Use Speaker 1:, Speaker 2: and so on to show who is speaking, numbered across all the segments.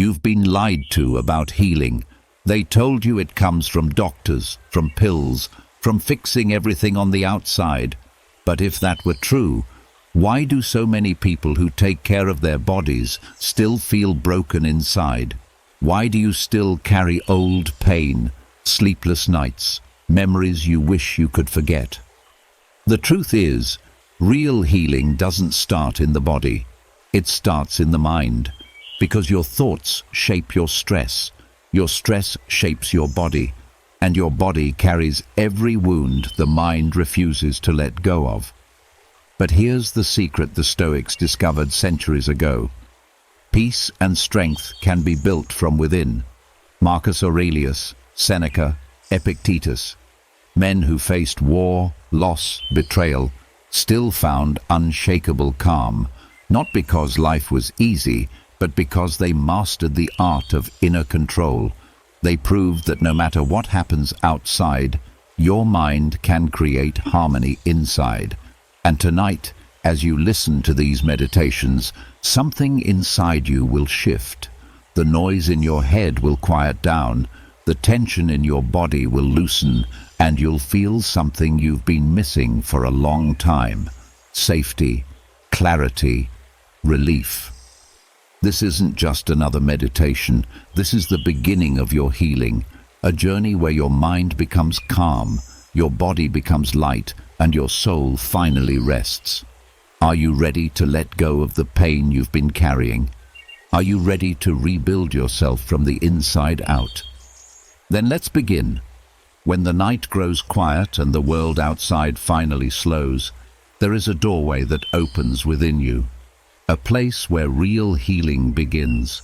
Speaker 1: You've been lied to about healing. They told you it comes from doctors, from pills, from fixing everything on the outside. But if that were true, why do so many people who take care of their bodies still feel broken inside? Why do you still carry old pain, sleepless nights, memories you wish you could forget? The truth is, real healing doesn't start in the body. It starts in the mind, because your thoughts shape your stress shapes your body, and your body carries every wound the mind refuses to let go of. But here's the secret the Stoics discovered centuries ago. Peace and strength can be built from within. Marcus Aurelius, Seneca, Epictetus, men who faced war, loss, betrayal, still found unshakable calm, not because life was easy, but because they mastered the art of inner control. They proved that no matter what happens outside, your mind can create harmony inside. And tonight, as you listen to these meditations, something inside you will shift. The noise in your head will quiet down, the tension in your body will loosen, and you'll feel something you've been missing for a long time. Safety, clarity, relief. This isn't just another meditation. This is the beginning of your healing, a journey where your mind becomes calm, your body becomes light, and your soul finally rests. Are you ready to let go of the pain you've been carrying? Are you ready to rebuild yourself from the inside out? Then let's begin. When the night grows quiet and the world outside finally slows, there is a doorway that opens within you. A place where real healing begins.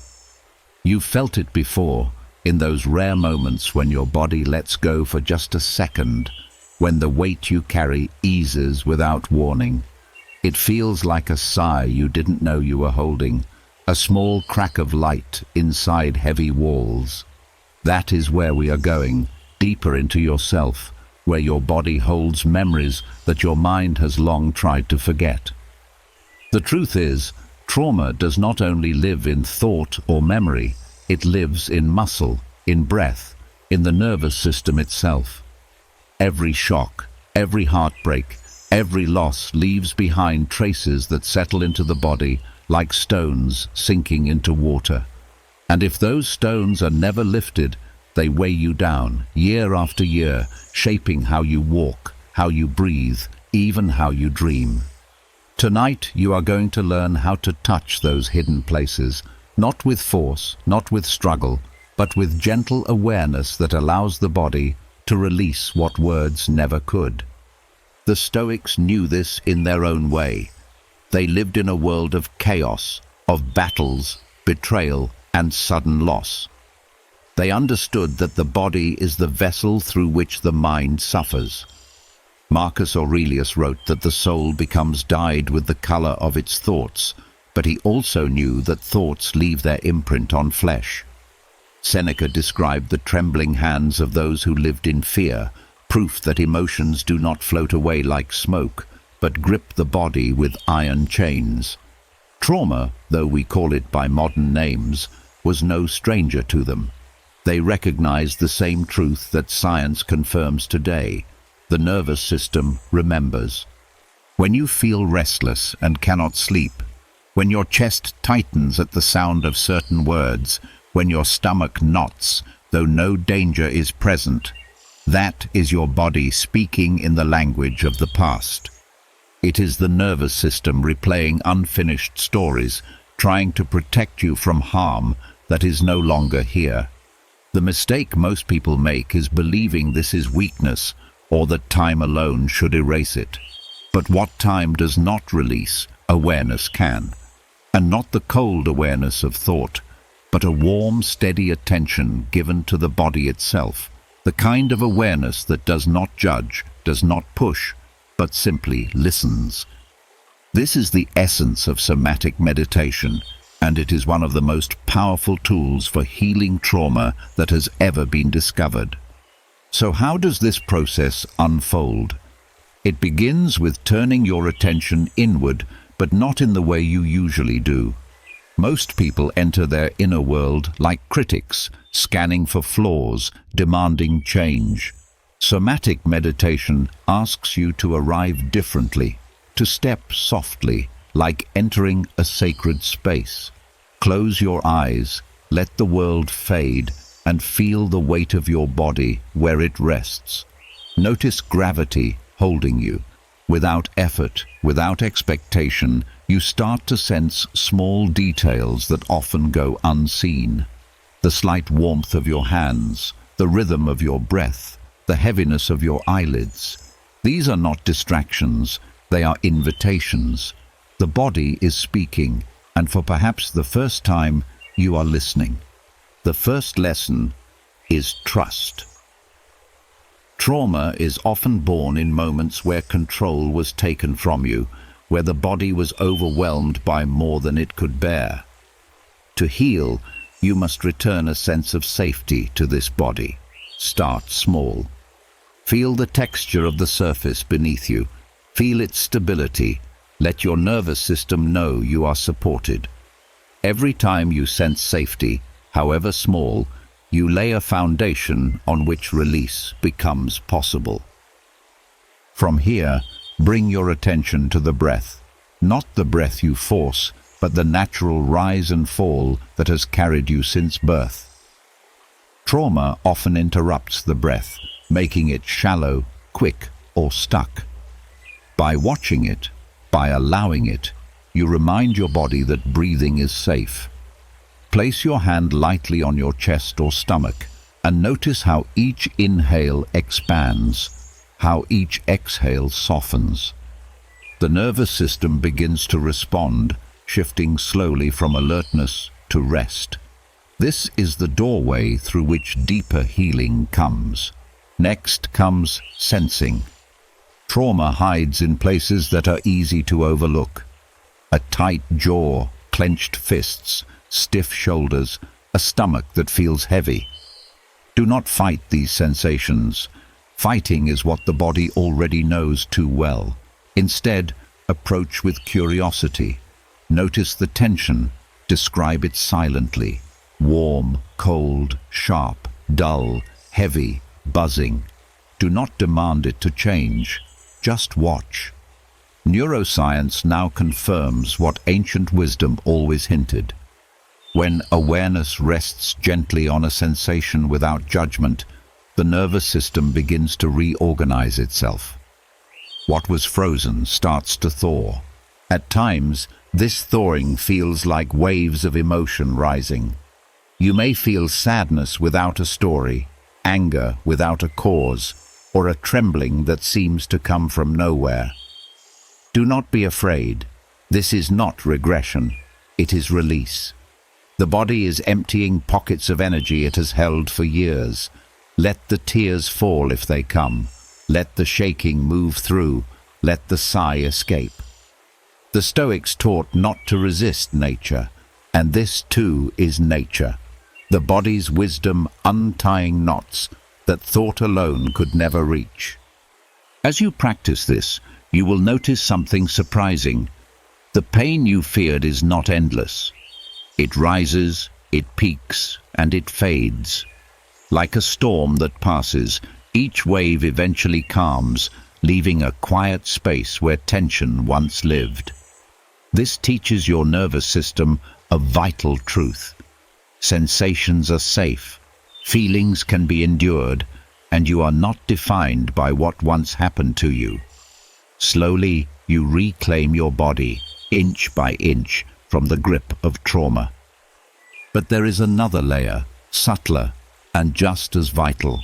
Speaker 1: You've felt it before, in those rare moments when your body lets go for just a second, when the weight you carry eases without warning. It feels like a sigh you didn't know you were holding, a small crack of light inside heavy walls. That is where we are going, deeper into yourself, where your body holds memories that your mind has long tried to forget. The truth is, trauma does not only live in thought or memory, it lives in muscle, in breath, in the nervous system itself. Every shock, every heartbreak, every loss leaves behind traces that settle into the body like stones sinking into water. And if those stones are never lifted, they weigh you down, year after year, shaping how you walk, how you breathe, even how you dream. Tonight you are going to learn how to touch those hidden places, not with force, not with struggle, but with gentle awareness that allows the body to release what words never could. The Stoics knew this in their own way. They lived in a world of chaos, of battles, betrayal, and sudden loss. They understood that the body is the vessel through which the mind suffers. Marcus Aurelius wrote that the soul becomes dyed with the color of its thoughts, but he also knew that thoughts leave their imprint on flesh. Seneca described the trembling hands of those who lived in fear, proof that emotions do not float away like smoke, but grip the body with iron chains. Trauma, though we call it by modern names, was no stranger to them. They recognized the same truth that science confirms today. The nervous system remembers. When you feel restless and cannot sleep, when your chest tightens at the sound of certain words, when your stomach knots, though no danger is present, that is your body speaking in the language of the past. It is the nervous system replaying unfinished stories, trying to protect you from harm that is no longer here. The mistake most people make is believing this is weakness, or that time alone should erase it. But what time does not release, awareness can. And not the cold awareness of thought, but a warm, steady attention given to the body itself, the kind of awareness that does not judge, does not push, but simply listens. This is the essence of somatic meditation, and it is one of the most powerful tools for healing trauma that has ever been discovered. So how does this process unfold? It begins with turning your attention inward, but not in the way you usually do. Most people enter their inner world like critics, scanning for flaws, demanding change. Somatic meditation asks you to arrive differently, to step softly, like entering a sacred space. Close your eyes, let the world fade, and feel the weight of your body where it rests. Notice gravity holding you. Without effort, without expectation, you start to sense small details that often go unseen. The slight warmth of your hands, the rhythm of your breath, the heaviness of your eyelids. These are not distractions, they are invitations. The body is speaking, and for perhaps the first time, you are listening. The first lesson is trust. Trauma is often born in moments where control was taken from you, where the body was overwhelmed by more than it could bear. To heal, you must return a sense of safety to this body. Start small. Feel the texture of the surface beneath you. Feel its stability. Let your nervous system know you are supported. Every time you sense safety, however small, you lay a foundation on which release becomes possible. From here, bring your attention to the breath. Not the breath you force, but the natural rise and fall that has carried you since birth. Trauma often interrupts the breath, making it shallow, quick, or stuck. By watching it, by allowing it, you remind your body that breathing is safe. Place your hand lightly on your chest or stomach and notice how each inhale expands, how each exhale softens. The nervous system begins to respond, shifting slowly from alertness to rest. This is the doorway through which deeper healing comes. Next comes sensing. Trauma hides in places that are easy to overlook. A tight jaw, clenched fists, stiff shoulders, a stomach that feels heavy. Do not fight these sensations. Fighting is what the body already knows too well. Instead, approach with curiosity. Notice the tension. Describe it silently. Warm, cold, sharp, dull, heavy, buzzing. Do not demand it to change. Just watch. Neuroscience now confirms what ancient wisdom always hinted. When awareness rests gently on a sensation without judgment, the nervous system begins to reorganize itself. What was frozen starts to thaw. At times, this thawing feels like waves of emotion rising. You may feel sadness without a story, anger without a cause, or a trembling that seems to come from nowhere. Do not be afraid. This is not regression. It is release. The body is emptying pockets of energy it has held for years. Let the tears fall if they come. Let the shaking move through. Let the sigh escape. The Stoics taught not to resist nature, and this too is nature. The body's wisdom untying knots that thought alone could never reach. As you practice this, you will notice something surprising. The pain you feared is not endless. It rises, it peaks, and it fades. Like a storm that passes, each wave eventually calms, leaving a quiet space where tension once lived. This teaches your nervous system a vital truth. Sensations are safe, feelings can be endured, and you are not defined by what once happened to you. Slowly, you reclaim your body, inch by inch, from the grip of trauma. But there is another layer, subtler, and just as vital.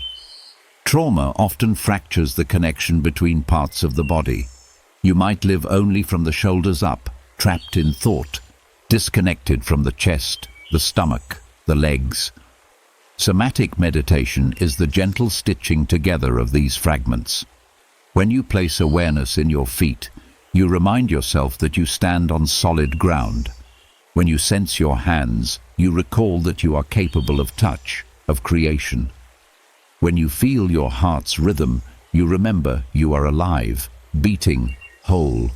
Speaker 1: Trauma often fractures the connection between parts of the body. You might live only from the shoulders up, trapped in thought, disconnected from the chest, the stomach, the legs. Somatic meditation is the gentle stitching together of these fragments. When you place awareness in your feet, you remind yourself that you stand on solid ground. When you sense your hands, you recall that you are capable of touch, of creation. When you feel your heart's rhythm, you remember you are alive, beating, whole.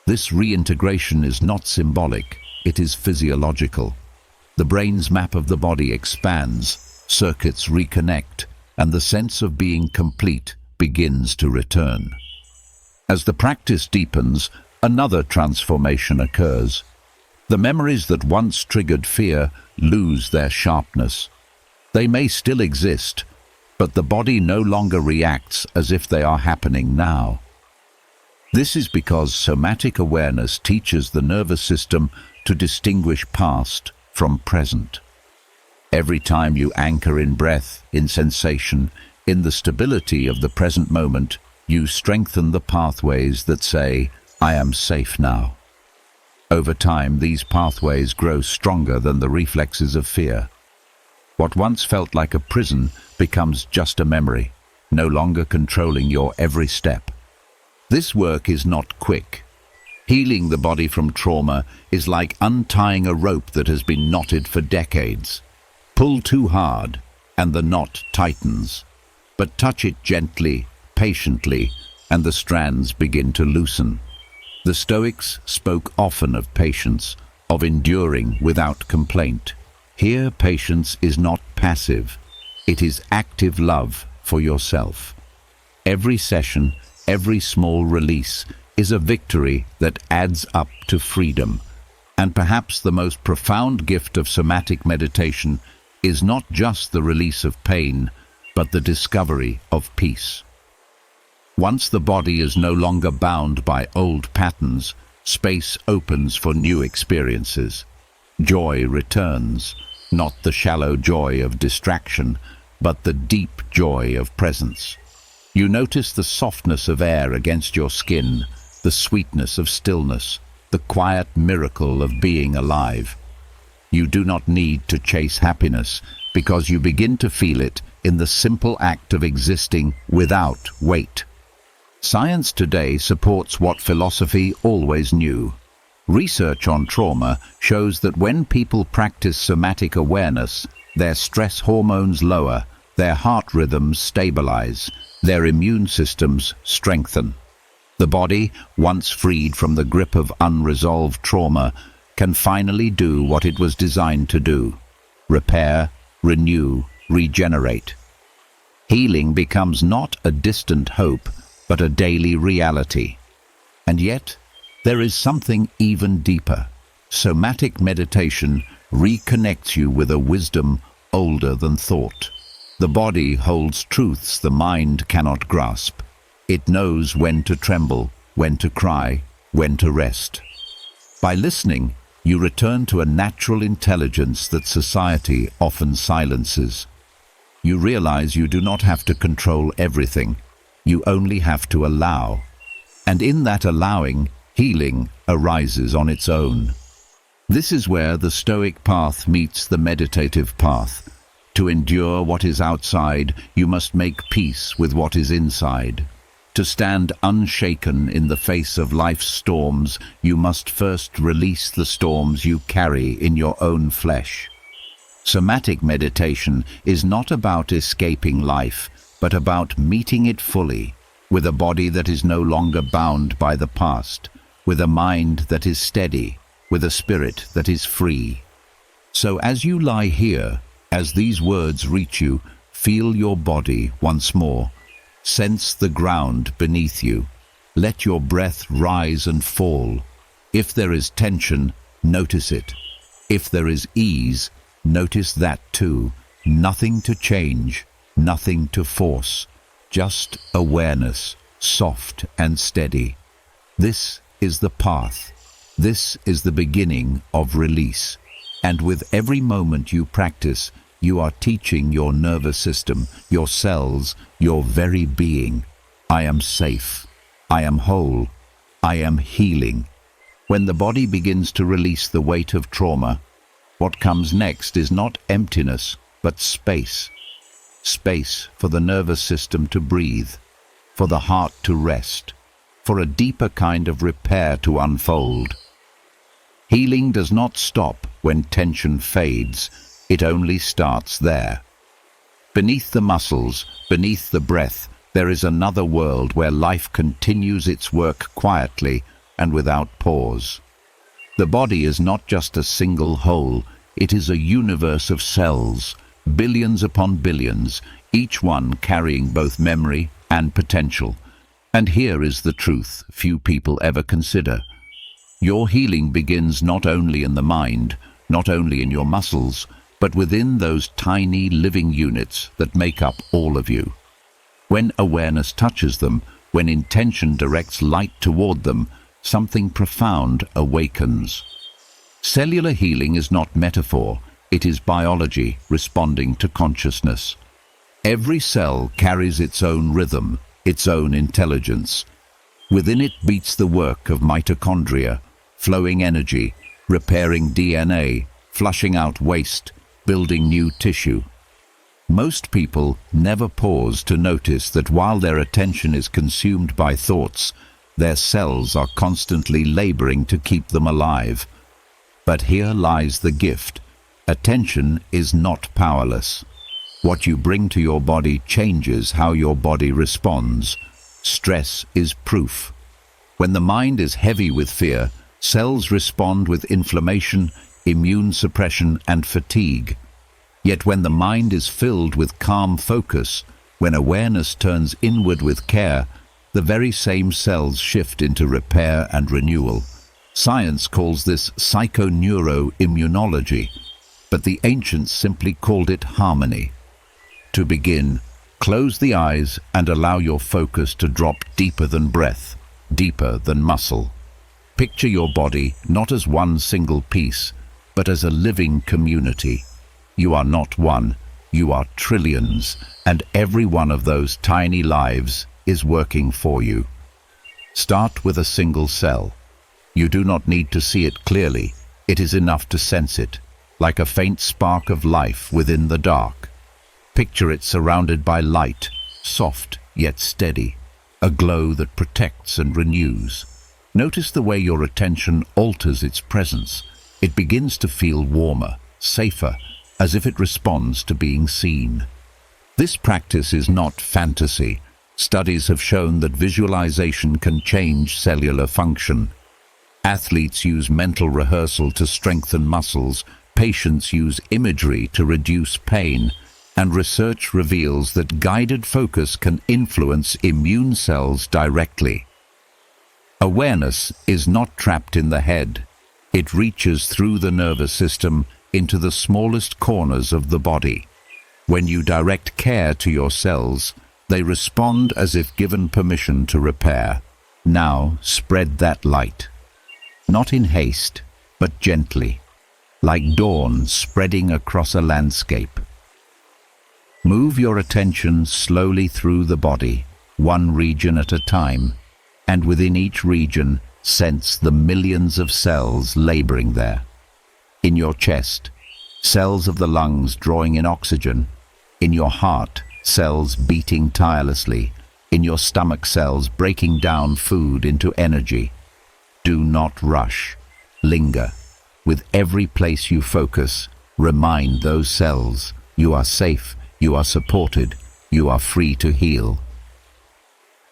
Speaker 1: This reintegration is not symbolic, it is physiological. The brain's map of the body expands, circuits reconnect, and the sense of being complete begins to return. As the practice deepens, another transformation occurs. The memories that once triggered fear lose their sharpness. They may still exist, but the body no longer reacts as if they are happening now. This is because somatic awareness teaches the nervous system to distinguish past from present. Every time you anchor in breath, in sensation, in the stability of the present moment, you strengthen the pathways that say, "I am safe now." Over time, these pathways grow stronger than the reflexes of fear. What once felt like a prison becomes just a memory, no longer controlling your every step. This work is not quick. Healing the body from trauma is like untying a rope that has been knotted for decades. Pull too hard, and the knot tightens. But touch it gently, patiently, and the strands begin to loosen. The Stoics spoke often of patience, of enduring without complaint. Here, patience is not passive. It is active love for yourself. Every session, every small release is a victory that adds up to freedom. And perhaps the most profound gift of somatic meditation is not just the release of pain, but the discovery of peace. Once the body is no longer bound by old patterns, space opens for new experiences. Joy returns, not the shallow joy of distraction, but the deep joy of presence. You notice the softness of air against your skin, the sweetness of stillness, the quiet miracle of being alive. You do not need to chase happiness, because you begin to feel it in the simple act of existing without weight. Science today supports what philosophy always knew. Research on trauma shows that when people practice somatic awareness, their stress hormones lower, their heart rhythms stabilize, their immune systems strengthen. The body, once freed from the grip of unresolved trauma, can finally do what it was designed to do: repair, renew, regenerate. Healing becomes not a distant hope, but a daily reality. And yet, there is something even deeper. Somatic meditation reconnects you with a wisdom older than thought. The body holds truths the mind cannot grasp. It knows when to tremble, when to cry, when to rest. By listening, you return to a natural intelligence that society often silences. You realize you do not have to control everything. You only have to allow. And in that allowing, healing arises on its own. This is where the Stoic path meets the meditative path. To endure what is outside, you must make peace with what is inside. To stand unshaken in the face of life's storms, you must first release the storms you carry in your own flesh. Somatic meditation is not about escaping life, but about meeting it fully, with a body that is no longer bound by the past, with a mind that is steady, with a spirit that is free. So as you lie here, as these words reach you, feel your body once more. Sense the ground beneath you. Let your breath rise and fall. If there is tension, notice it. If there is ease, notice that too. Nothing to change, nothing to force. Just awareness, soft and steady. This is the path. This is the beginning of release. And with every moment you practice, you are teaching your nervous system, your cells, your very being, I am safe, I am whole, I am healing. When the body begins to release the weight of trauma, what comes next is not emptiness, but space. Space for the nervous system to breathe, for the heart to rest, for a deeper kind of repair to unfold. Healing does not stop when tension fades. It only starts there. Beneath the muscles, beneath the breath, there is another world where life continues its work quietly and without pause. The body is not just a single whole, it is a universe of cells, billions upon billions, each one carrying both memory and potential. And here is the truth few people ever consider. Your healing begins not only in the mind, not only in your muscles, but within those tiny living units that make up all of you. When awareness touches them, when intention directs light toward them, something profound awakens. Cellular healing is not metaphor, it is biology responding to consciousness. Every cell carries its own rhythm, its own intelligence. Within it beats the work of mitochondria, flowing energy, repairing DNA, flushing out waste, building new tissue. Most people never pause to notice that while their attention is consumed by thoughts, their cells are constantly laboring to keep them alive. But here lies the gift. Attention is not powerless. What you bring to your body changes how your body responds. Stress is proof. When the mind is heavy with fear, cells respond with inflammation, immune suppression, and fatigue. Yet when the mind is filled with calm focus, when awareness turns inward with care, the very same cells shift into repair and renewal. Science calls this psychoneuroimmunology, but the ancients simply called it harmony. To begin, close the eyes and allow your focus to drop deeper than breath, deeper than muscle. Picture your body not as one single piece, but as a living community. You are not one, you are trillions, and every one of those tiny lives is working for you. Start with a single cell. You do not need to see it clearly, it is enough to sense it, like a faint spark of life within the dark. Picture it surrounded by light, soft yet steady, a glow that protects and renews. Notice the way your attention alters its presence. It begins to feel warmer, safer, as if it responds to being seen. This practice is not fantasy. Studies have shown that visualization can change cellular function. Athletes use mental rehearsal to strengthen muscles, patients use imagery to reduce pain, and research reveals that guided focus can influence immune cells directly. Awareness is not trapped in the head. It reaches through the nervous system into the smallest corners of the body. When you direct care to your cells, they respond as if given permission to repair. Now spread that light. Not in haste, but gently, like dawn spreading across a landscape. Move your attention slowly through the body, one region at a time, and within each region, sense the millions of cells laboring there. In your chest, cells of the lungs drawing in oxygen. In your heart, cells beating tirelessly. In your stomach, cells breaking down food into energy. Do not rush. Linger. With every place you focus, remind those cells you are safe, you are supported, you are free to heal.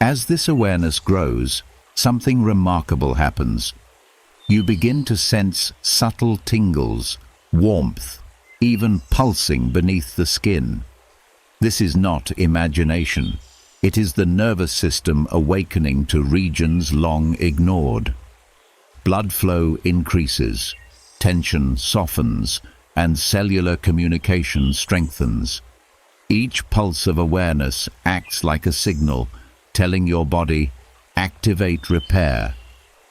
Speaker 1: As this awareness grows, something remarkable happens. You begin to sense subtle tingles, warmth, even pulsing beneath the skin. This is not imagination. It is the nervous system awakening to regions long ignored. Blood flow increases, tension softens, and cellular communication strengthens. Each pulse of awareness acts like a signal, telling your body, activate repair.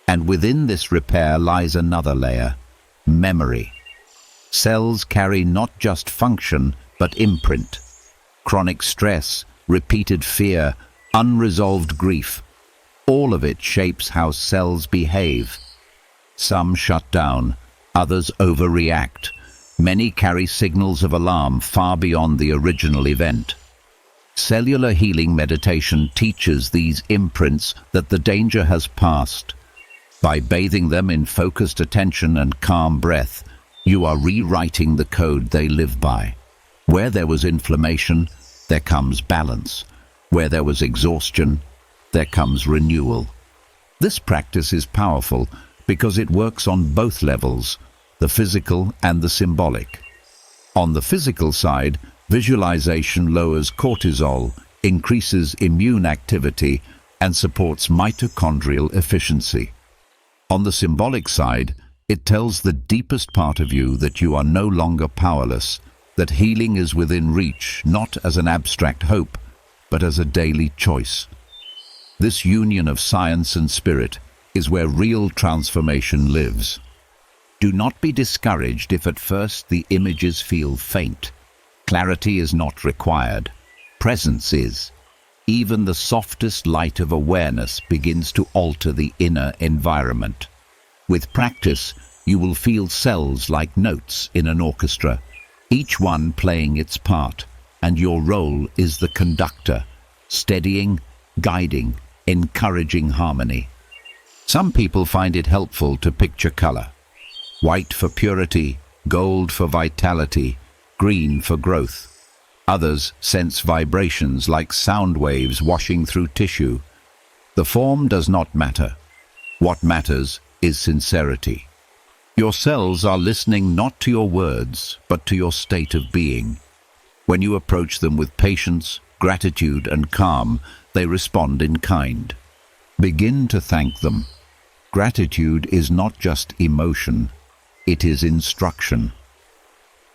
Speaker 1: And within this repair lies another layer, memory. Cells carry not just function, but imprint. Chronic stress, repeated fear, unresolved grief, all of it shapes how cells behave. Some shut down, others overreact. Many carry signals of alarm far beyond the original event. Cellular healing meditation teaches these imprints that the danger has passed. By bathing them in focused attention and calm breath, you are rewriting the code they live by. Where there was inflammation, there comes balance. Where there was exhaustion, there comes renewal. This practice is powerful because it works on both levels, the physical and the symbolic. On the physical side, visualization lowers cortisol, increases immune activity, and supports mitochondrial efficiency. On the symbolic side, it tells the deepest part of you that you are no longer powerless, that healing is within reach, not as an abstract hope, but as a daily choice. This union of science and spirit is where real transformation lives. Do not be discouraged if at first the images feel faint. Clarity is not required. Presence is. Even the softest light of awareness begins to alter the inner environment. With practice, you will feel cells like notes in an orchestra, each one playing its part, and your role is the conductor, steadying, guiding, encouraging harmony. Some people find it helpful to picture color. White for purity, gold for vitality, green for growth. Others sense vibrations like sound waves washing through tissue. The form does not matter. What matters is sincerity. Your cells are listening not to your words, but to your state of being. When you approach them with patience, gratitude, and calm, they respond in kind. Begin to thank them. Gratitude is not just emotion, it is instruction.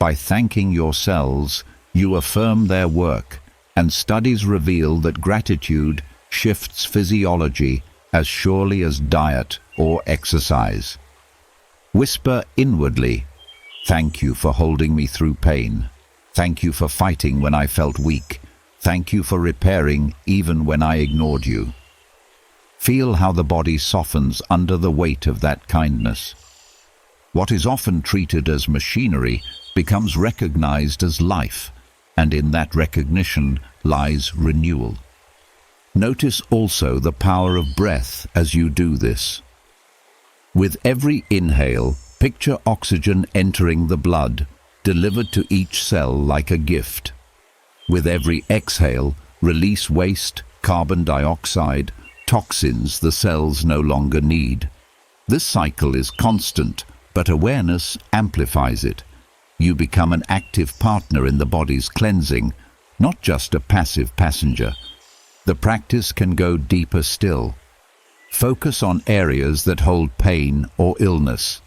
Speaker 1: By thanking your cells, you affirm their work, and studies reveal that gratitude shifts physiology as surely as diet or exercise. Whisper inwardly, "Thank you for holding me through pain. Thank you for fighting when I felt weak. Thank you for repairing even when I ignored you." Feel how the body softens under the weight of that kindness. What is often treated as machinery becomes recognized as life, and in that recognition lies renewal. Notice also the power of breath as you do this. With every inhale, picture oxygen entering the blood, delivered to each cell like a gift. With every exhale, release waste, carbon dioxide, toxins the cells no longer need. This cycle is constant, but awareness amplifies it. You become an active partner in the body's cleansing, not just a passive passenger. The practice can go deeper still. Focus on areas that hold pain or illness.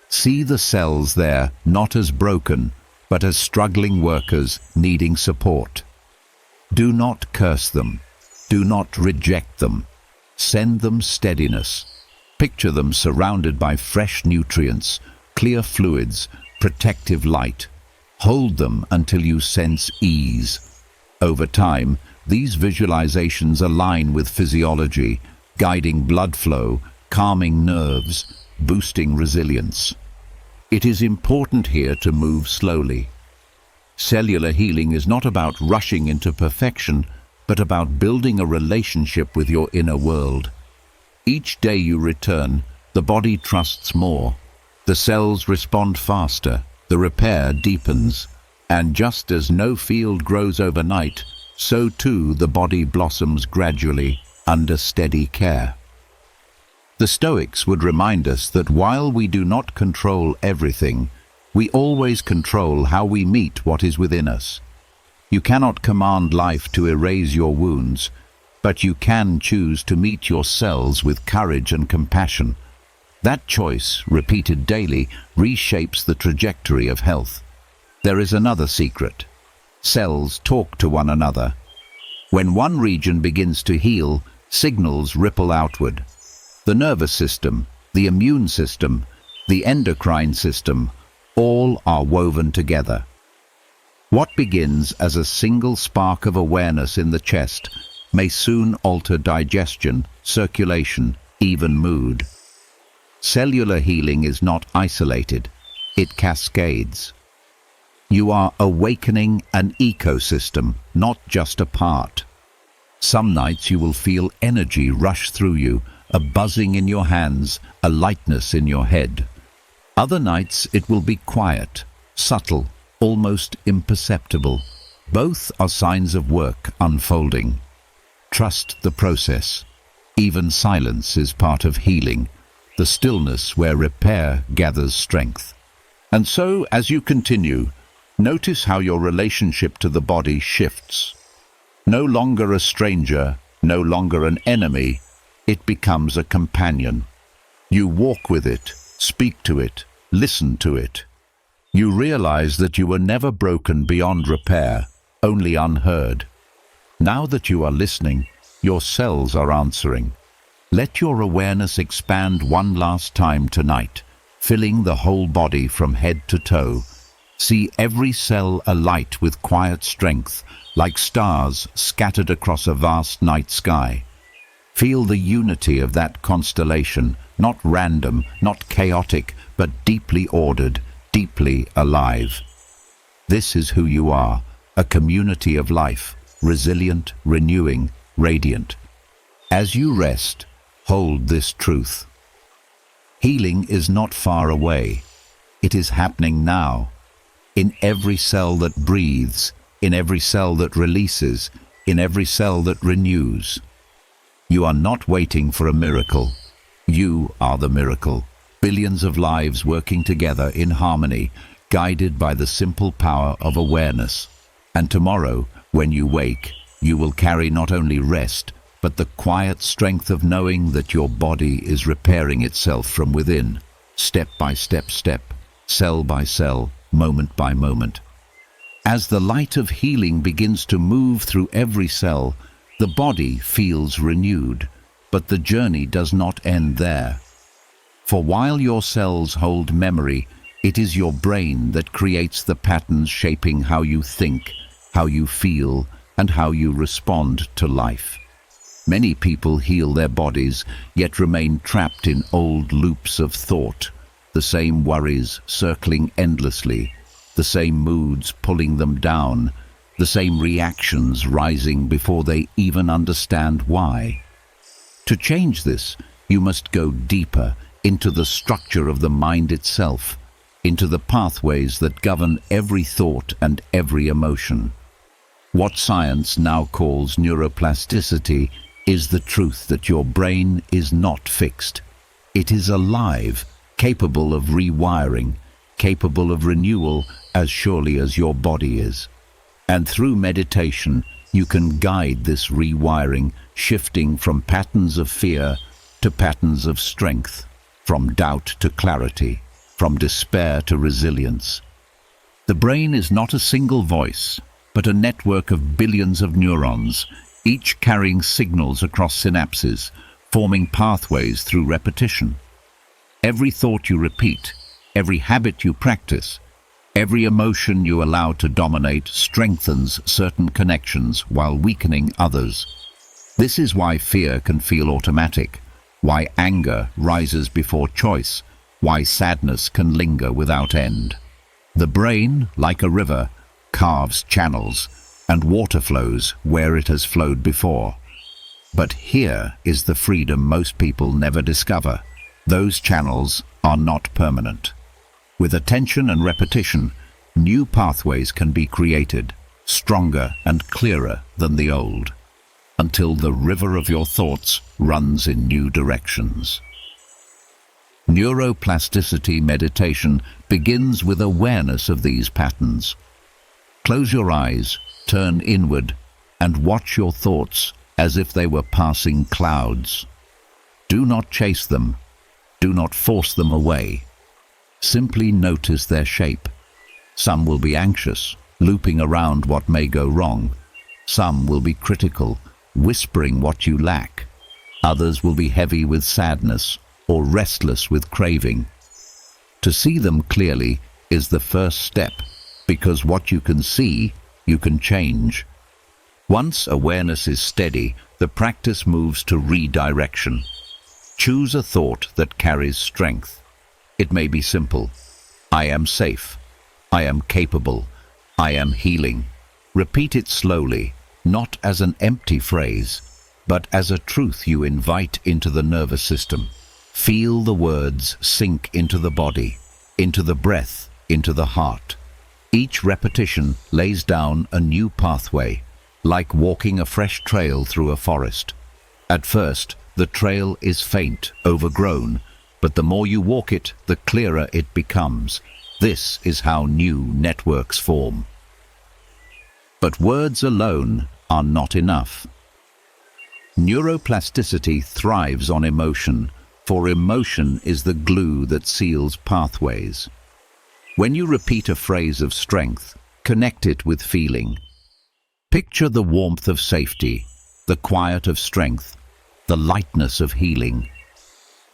Speaker 1: See the cells there not as broken, but as struggling workers needing support. Do not curse them. Do not reject them. Send them steadiness. Picture them surrounded by fresh nutrients, clear fluids, protective light. Hold them until you sense ease. Over time, these visualizations align with physiology, guiding blood flow, calming nerves, boosting resilience. It is important here to move slowly. Cellular healing is not about rushing into perfection, but about building a relationship with your inner world. Each day you return, the body trusts more. The cells respond faster, the repair deepens, and just as no field grows overnight, so too the body blossoms gradually under steady care. The Stoics would remind us that while we do not control everything, we always control how we meet what is within us. You cannot command life to erase your wounds, but you can choose to meet your cells with courage and compassion. That choice, repeated daily, reshapes the trajectory of health. There is another secret. Cells talk to one another. When one region begins to heal, signals ripple outward. The nervous system, the immune system, the endocrine system, all are woven together. What begins as a single spark of awareness in the chest may soon alter digestion, circulation, even mood. Cellular healing is not isolated, it cascades. You are awakening an ecosystem, not just a part. Some nights you will feel energy rush through you, a buzzing in your hands, a lightness in your head. Other nights it will be quiet, subtle, almost imperceptible. Both are signs of work unfolding. Trust the process. Even silence is part of healing. The the stillness where repair gathers strength. And so, as you continue, notice how your relationship to the body shifts. No longer a stranger, no longer an enemy, it becomes a companion. You walk with it, speak to it, listen to it. You realize that you were never broken beyond repair, only unheard. Now that you are listening, your cells are answering. Let your awareness expand one last time tonight, filling the whole body from head to toe. See every cell alight with quiet strength, like stars scattered across a vast night sky. Feel the unity of that constellation, not random, not chaotic, but deeply ordered, deeply alive. This is who you are, a community of life, resilient, renewing, radiant. As you rest, hold this truth. Healing is not far away. It is happening now. In every cell that breathes, in every cell that releases, in every cell that renews. You are not waiting for a miracle. You are the miracle. Billions of lives working together in harmony, guided by the simple power of awareness. And tomorrow, when you wake, you will carry not only rest, but the quiet strength of knowing that your body is repairing itself from within, step by step, cell by cell, moment by moment. As the light of healing begins to move through every cell, the body feels renewed, but the journey does not end there. For while your cells hold memory, it is your brain that creates the patterns shaping how you think, how you feel, and how you respond to life. Many people heal their bodies, yet remain trapped in old loops of thought, the same worries circling endlessly, the same moods pulling them down, the same reactions rising before they even understand why. To change this, you must go deeper into the structure of the mind itself, into the pathways that govern every thought and every emotion. What science now calls neuroplasticity is the truth that your brain is not fixed. It is alive, capable of rewiring, capable of renewal as surely as your body is. And through meditation, you can guide this rewiring, shifting from patterns of fear to patterns of strength, from doubt to clarity, from despair to resilience. The brain is not a single voice, but a network of billions of neurons, each carrying signals across synapses, forming pathways through repetition. Every thought you repeat, every habit you practice, every emotion you allow to dominate strengthens certain connections while weakening others. This is why fear can feel automatic, why anger rises before choice, why sadness can linger without end. The brain, like a river, carves channels, and water flows where it has flowed before. But here is the freedom most people never discover. Those channels are not permanent. With attention and repetition, new pathways can be created, stronger and clearer than the old, until the river of your thoughts runs in new directions. Neuroplasticity meditation begins with awareness of these patterns. Close your eyes, turn inward, and watch your thoughts as if they were passing clouds. Do not chase them. Do not force them away. Simply notice their shape. Some will be anxious, looping around what may go wrong. Some will be critical, whispering what you lack. Others will be heavy with sadness or restless with craving. To see them clearly is the first step, because what you can see, you can change. Once awareness is steady, the practice moves to redirection. Choose a thought that carries strength. It may be simple. I am safe. I am capable. I am healing. Repeat it slowly, not as an empty phrase, but as a truth you invite into the nervous system. Feel the words sink into the body, into the breath, into the heart. Each repetition lays down a new pathway, like walking a fresh trail through a forest. At first, the trail is faint, overgrown, but the more you walk it, the clearer it becomes. This is how new networks form. But words alone are not enough. Neuroplasticity thrives on emotion, for emotion is the glue that seals pathways. When you repeat a phrase of strength, connect it with feeling. Picture the warmth of safety, the quiet of strength, the lightness of healing.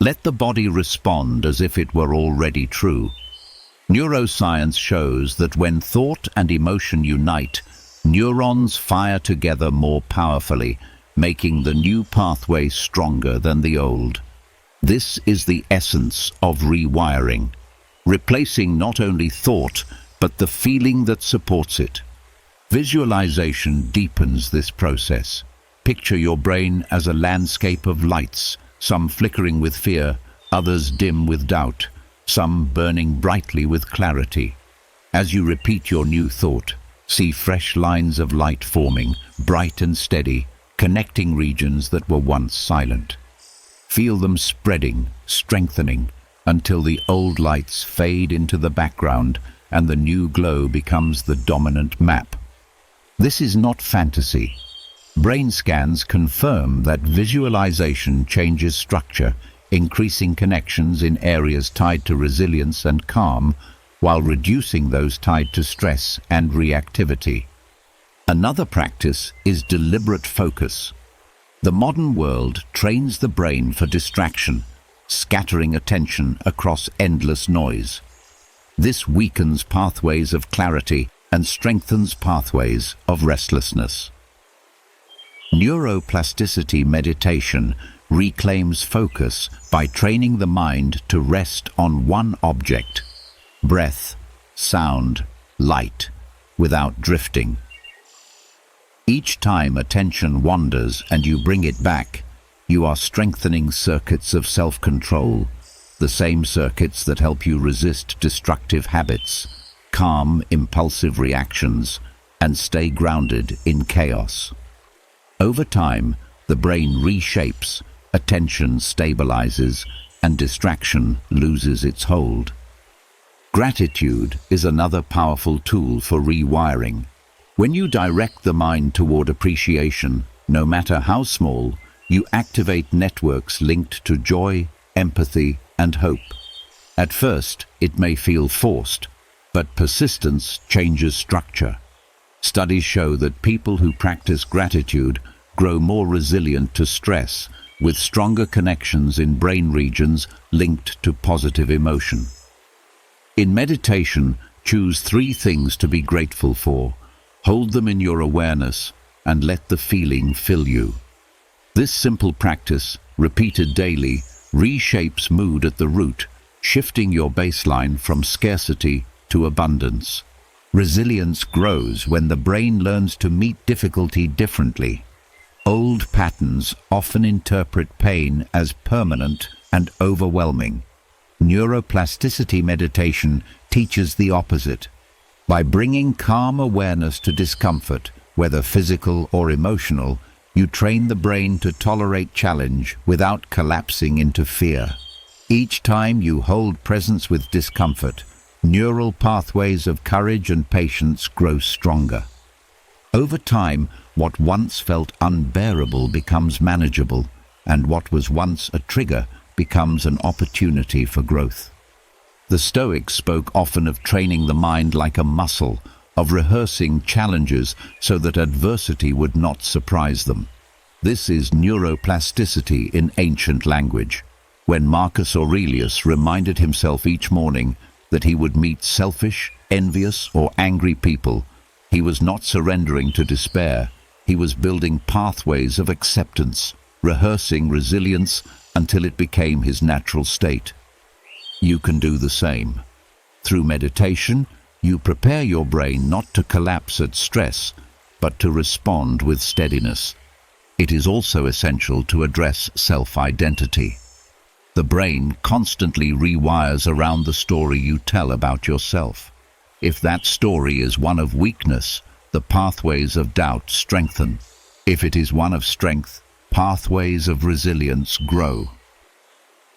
Speaker 1: Let the body respond as if it were already true. Neuroscience shows that when thought and emotion unite, neurons fire together more powerfully, making the new pathway stronger than the old. This is the essence of rewiring, replacing not only thought, but the feeling that supports it. Visualization deepens this process. Picture your brain as a landscape of lights, some flickering with fear, others dim with doubt, some burning brightly with clarity. As you repeat your new thought, see fresh lines of light forming, bright and steady, connecting regions that were once silent. Feel them spreading, strengthening, until the old lights fade into the background and the new glow becomes the dominant map. This is not fantasy. Brain scans confirm that visualization changes structure, increasing connections in areas tied to resilience and calm, while reducing those tied to stress and reactivity. Another practice is deliberate focus. The modern world trains the brain for distraction, scattering attention across endless noise. This weakens pathways of clarity and strengthens pathways of restlessness. Neuroplasticity meditation reclaims focus by training the mind to rest on one object, breath, sound, light, without drifting. Each time attention wanders and you bring it back, you are strengthening circuits of self-control, the same circuits that help you resist destructive habits, calm impulsive reactions, and stay grounded in chaos. Over time, the brain reshapes, attention stabilizes, and distraction loses its hold. Gratitude is another powerful tool for rewiring. When you direct the mind toward appreciation, no matter how small, you activate networks linked to joy, empathy, and hope. At first, it may feel forced, but persistence changes structure. Studies show that people who practice gratitude grow more resilient to stress, with stronger connections in brain regions linked to positive emotion. In meditation, choose 3 things to be grateful for. Hold them in your awareness and let the feeling fill you. This simple practice, repeated daily, reshapes mood at the root, shifting your baseline from scarcity to abundance. Resilience grows when the brain learns to meet difficulty differently. Old patterns often interpret pain as permanent and overwhelming. Neuroplasticity meditation teaches the opposite. By bringing calm awareness to discomfort, whether physical or emotional, you train the brain to tolerate challenge without collapsing into fear. Each time you hold presence with discomfort, neural pathways of courage and patience grow stronger. Over time, what once felt unbearable becomes manageable, and what was once a trigger becomes an opportunity for growth. The Stoics spoke often of training the mind like a muscle, of rehearsing challenges so that adversity would not surprise them. This is neuroplasticity in ancient language. When Marcus Aurelius reminded himself each morning that he would meet selfish, envious, or angry people, he was not surrendering to despair. He was building pathways of acceptance, rehearsing resilience until it became his natural state. You can do the same. Through meditation, you prepare your brain not to collapse at stress, but to respond with steadiness. It is also essential to address self-identity. The brain constantly rewires around the story you tell about yourself. If that story is one of weakness, the pathways of doubt strengthen. If it is one of strength, pathways of resilience grow.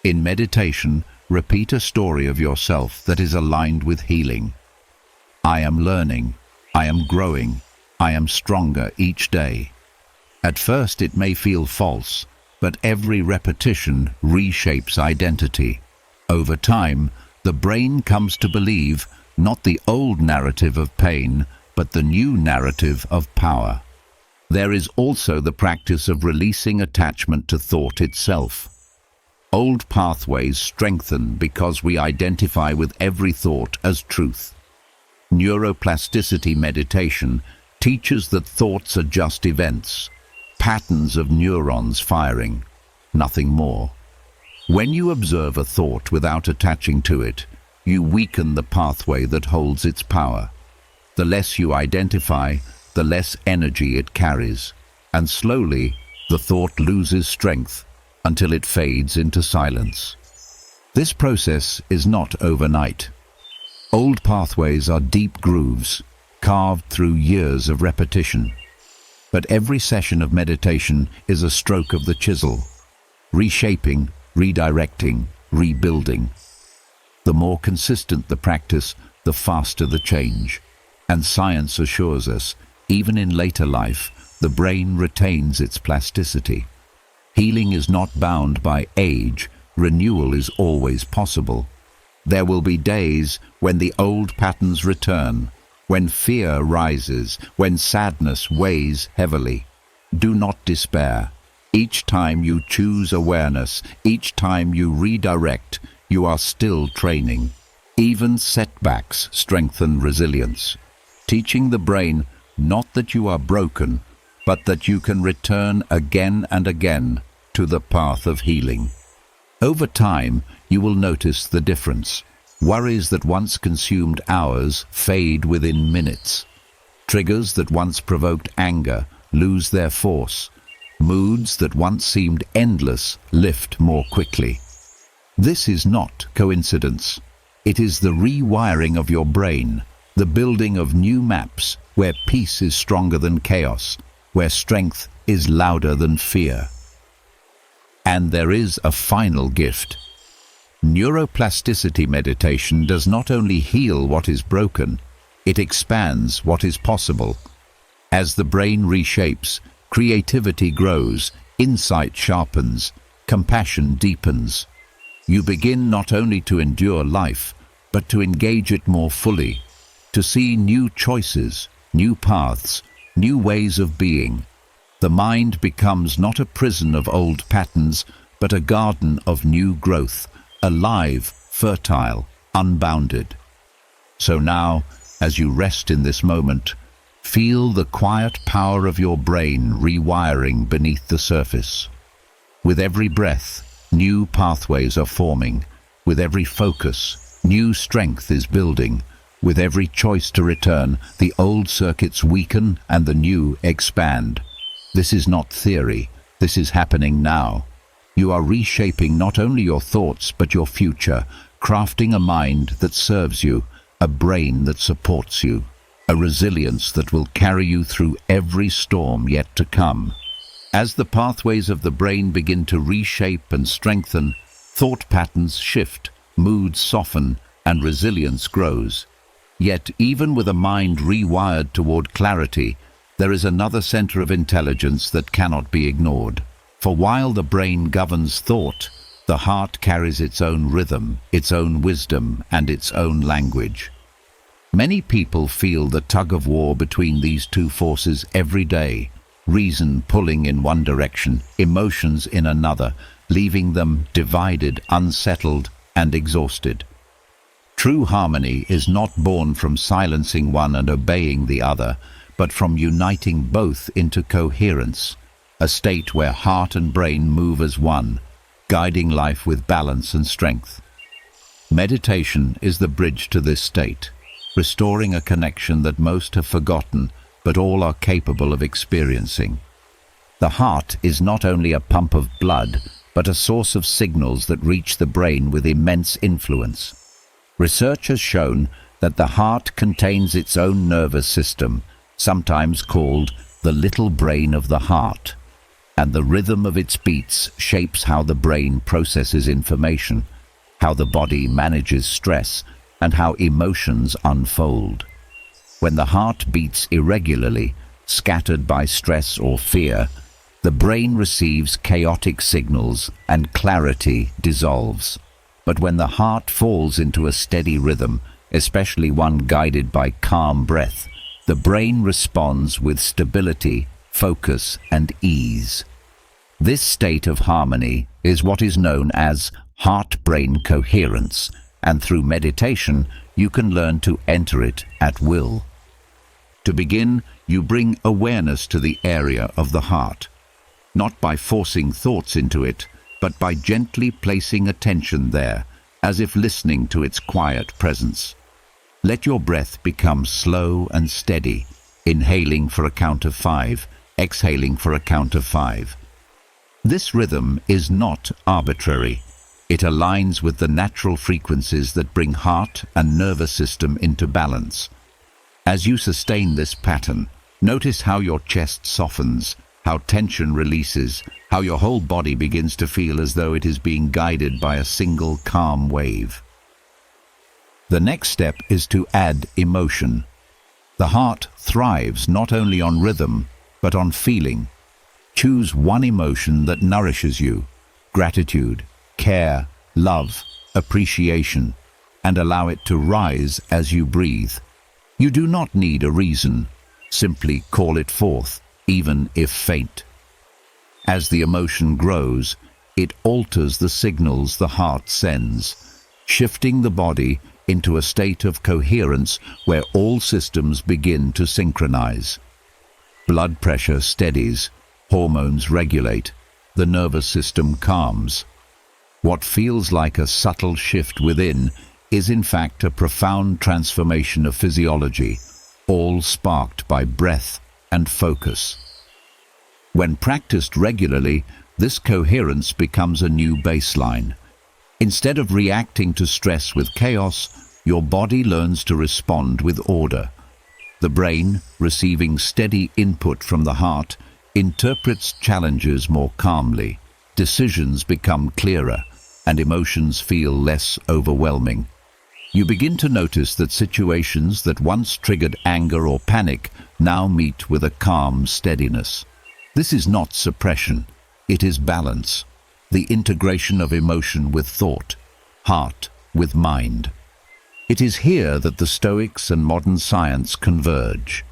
Speaker 1: In meditation, repeat a story of yourself that is aligned with healing. I am learning, I am growing, I am stronger each day. At first it may feel false, but every repetition reshapes identity. Over time, the brain comes to believe not the old narrative of pain, but the new narrative of power. There is also the practice of releasing attachment to thought itself. Old pathways strengthen because we identify with every thought as truth. Neuroplasticity meditation teaches that thoughts are just events, patterns of neurons firing, nothing more. When you observe a thought without attaching to it, you weaken the pathway that holds its power. The less you identify, the less energy it carries, and slowly the thought loses strength until it fades into silence. This process is not overnight. Old pathways are deep grooves, carved through years of repetition. But every session of meditation is a stroke of the chisel, reshaping, redirecting, rebuilding. The more consistent the practice, the faster the change. And science assures us, even in later life, the brain retains its plasticity. Healing is not bound by age, renewal is always possible. There will be days when the old patterns return, when fear rises, when sadness weighs heavily. Do not despair. Each time you choose awareness, each time you redirect, you are still training. Even setbacks strengthen resilience, teaching the brain not that you are broken, but that you can return again and again to the path of healing. Over time, you will notice the difference. Worries that once consumed hours fade within minutes. Triggers that once provoked anger lose their force. Moods that once seemed endless lift more quickly. This is not coincidence. It is the rewiring of your brain, the building of new maps where peace is stronger than chaos, where strength is louder than fear. And there is a final gift. Neuroplasticity meditation does not only heal what is broken, it expands what is possible. As the brain reshapes, creativity grows, insight sharpens, compassion deepens. You begin not only to endure life, but to engage it more fully, to see new choices, new paths, new ways of being. The mind becomes not a prison of old patterns, but a garden of new growth, alive, fertile, unbounded. So now, as you rest in this moment, feel the quiet power of your brain rewiring beneath the surface. With every breath, new pathways are forming. With every focus, new strength is building. With every choice to return, the old circuits weaken and the new expand. This is not theory. This is happening now. You are reshaping not only your thoughts but your future, crafting a mind that serves you, a brain that supports you, a resilience that will carry you through every storm yet to come. As the pathways of the brain begin to reshape and strengthen, thought patterns shift, moods soften, and resilience grows. Yet, even with a mind rewired toward clarity, there is another center of intelligence that cannot be ignored. For while the brain governs thought, the heart carries its own rhythm, its own wisdom, and its own language. Many people feel the tug-of-war between these two forces every day, reason pulling in one direction, emotions in another, leaving them divided, unsettled, and exhausted. True harmony is not born from silencing one and obeying the other, but from uniting both into coherence, a state where heart and brain move as one, guiding life with balance and strength. Meditation is the bridge to this state, restoring a connection that most have forgotten, but all are capable of experiencing. The heart is not only a pump of blood, but a source of signals that reach the brain with immense influence. Research has shown that the heart contains its own nervous system, sometimes called the little brain of the heart. and the rhythm of its beats shapes how the brain processes information, how the body manages stress, and how emotions unfold. When the heart beats irregularly, scattered by stress or fear, the brain receives chaotic signals and clarity dissolves. But when the heart falls into a steady rhythm, especially one guided by calm breath, the brain responds with stability, focus, and ease. This state of harmony is what is known as heart-brain coherence, and through meditation, you can learn to enter it at will. To begin, you bring awareness to the area of the heart, not by forcing thoughts into it, but by gently placing attention there, as if listening to its quiet presence. Let your breath become slow and steady, inhaling for a count of 5, exhaling for a count of 5. This rhythm is not arbitrary. It aligns with the natural frequencies that bring heart and nervous system into balance. As you sustain this pattern, notice how your chest softens, how tension releases, how your whole body begins to feel as though it is being guided by a single calm wave. The next step is to add emotion. The heart thrives not only on rhythm, but on feeling. Choose one emotion that nourishes you: gratitude, care, love, appreciation, and allow it to rise as you breathe. You do not need a reason. Simply call it forth, even if faint. As the emotion grows, it alters the signals the heart sends, shifting the body into a state of coherence where all systems begin to synchronize. Blood pressure steadies, hormones regulate, the nervous system calms. What feels like a subtle shift within is in fact a profound transformation of physiology, all sparked by breath and focus. When practiced regularly, this coherence becomes a new baseline. Instead of reacting to stress with chaos, your body learns to respond with order. The brain, receiving steady input from the heart, interprets challenges more calmly. Decisions become clearer, and emotions feel less overwhelming. You begin to notice that situations that once triggered anger or panic now meet with a calm steadiness. This is not suppression, it is balance, the integration of emotion with thought, heart with mind. It is here that the Stoics and modern science converge.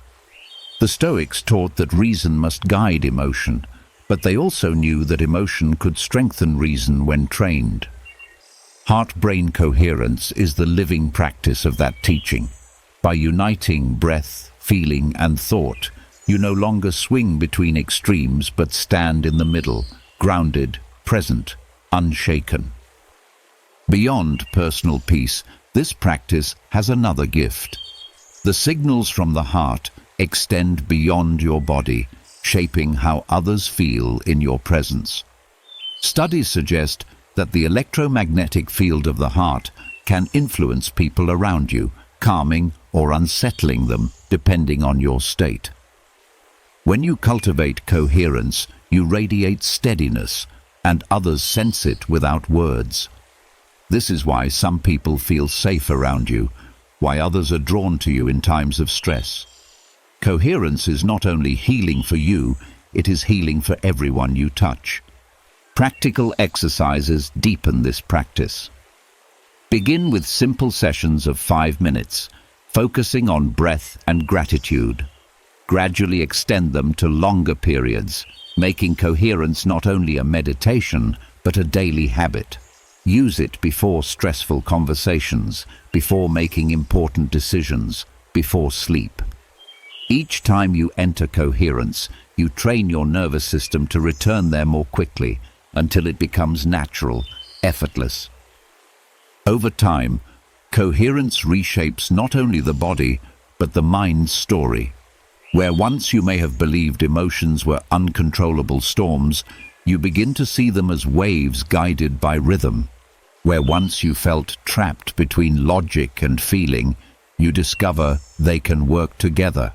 Speaker 1: The Stoics taught that reason must guide emotion, but they also knew that emotion could strengthen reason when trained. Heart-brain coherence is the living practice of that teaching. By uniting breath, feeling, and thought, you no longer swing between extremes but stand in the middle, grounded, present, unshaken. Beyond personal peace, this practice has another gift. The signals from the heart extend beyond your body, shaping how others feel in your presence. Studies suggest that the electromagnetic field of the heart can influence people around you, calming or unsettling them depending on your state. When you cultivate coherence, you radiate steadiness, and others sense it without words. This is why some people feel safe around you, why others are drawn to you in times of stress. Coherence is not only healing for you, it is healing for everyone you touch. Practical exercises deepen this practice. Begin with simple sessions of 5 minutes, focusing on breath and gratitude. Gradually extend them to longer periods, making coherence not only a meditation, but a daily habit. Use it before stressful conversations, before making important decisions, before sleep. Each time you enter coherence, you train your nervous system to return there more quickly, until it becomes natural, effortless. Over time, coherence reshapes not only the body, but the mind's story. Where once you may have believed emotions were uncontrollable storms, you begin to see them as waves guided by rhythm. Where once you felt trapped between logic and feeling, you discover they can work together.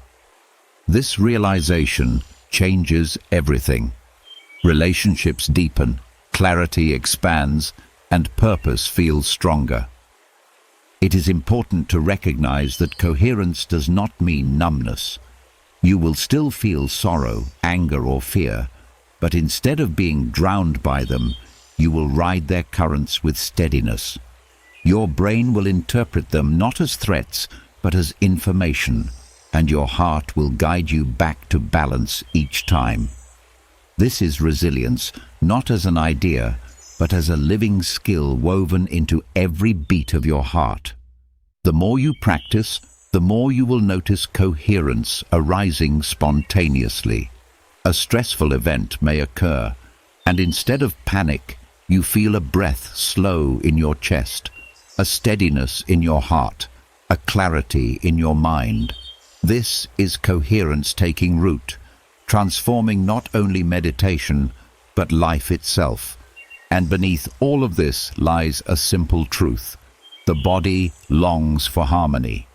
Speaker 1: This realization changes everything. Relationships deepen, clarity expands, and purpose feels stronger. It is important to recognize that coherence does not mean numbness. You will still feel sorrow, anger, or fear, but instead of being drowned by them, you will ride their currents with steadiness. Your brain will interpret them not as threats, but as information, and your heart will guide you back to balance each time. This is resilience, not as an idea, but as a living skill woven into every beat of your heart. The more you practice, the more you will notice coherence arising spontaneously. A stressful event may occur, and instead of panic, you feel a breath slow in your chest, a steadiness in your heart, a clarity in your mind. This is coherence taking root, transforming not only meditation, but life itself. And beneath all of this lies a simple truth. The body longs for harmony.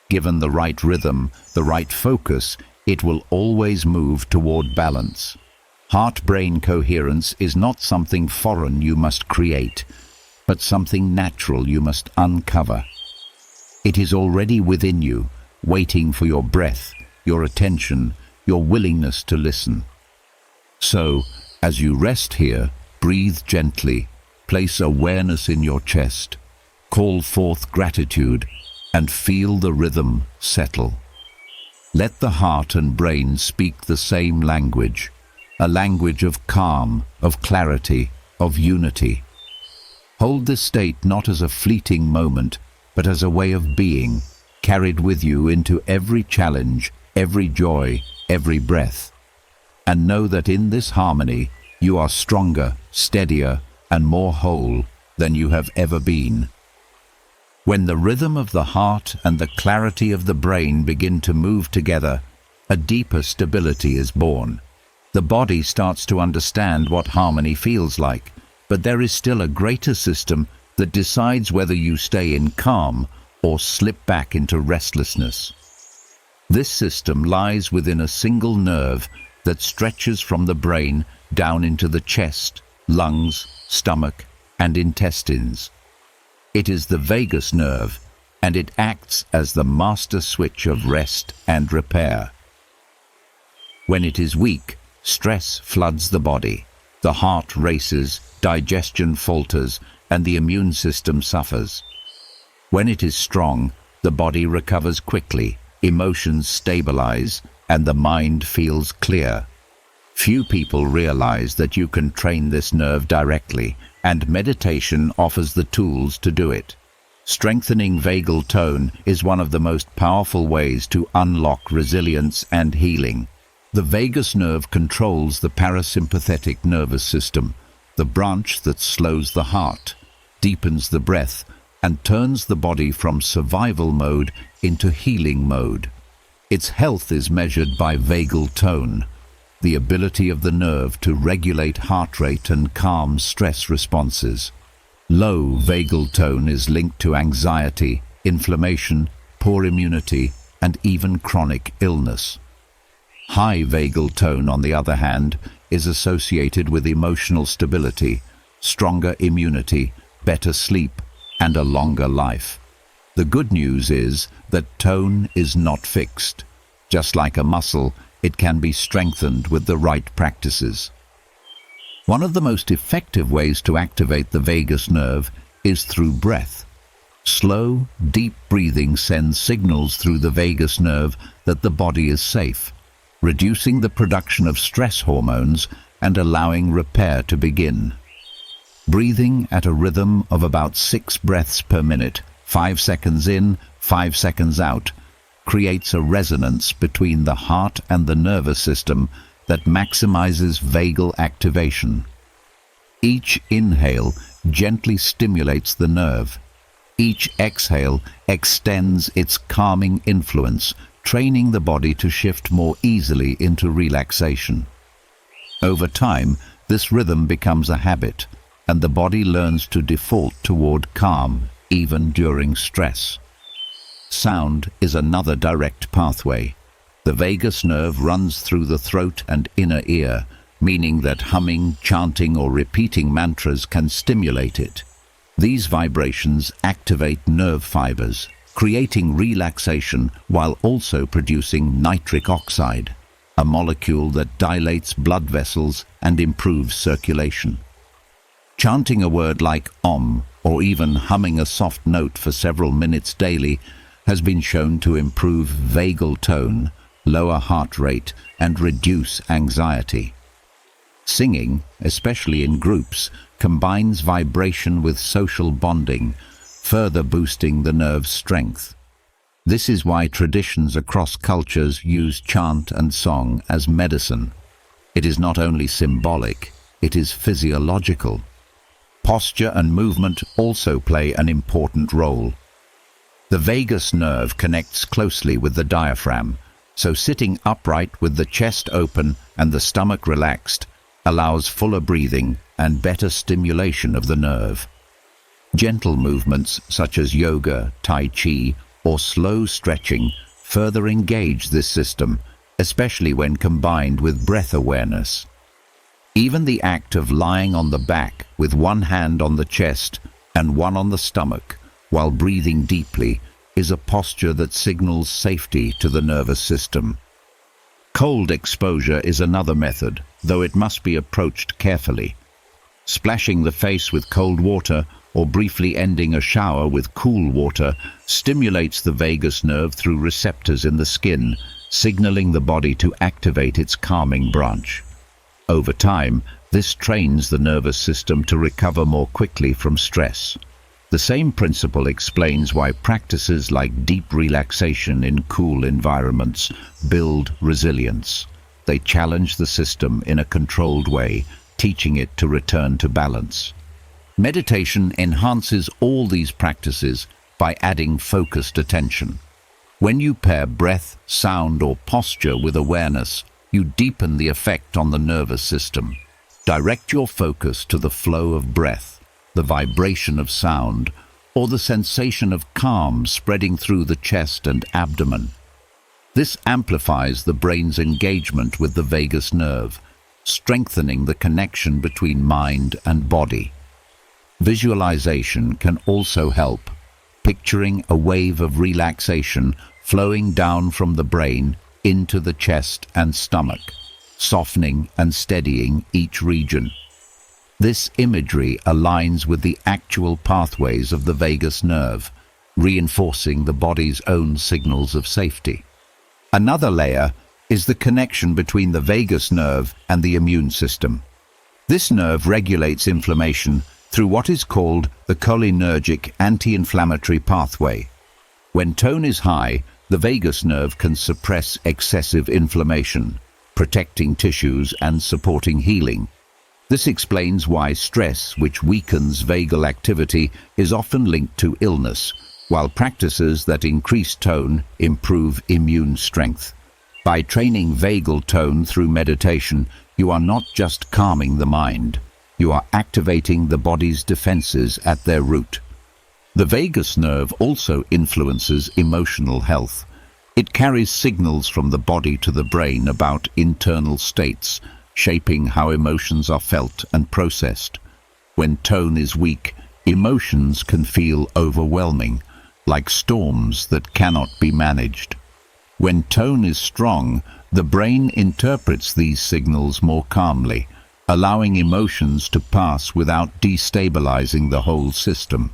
Speaker 1: Given the right rhythm, the right focus, it will always move toward balance. Heart-brain coherence is not something foreign you must create, but something natural you must uncover. It is already within you, waiting for your breath, your attention, your willingness to listen. So, as you rest here, breathe gently, place awareness in your chest, call forth gratitude, and feel the rhythm settle. Let the heart and brain speak the same language, a language of calm, of clarity, of unity. Hold this state not as a fleeting moment, but as a way of being, carried with you into every challenge, every joy, every breath. And know that in this harmony, you are stronger, steadier, and more whole than you have ever been. When the rhythm of the heart and the clarity of the brain begin to move together, a deeper stability is born. The body starts to understand what harmony feels like, but there is still a greater system that decides whether you stay in calm or slip back into restlessness. This system lies within a single nerve that stretches from the brain down into the chest, lungs, stomach, and intestines. It is the vagus nerve, and it acts as the master switch of rest and repair. When it is weak, stress floods the body. The heart races, digestion falters, and the immune system suffers. When it is strong, the body recovers quickly, emotions stabilize, and the mind feels clear. Few people realize that you can train this nerve directly, and meditation offers the tools to do it. Strengthening vagal tone is one of the most powerful ways to unlock resilience and healing. The vagus nerve controls the parasympathetic nervous system, the branch that slows the heart, deepens the breath, and turns the body from survival mode into healing mode. Its health is measured by vagal tone, the ability of the nerve to regulate heart rate and calm stress responses. Low vagal tone is linked to anxiety, inflammation, poor immunity, and even chronic illness. High vagal tone, on the other hand, is associated with emotional stability, stronger immunity, better sleep, and a longer life. The good news is that tone is not fixed. Just like a muscle, it can be strengthened with the right practices. One of the most effective ways to activate the vagus nerve is through breath. Slow, deep breathing sends signals through the vagus nerve that the body is safe, reducing the production of stress hormones and allowing repair to begin. Breathing at a rhythm of about 6 breaths per minute, 5 seconds in, 5 seconds out, creates a resonance between the heart and the nervous system that maximizes vagal activation. Each inhale gently stimulates the nerve. Each exhale extends its calming influence, training the body to shift more easily into relaxation. Over time, this rhythm becomes a habit, and the body learns to default toward calm, even during stress. Sound is another direct pathway. The vagus nerve runs through the throat and inner ear, meaning that humming, chanting, or repeating mantras can stimulate it. These vibrations activate nerve fibers, creating relaxation while also producing nitric oxide, a molecule that dilates blood vessels and improves circulation. Chanting a word like Om, or even humming a soft note for several minutes daily, has been shown to improve vagal tone, lower heart rate, and reduce anxiety. Singing, especially in groups, combines vibration with social bonding, further boosting the nerve's strength. This is why traditions across cultures use chant and song as medicine. It is not only symbolic, it is physiological. Posture and movement also play an important role. The vagus nerve connects closely with the diaphragm, so sitting upright with the chest open and the stomach relaxed allows fuller breathing and better stimulation of the nerve. Gentle movements such as yoga, tai chi, or slow stretching further engage this system, especially when combined with breath awareness. Even the act of lying on the back with one hand on the chest and one on the stomach while breathing deeply is a posture that signals safety to the nervous system. Cold exposure is another method, though it must be approached carefully. Splashing the face with cold water or briefly ending a shower with cool water stimulates the vagus nerve through receptors in the skin, signaling the body to activate its calming branch. Over time, this trains the nervous system to recover more quickly from stress. The same principle explains why practices like deep relaxation in cool environments build resilience. They challenge the system in a controlled way, teaching it to return to balance. Meditation enhances all these practices by adding focused attention. When you pair breath, sound, or posture with awareness, you deepen the effect on the nervous system. Direct your focus to the flow of breath, the vibration of sound, or the sensation of calm spreading through the chest and abdomen. This amplifies the brain's engagement with the vagus nerve, strengthening the connection between mind and body. Visualization can also help, picturing a wave of relaxation flowing down from the brain into the chest and stomach, softening and steadying each region. This imagery aligns with the actual pathways of the vagus nerve, reinforcing the body's own signals of safety. Another layer is the connection between the vagus nerve and the immune system. This nerve regulates inflammation through what is called the cholinergic anti-inflammatory pathway. When tone is high, the vagus nerve can suppress excessive inflammation, protecting tissues and supporting healing. This explains why stress, which weakens vagal activity, is often linked to illness, while practices that increase tone improve immune strength. By training vagal tone through meditation, you are not just calming the mind, you are activating the body's defenses at their root. The vagus nerve also influences emotional health. It carries signals from the body to the brain about internal states, shaping how emotions are felt and processed. When tone is weak, emotions can feel overwhelming, like storms that cannot be managed. When tone is strong, the brain interprets these signals more calmly, allowing emotions to pass without destabilizing the whole system.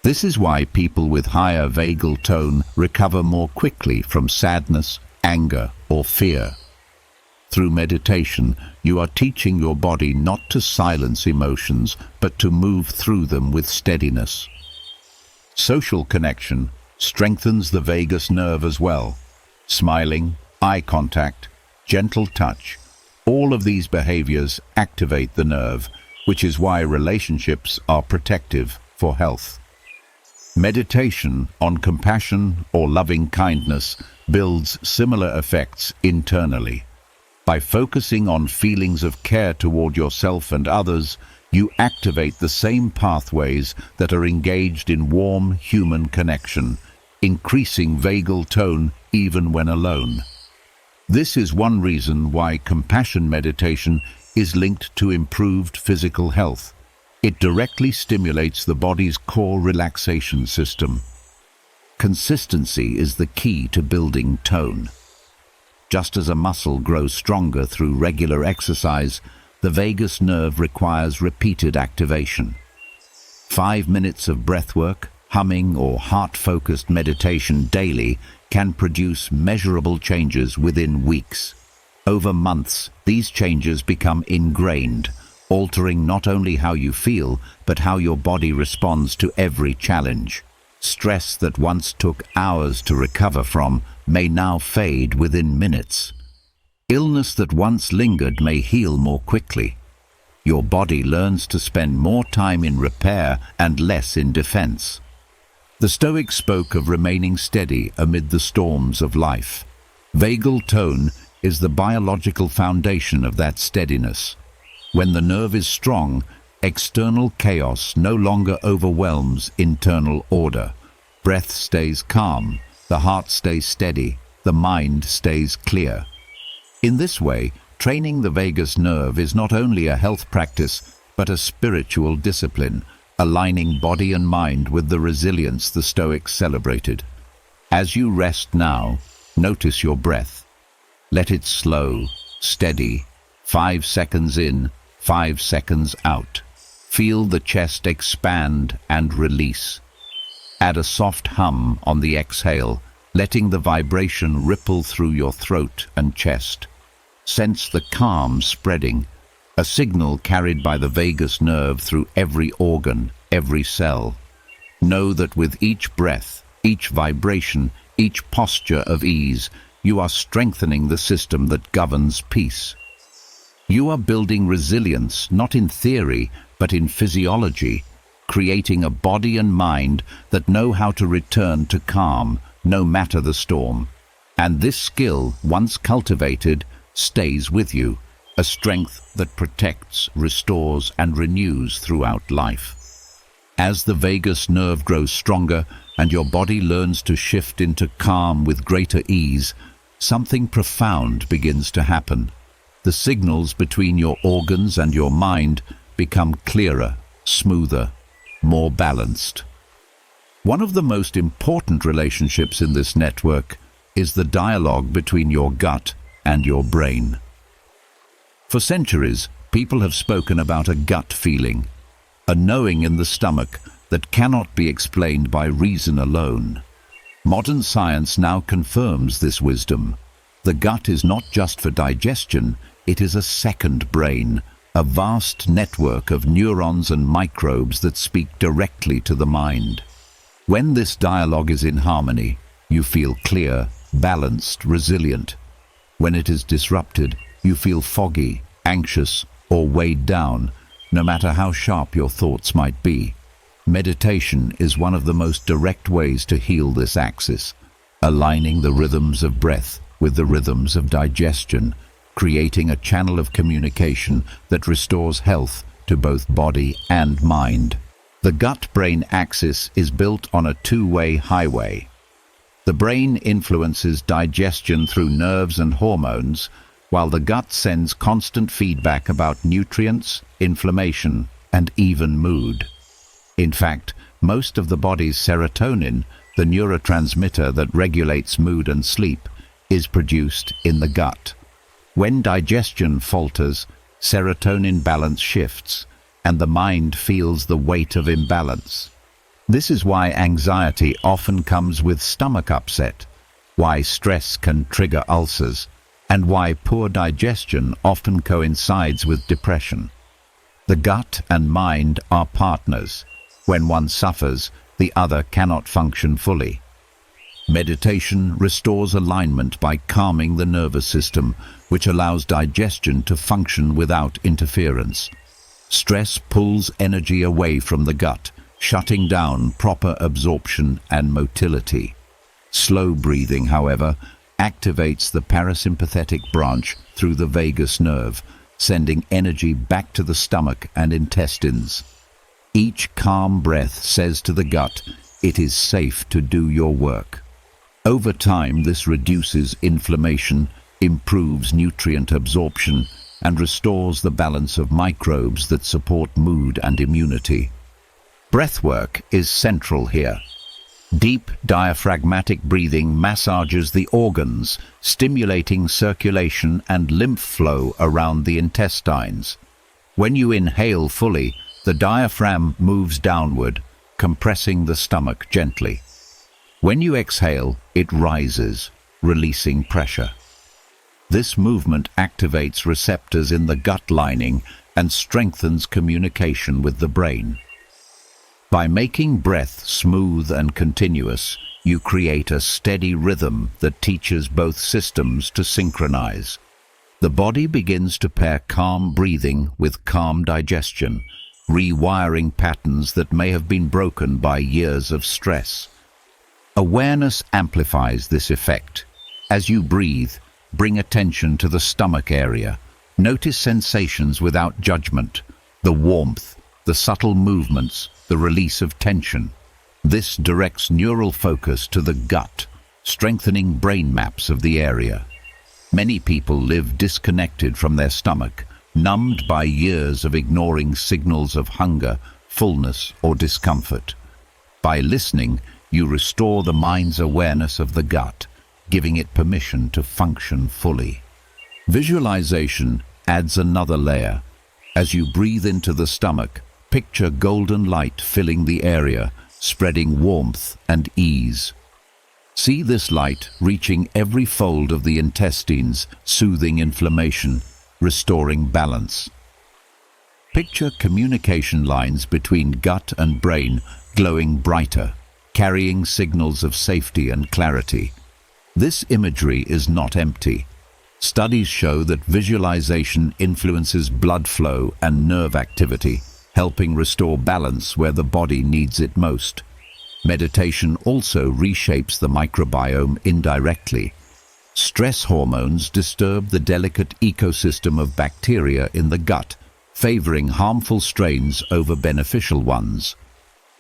Speaker 1: This is why people with higher vagal tone recover more quickly from sadness, anger, or fear. Through meditation, you are teaching your body not to silence emotions, but to move through them with steadiness. Social connection strengthens the vagus nerve as well. Smiling, eye contact, gentle touch, all of these behaviors activate the nerve, which is why relationships are protective for health. Meditation on compassion or loving kindness builds similar effects internally. By focusing on feelings of care toward yourself and others, you activate the same pathways that are engaged in warm human connection, increasing vagal tone even when alone. This is one reason why compassion meditation is linked to improved physical health. It directly stimulates the body's core relaxation system. Consistency is the key to building tone. Just as a muscle grows stronger through regular exercise, the vagus nerve requires repeated activation. 5 minutes of breathwork, humming, or heart-focused meditation daily can produce measurable changes within weeks. Over months, these changes become ingrained, altering not only how you feel, but how your body responds to every challenge. Stress that once took hours to recover from may now fade within minutes. Illness that once lingered may heal more quickly. Your body learns to spend more time in repair and less in defense. The Stoics spoke of remaining steady amid the storms of life. Vagal tone is the biological foundation of that steadiness. When the nerve is strong, external chaos no longer overwhelms internal order. Breath stays calm, the heart stays steady, the mind stays clear. In this way, training the vagus nerve is not only a health practice, but a spiritual discipline, aligning body and mind with the resilience the Stoics celebrated. As you rest now, notice your breath. Let it slow, steady, 5 seconds in, 5 seconds out. Feel the chest expand and release. Add a soft hum on the exhale, letting the vibration ripple through your throat and chest. Sense the calm spreading, a signal carried by the vagus nerve through every organ, every cell. Know that with each breath, each vibration, each posture of ease, you are strengthening the system that governs peace. You are building resilience, not in theory, but in physiology, creating a body and mind that know how to return to calm, no matter the storm. And this skill, once cultivated, stays with you, a strength that protects, restores, and renews throughout life. As the vagus nerve grows stronger and your body learns to shift into calm with greater ease, something profound begins to happen. The signals between your organs and your mind become clearer, smoother, more balanced. One of the most important relationships in this network is the dialogue between your gut and your brain. For centuries, people have spoken about a gut feeling, a knowing in the stomach that cannot be explained by reason alone. Modern science now confirms this wisdom. The gut is not just for digestion, it is a second brain, a vast network of neurons and microbes that speak directly to the mind. When this dialogue is in harmony, you feel clear, balanced, resilient. When it is disrupted, you feel foggy, anxious, or weighed down, no matter how sharp your thoughts might be. Meditation is one of the most direct ways to heal this axis, aligning the rhythms of breath with the rhythms of digestion, creating a channel of communication that restores health to both body and mind. The gut-brain axis is built on a two-way highway. The brain influences digestion through nerves and hormones, while the gut sends constant feedback about nutrients, inflammation, and even mood. In fact, most of the body's serotonin, the neurotransmitter that regulates mood and sleep, is produced in the gut. When digestion falters, serotonin balance shifts, and the mind feels the weight of imbalance. This is why anxiety often comes with stomach upset, why stress can trigger ulcers, and why poor digestion often coincides with depression. The gut and mind are partners. When one suffers, the other cannot function fully. Meditation restores alignment by calming the nervous system, which allows digestion to function without interference. Stress pulls energy away from the gut, shutting down proper absorption and motility. Slow breathing, however, activates the parasympathetic branch through the vagus nerve, sending energy back to the stomach and intestines. Each calm breath says to the gut, it is safe to do your work. Over time, this reduces inflammation, improves nutrient absorption, and restores the balance of microbes that support mood and immunity. Breathwork is central here. Deep diaphragmatic breathing massages the organs, stimulating circulation and lymph flow around the intestines. When you inhale fully, the diaphragm moves downward, compressing the stomach gently. When you exhale, it rises, releasing pressure. This movement activates receptors in the gut lining and strengthens communication with the brain. By making breath smooth and continuous, you create a steady rhythm that teaches both systems to synchronize. The body begins to pair calm breathing with calm digestion, rewiring patterns that may have been broken by years of stress. Awareness amplifies this effect. As you breathe, bring attention to the stomach area. Notice sensations without judgment, the warmth, the subtle movements, the release of tension. This directs neural focus to the gut, strengthening brain maps of the area. Many people live disconnected from their stomach, numbed by years of ignoring signals of hunger, fullness, or discomfort. By listening, you restore the mind's awareness of the gut, giving it permission to function fully. Visualization adds another layer. As you breathe into the stomach, picture golden light filling the area, spreading warmth and ease. See this light reaching every fold of the intestines, soothing inflammation, restoring balance. Picture communication lines between gut and brain glowing brighter, carrying signals of safety and clarity. This imagery is not empty. Studies show that visualization influences blood flow and nerve activity, helping restore balance where the body needs it most. Meditation also reshapes the microbiome indirectly. Stress hormones disturb the delicate ecosystem of bacteria in the gut, favoring harmful strains over beneficial ones.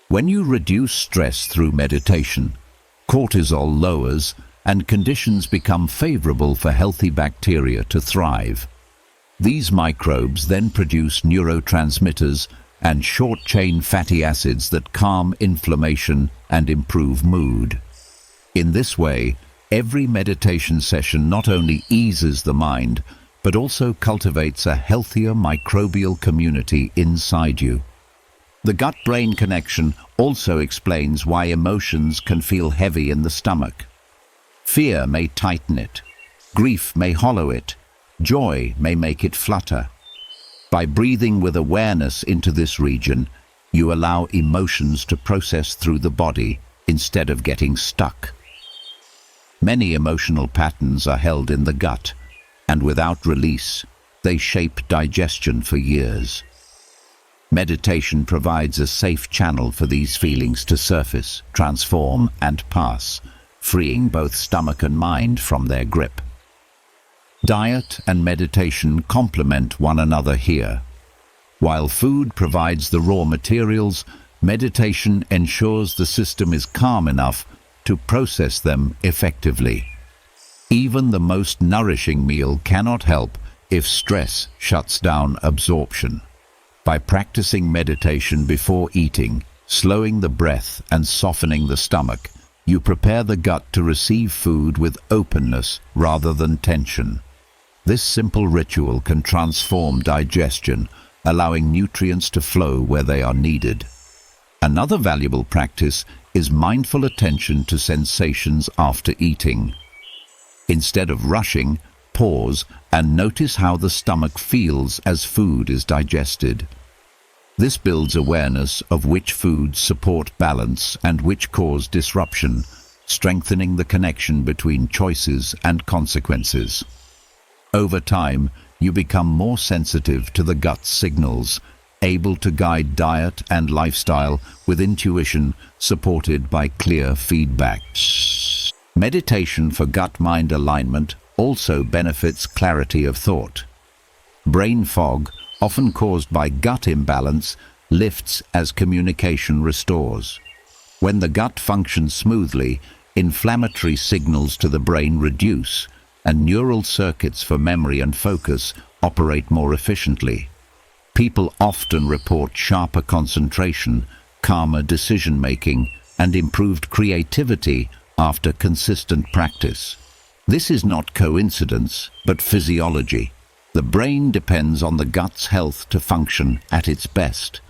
Speaker 1: When you reduce stress through meditation, cortisol lowers and conditions become favorable for healthy bacteria to thrive. These microbes then produce neurotransmitters and short-chain fatty acids that calm inflammation and improve mood. In this way, every meditation session not only eases the mind, but also cultivates a healthier microbial community inside you. The gut-brain connection also explains why emotions can feel heavy in the stomach. Fear may tighten it, grief may hollow it, joy may make it flutter. By breathing with awareness into this region, you allow emotions to process through the body instead of getting stuck. Many emotional patterns are held in the gut, and without release, they shape digestion for years. Meditation provides a safe channel for these feelings to surface, transform, and pass, freeing both stomach and mind from their grip. Diet and meditation complement one another here. While food provides the raw materials, meditation ensures the system is calm enough to process them effectively. Even the most nourishing meal cannot help if stress shuts down absorption. By practicing meditation before eating, slowing the breath and softening the stomach, you prepare the gut to receive food with openness rather than tension. This simple ritual can transform digestion, allowing nutrients to flow where they are needed. Another valuable practice is mindful attention to sensations after eating. Instead of rushing, pause and notice how the stomach feels as food is digested. This builds awareness of which foods support balance and which cause disruption, strengthening the connection between choices and consequences. Over time, you become more sensitive to the gut's signals, able to guide diet and lifestyle with intuition supported by clear feedback. Meditation for gut-mind alignment also benefits clarity of thought. Brain fog, often caused by gut imbalance, lifts as communication restores. When the gut functions smoothly, inflammatory signals to the brain reduce, and neural circuits for memory and focus operate more efficiently. People often report sharper concentration, calmer decision-making, and improved creativity after consistent practice. This is not coincidence, but physiology. The brain depends on the gut's health to function at its best.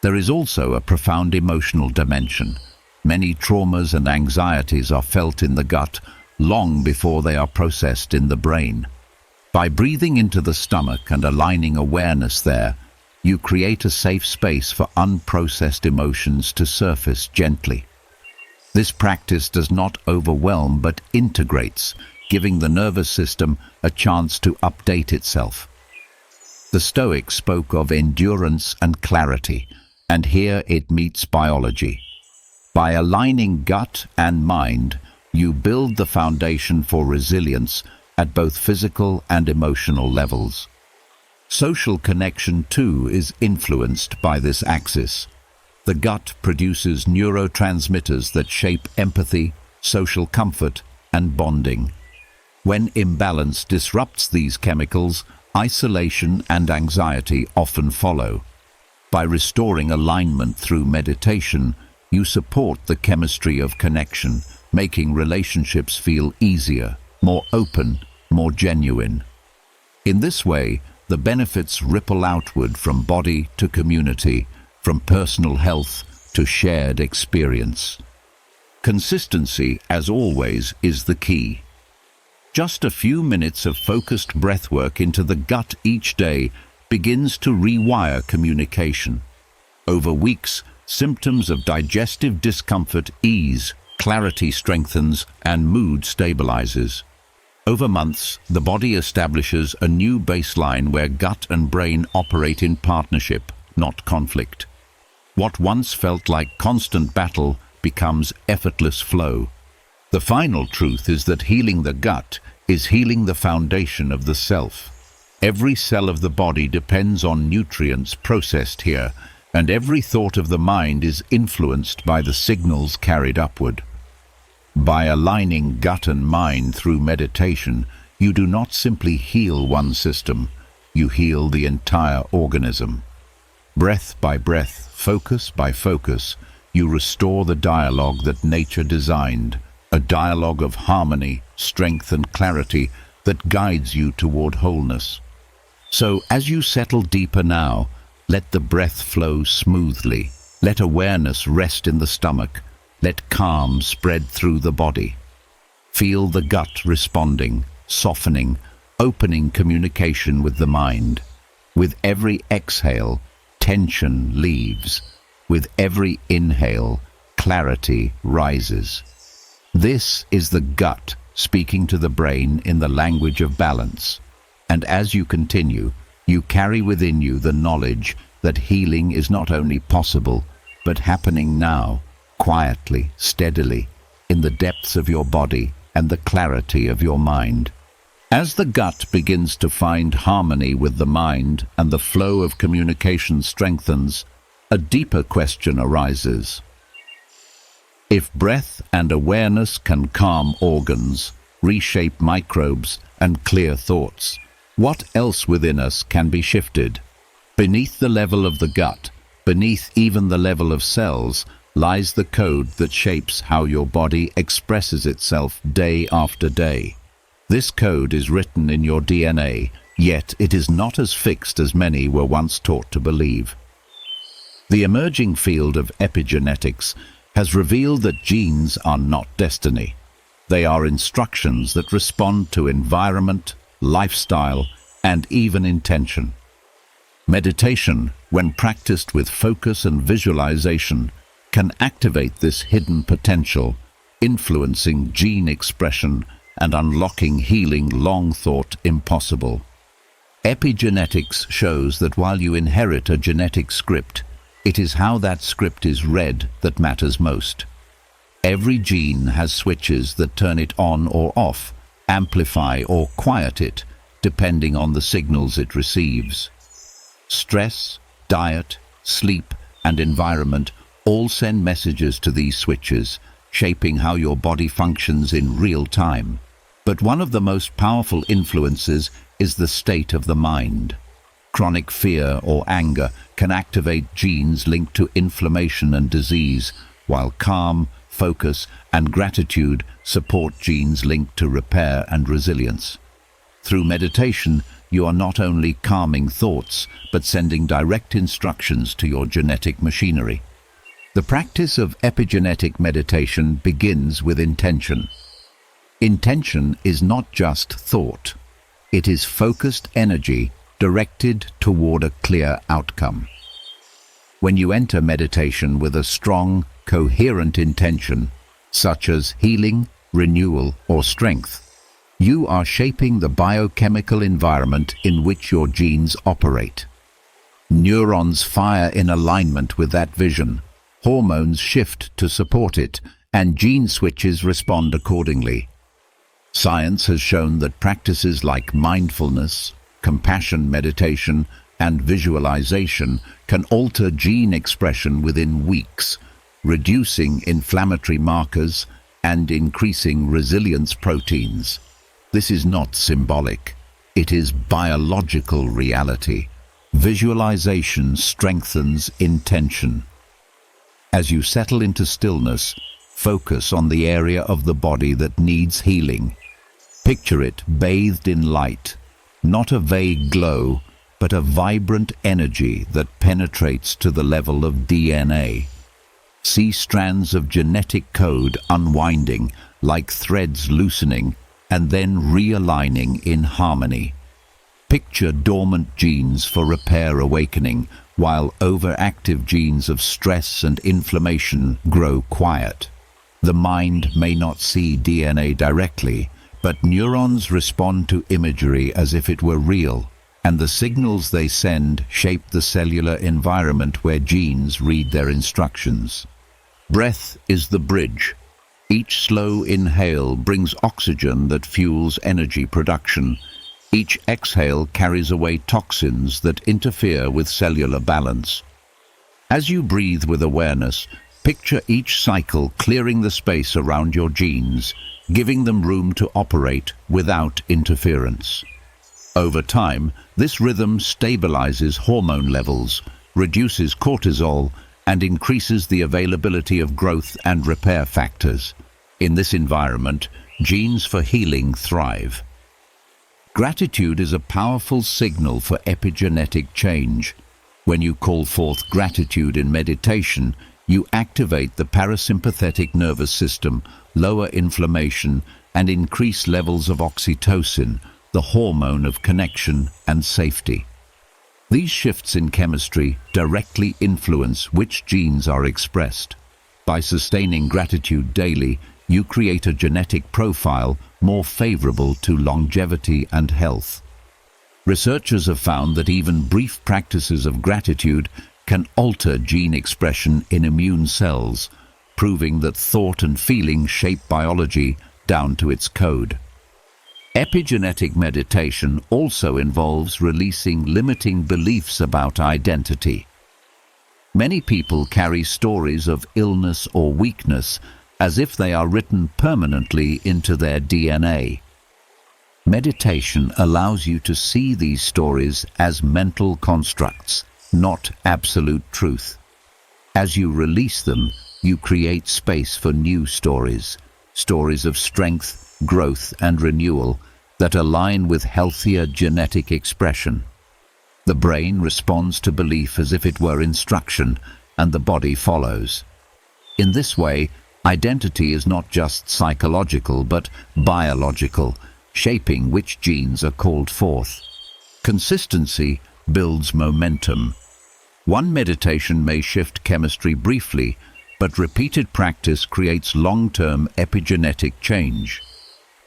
Speaker 1: There is also a profound emotional dimension. Many traumas and anxieties are felt in the gut long before they are processed in the brain. By breathing into the stomach and aligning awareness there, you create a safe space for unprocessed emotions to surface gently. This practice does not overwhelm but integrates, giving the nervous system a chance to update itself. The Stoics spoke of endurance and clarity, and here it meets biology. By aligning gut and mind, you build the foundation for resilience at both physical and emotional levels. Social connection, too, is influenced by this axis. The gut produces neurotransmitters that shape empathy, social comfort, and bonding. When imbalance disrupts these chemicals, isolation and anxiety often follow. By restoring alignment through meditation, you support the chemistry of connection, making relationships feel easier, more open, more genuine. In this way, the benefits ripple outward from body to community, from personal health to shared experience. Consistency, as always, is the key. Just a few minutes of focused breathwork into the gut each day begins to rewire communication. Over weeks, symptoms of digestive discomfort ease, clarity strengthens, and mood stabilizes. Over months, the body establishes a new baseline where gut and brain operate in partnership, not conflict. What once felt like constant battle becomes effortless flow. The final truth is that healing the gut is healing the foundation of the self. Every cell of the body depends on nutrients processed here, and every thought of the mind is influenced by the signals carried upward. By aligning gut and mind through meditation, you do not simply heal one system, you heal the entire organism. Breath by breath, focus by focus, you restore the dialogue that nature designed, a dialogue of harmony, strength, and clarity that guides you toward wholeness. So, as you settle deeper now, let the breath flow smoothly. Let awareness rest in the stomach. Let calm spread through the body. Feel the gut responding, softening, opening communication with the mind. With every exhale, tension leaves. With every inhale, clarity rises. This is the gut speaking to the brain in the language of balance. And as you continue, you carry within you the knowledge that healing is not only possible, but happening now, quietly, steadily, in the depths of your body and the clarity of your mind. As the gut begins to find harmony with the mind and the flow of communication strengthens, a deeper question arises. If breath and awareness can calm organs, reshape microbes, and clear thoughts, what else within us can be shifted? Beneath the level of the gut, beneath even the level of cells, lies the code that shapes how your body expresses itself day after day. This code is written in your DNA, yet it is not as fixed as many were once taught to believe. The emerging field of epigenetics has revealed that genes are not destiny. They are instructions that respond to environment, lifestyle, and even intention. Meditation, when practiced with focus and visualization, can activate this hidden potential, influencing gene expression and unlocking healing long thought impossible. Epigenetics shows that while you inherit a genetic script, it is how that script is read that matters most. Every gene has switches that turn it on or off, amplify or quiet it, depending on the signals it receives. Stress, diet, sleep, and environment all send messages to these switches, shaping how your body functions in real time. But one of the most powerful influences is the state of the mind. Chronic fear or anger can activate genes linked to inflammation and disease, while calm, focus, and gratitude support genes linked to repair and resilience. Through meditation, you are not only calming thoughts, but sending direct instructions to your genetic machinery. The practice of epigenetic meditation begins with intention. Intention is not just thought. It is focused energy directed toward a clear outcome. When you enter meditation with a strong, coherent intention, such as healing, renewal, or strength, you are shaping the biochemical environment in which your genes operate. Neurons fire in alignment with that vision, hormones shift to support it, and gene switches respond accordingly. Science has shown that practices like mindfulness, compassion meditation, and visualization can alter gene expression within weeks, reducing inflammatory markers and increasing resilience proteins. This is not symbolic. It is biological reality. Visualization strengthens intention. As you settle into stillness, focus on the area of the body that needs healing. Picture it bathed in light, not a vague glow, but a vibrant energy that penetrates to the level of DNA. See strands of genetic code unwinding, like threads loosening, and then realigning in harmony. Picture dormant genes for repair awakening, while overactive genes of stress and inflammation grow quiet. The mind may not see DNA directly, but neurons respond to imagery as if it were real, and the signals they send shape the cellular environment where genes read their instructions. Breath is the bridge. Each slow inhale brings oxygen that fuels energy production. Each exhale carries away toxins that interfere with cellular balance. As you breathe with awareness, picture each cycle clearing the space around your genes, giving them room to operate without interference. Over time, this rhythm stabilizes hormone levels, reduces cortisol, and increases the availability of growth and repair factors. In this environment, genes for healing thrive. Gratitude is a powerful signal for epigenetic change. When you call forth gratitude in meditation, you activate the parasympathetic nervous system, lower inflammation, and increase levels of oxytocin, the hormone of connection and safety. These shifts in chemistry directly influence which genes are expressed. By sustaining gratitude daily, you create a genetic profile more favorable to longevity and health. Researchers have found that even brief practices of gratitude can alter gene expression in immune cells, proving that thought and feeling shape biology down to its code. Epigenetic meditation also involves releasing limiting beliefs about identity. Many people carry stories of illness or weakness as if they are written permanently into their DNA. Meditation allows you to see these stories as mental constructs, not absolute truth. As you release them, you create space for new stories, stories of strength, growth, and renewal that align with healthier genetic expression. The brain responds to belief as if it were instruction, and the body follows. In this way, identity is not just psychological but biological, shaping which genes are called forth. Consistency builds momentum. One meditation may shift chemistry briefly, but repeated practice creates long-term epigenetic change.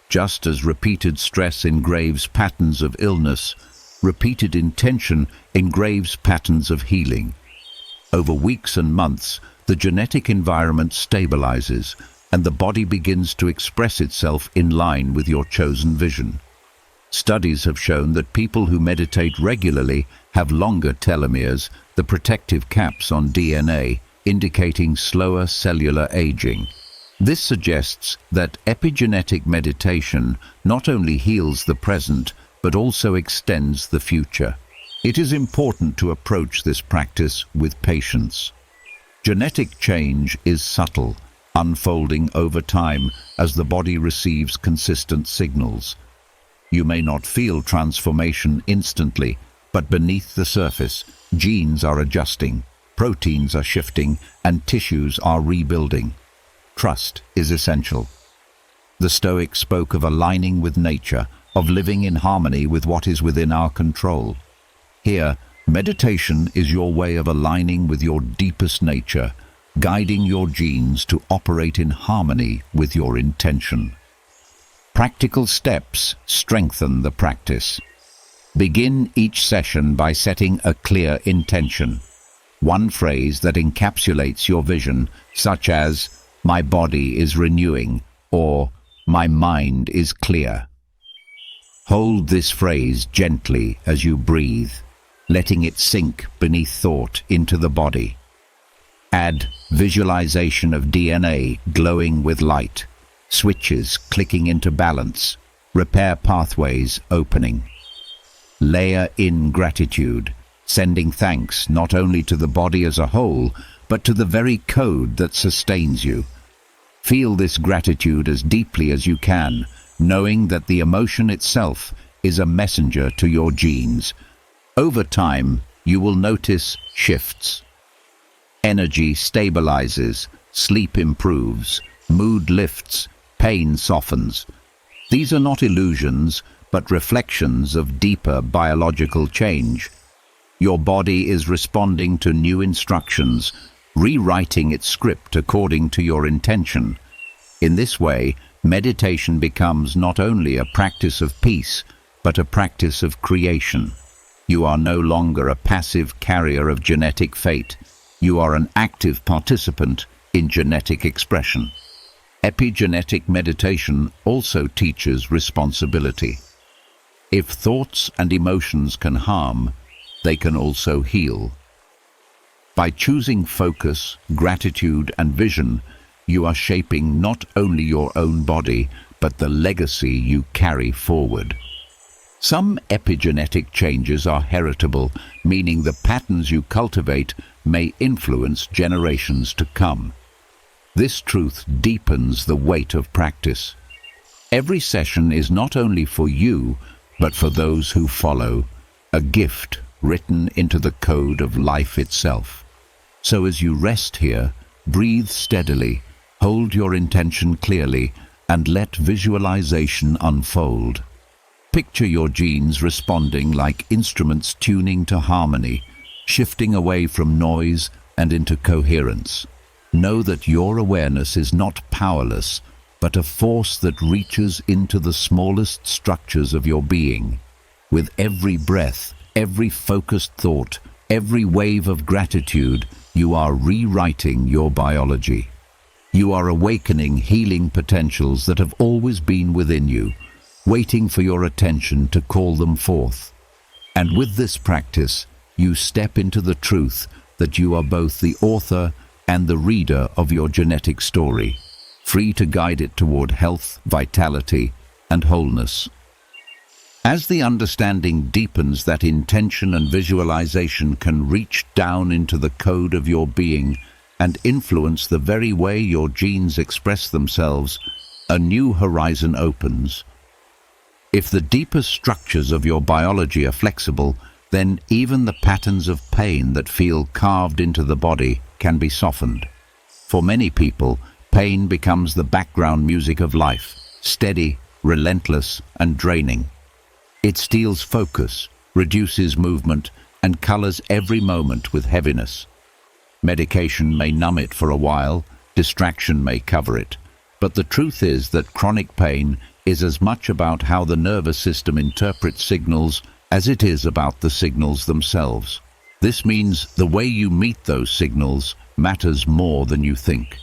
Speaker 1: Just as repeated stress engraves patterns of illness, repeated intention engraves patterns of healing. Over weeks and months, the genetic environment stabilizes, and the body begins to express itself in line with your chosen vision. Studies have shown that people who meditate regularly have longer telomeres, the protective caps on DNA, indicating slower cellular aging. This suggests that epigenetic meditation not only heals the present, but also extends the future. It is important to approach this practice with patience. Genetic change is subtle, unfolding over time as the body receives consistent signals. You may not feel transformation instantly, but beneath the surface, genes are adjusting, proteins are shifting, and tissues are rebuilding. Trust is essential. The Stoics spoke of aligning with nature, of living in harmony with what is within our control. Here, meditation is your way of aligning with your deepest nature, guiding your genes to operate in harmony with your intention. Practical steps strengthen the practice. Begin each session by setting a clear intention. One phrase that encapsulates your vision, such as, "My body is renewing," or "My mind is clear." Hold this phrase gently as you breathe, letting it sink beneath thought into the body. Add visualization of DNA glowing with light, switches clicking into balance, repair pathways opening. Layer in gratitude, sending thanks not only to the body as a whole, but to the very code that sustains you. Feel this gratitude as deeply as you can, knowing that the emotion itself is a messenger to your genes. Over time, you will notice shifts. Energy stabilizes, sleep improves, mood lifts, pain softens. These are not illusions, but reflections of deeper biological change. Your body is responding to new instructions, rewriting its script according to your intention. In this way, meditation becomes not only a practice of peace, but a practice of creation. You are no longer a passive carrier of genetic fate. You are an active participant in genetic expression. Epigenetic meditation also teaches responsibility. If thoughts and emotions can harm, they can also heal. By choosing focus, gratitude, and vision, you are shaping not only your own body, but the legacy you carry forward. Some epigenetic changes are heritable, meaning the patterns you cultivate may influence generations to come. This truth deepens the weight of practice. Every session is not only for you, but for those who follow, a gift written into the code of life itself. So as you rest here, breathe steadily, hold your intention clearly, and let visualization unfold. Picture your genes responding like instruments tuning to harmony, shifting away from noise and into coherence. Know that your awareness is not powerless, but a force that reaches into the smallest structures of your being. With every breath, every focused thought, every wave of gratitude, you are rewriting your biology. You are awakening healing potentials that have always been within you, waiting for your attention to call them forth. And with this practice, you step into the truth that you are both the author and the reader of your genetic story, free to guide it toward health, vitality, and wholeness. As the understanding deepens that intention and visualization can reach down into the code of your being and influence the very way your genes express themselves, a new horizon opens. If the deepest structures of your biology are flexible, then even the patterns of pain that feel carved into the body can be softened. For many people, pain becomes the background music of life, steady, relentless, and draining. It steals focus, reduces movement, and colors every moment with heaviness. Medication may numb it for a while, distraction may cover it, but the truth is that chronic pain is as much about how the nervous system interprets signals as it is about the signals themselves. This means the way you meet those signals matters more than you think.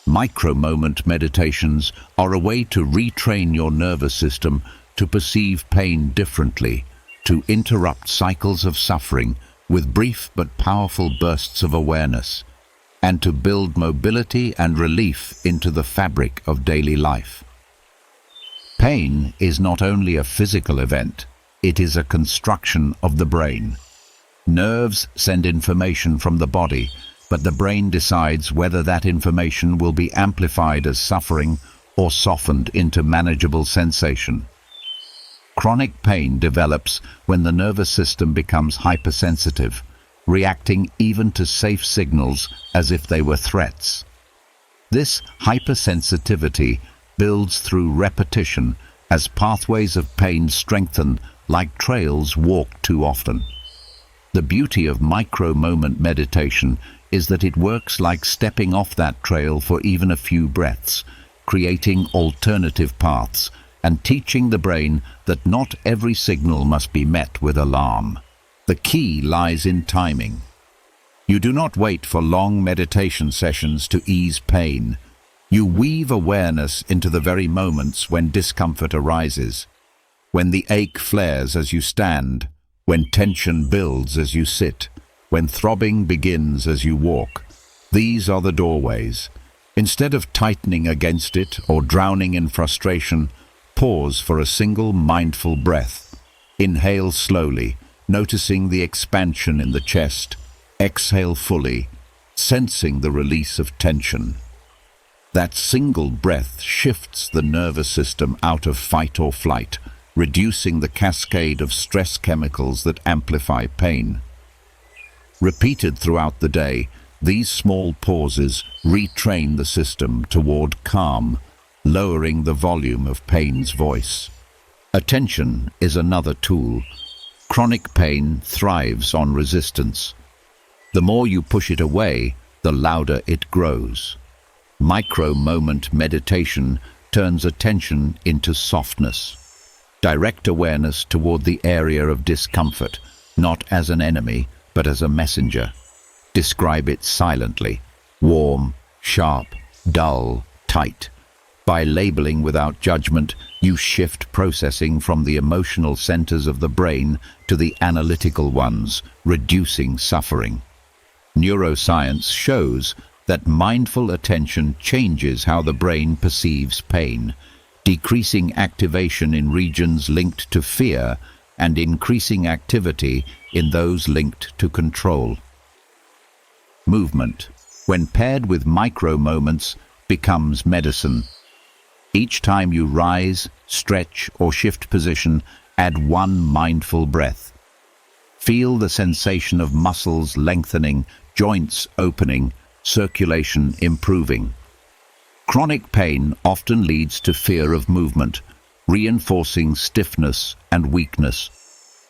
Speaker 1: Micro-moment meditations are a way to retrain your nervous system to perceive pain differently, to interrupt cycles of suffering with brief but powerful bursts of awareness. and to build mobility and relief into the fabric of daily life. Pain is not only a physical event, it is a construction of the brain. Nerves send information from the body, but the brain decides whether that information will be amplified as suffering or softened into manageable sensation. Chronic pain develops when the nervous system becomes hypersensitive, reacting even to safe signals as if they were threats. This hypersensitivity builds through repetition as pathways of pain strengthen like trails walked too often. The beauty of micro-moment meditation is that it works like stepping off that trail for even a few breaths, creating alternative paths and teaching the brain that not every signal must be met with alarm. The key lies in timing. You do not wait for long meditation sessions to ease pain. You weave awareness into the very moments when discomfort arises, when the ache flares as you stand, when tension builds as you sit, when throbbing begins as you walk. These are the doorways. Instead of tightening against it or drowning in frustration, pause for a single mindful breath. Inhale slowly, noticing the expansion in the chest. Exhale fully, sensing the release of tension. That single breath shifts the nervous system out of fight or flight, reducing the cascade of stress chemicals that amplify pain. Repeated throughout the day, these small pauses retrain the system toward calm, lowering the volume of pain's voice. Attention is another tool. Chronic pain thrives on resistance. The more you push it away, the louder it grows. Micro-moment meditation turns attention into softness. Direct awareness toward the area of discomfort, not as an enemy, but as a messenger. Describe it silently: warm, sharp, dull, tight. By labeling without judgment, you shift processing from the emotional centers of the brain to the analytical ones, reducing suffering. Neuroscience shows that mindful attention changes how the brain perceives pain, decreasing activation in regions linked to fear and increasing activity in those linked to control. Movement, when paired with micro-moments, becomes medicine. Each time you rise, stretch, or shift position, add one mindful breath. Feel the sensation of muscles lengthening, joints opening, circulation improving. Chronic pain often leads to fear of movement, reinforcing stiffness and weakness.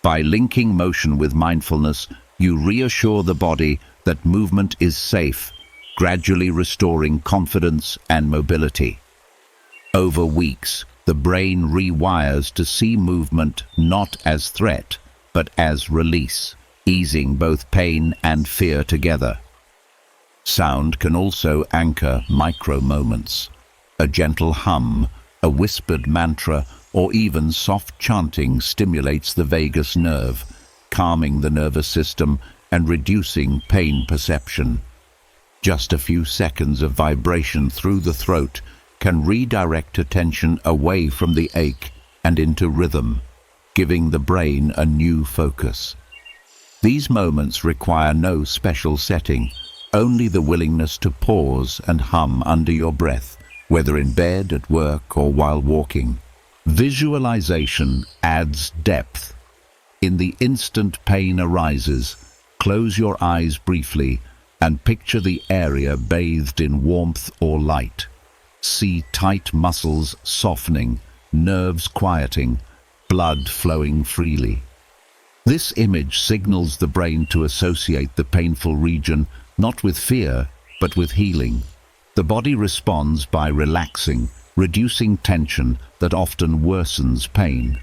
Speaker 1: By linking motion with mindfulness, you reassure the body that movement is safe, gradually restoring confidence and mobility. Over weeks, the brain rewires to see movement not as threat, but as release, easing both pain and fear together. Sound can also anchor micro-moments. A gentle hum, a whispered mantra, or even soft chanting stimulates the vagus nerve, calming the nervous system and reducing pain perception. Just a few seconds of vibration through the throat can redirect attention away from the ache and into rhythm, giving the brain a new focus. These moments require no special setting, only the willingness to pause and hum under your breath, whether in bed, at work, or while walking. Visualization adds depth. In the instant pain arises, close your eyes briefly and picture the area bathed in warmth or light. See tight muscles softening, nerves quieting, blood flowing freely. This image signals the brain to associate the painful region not with fear, but with healing. The body responds by relaxing, reducing tension that often worsens pain.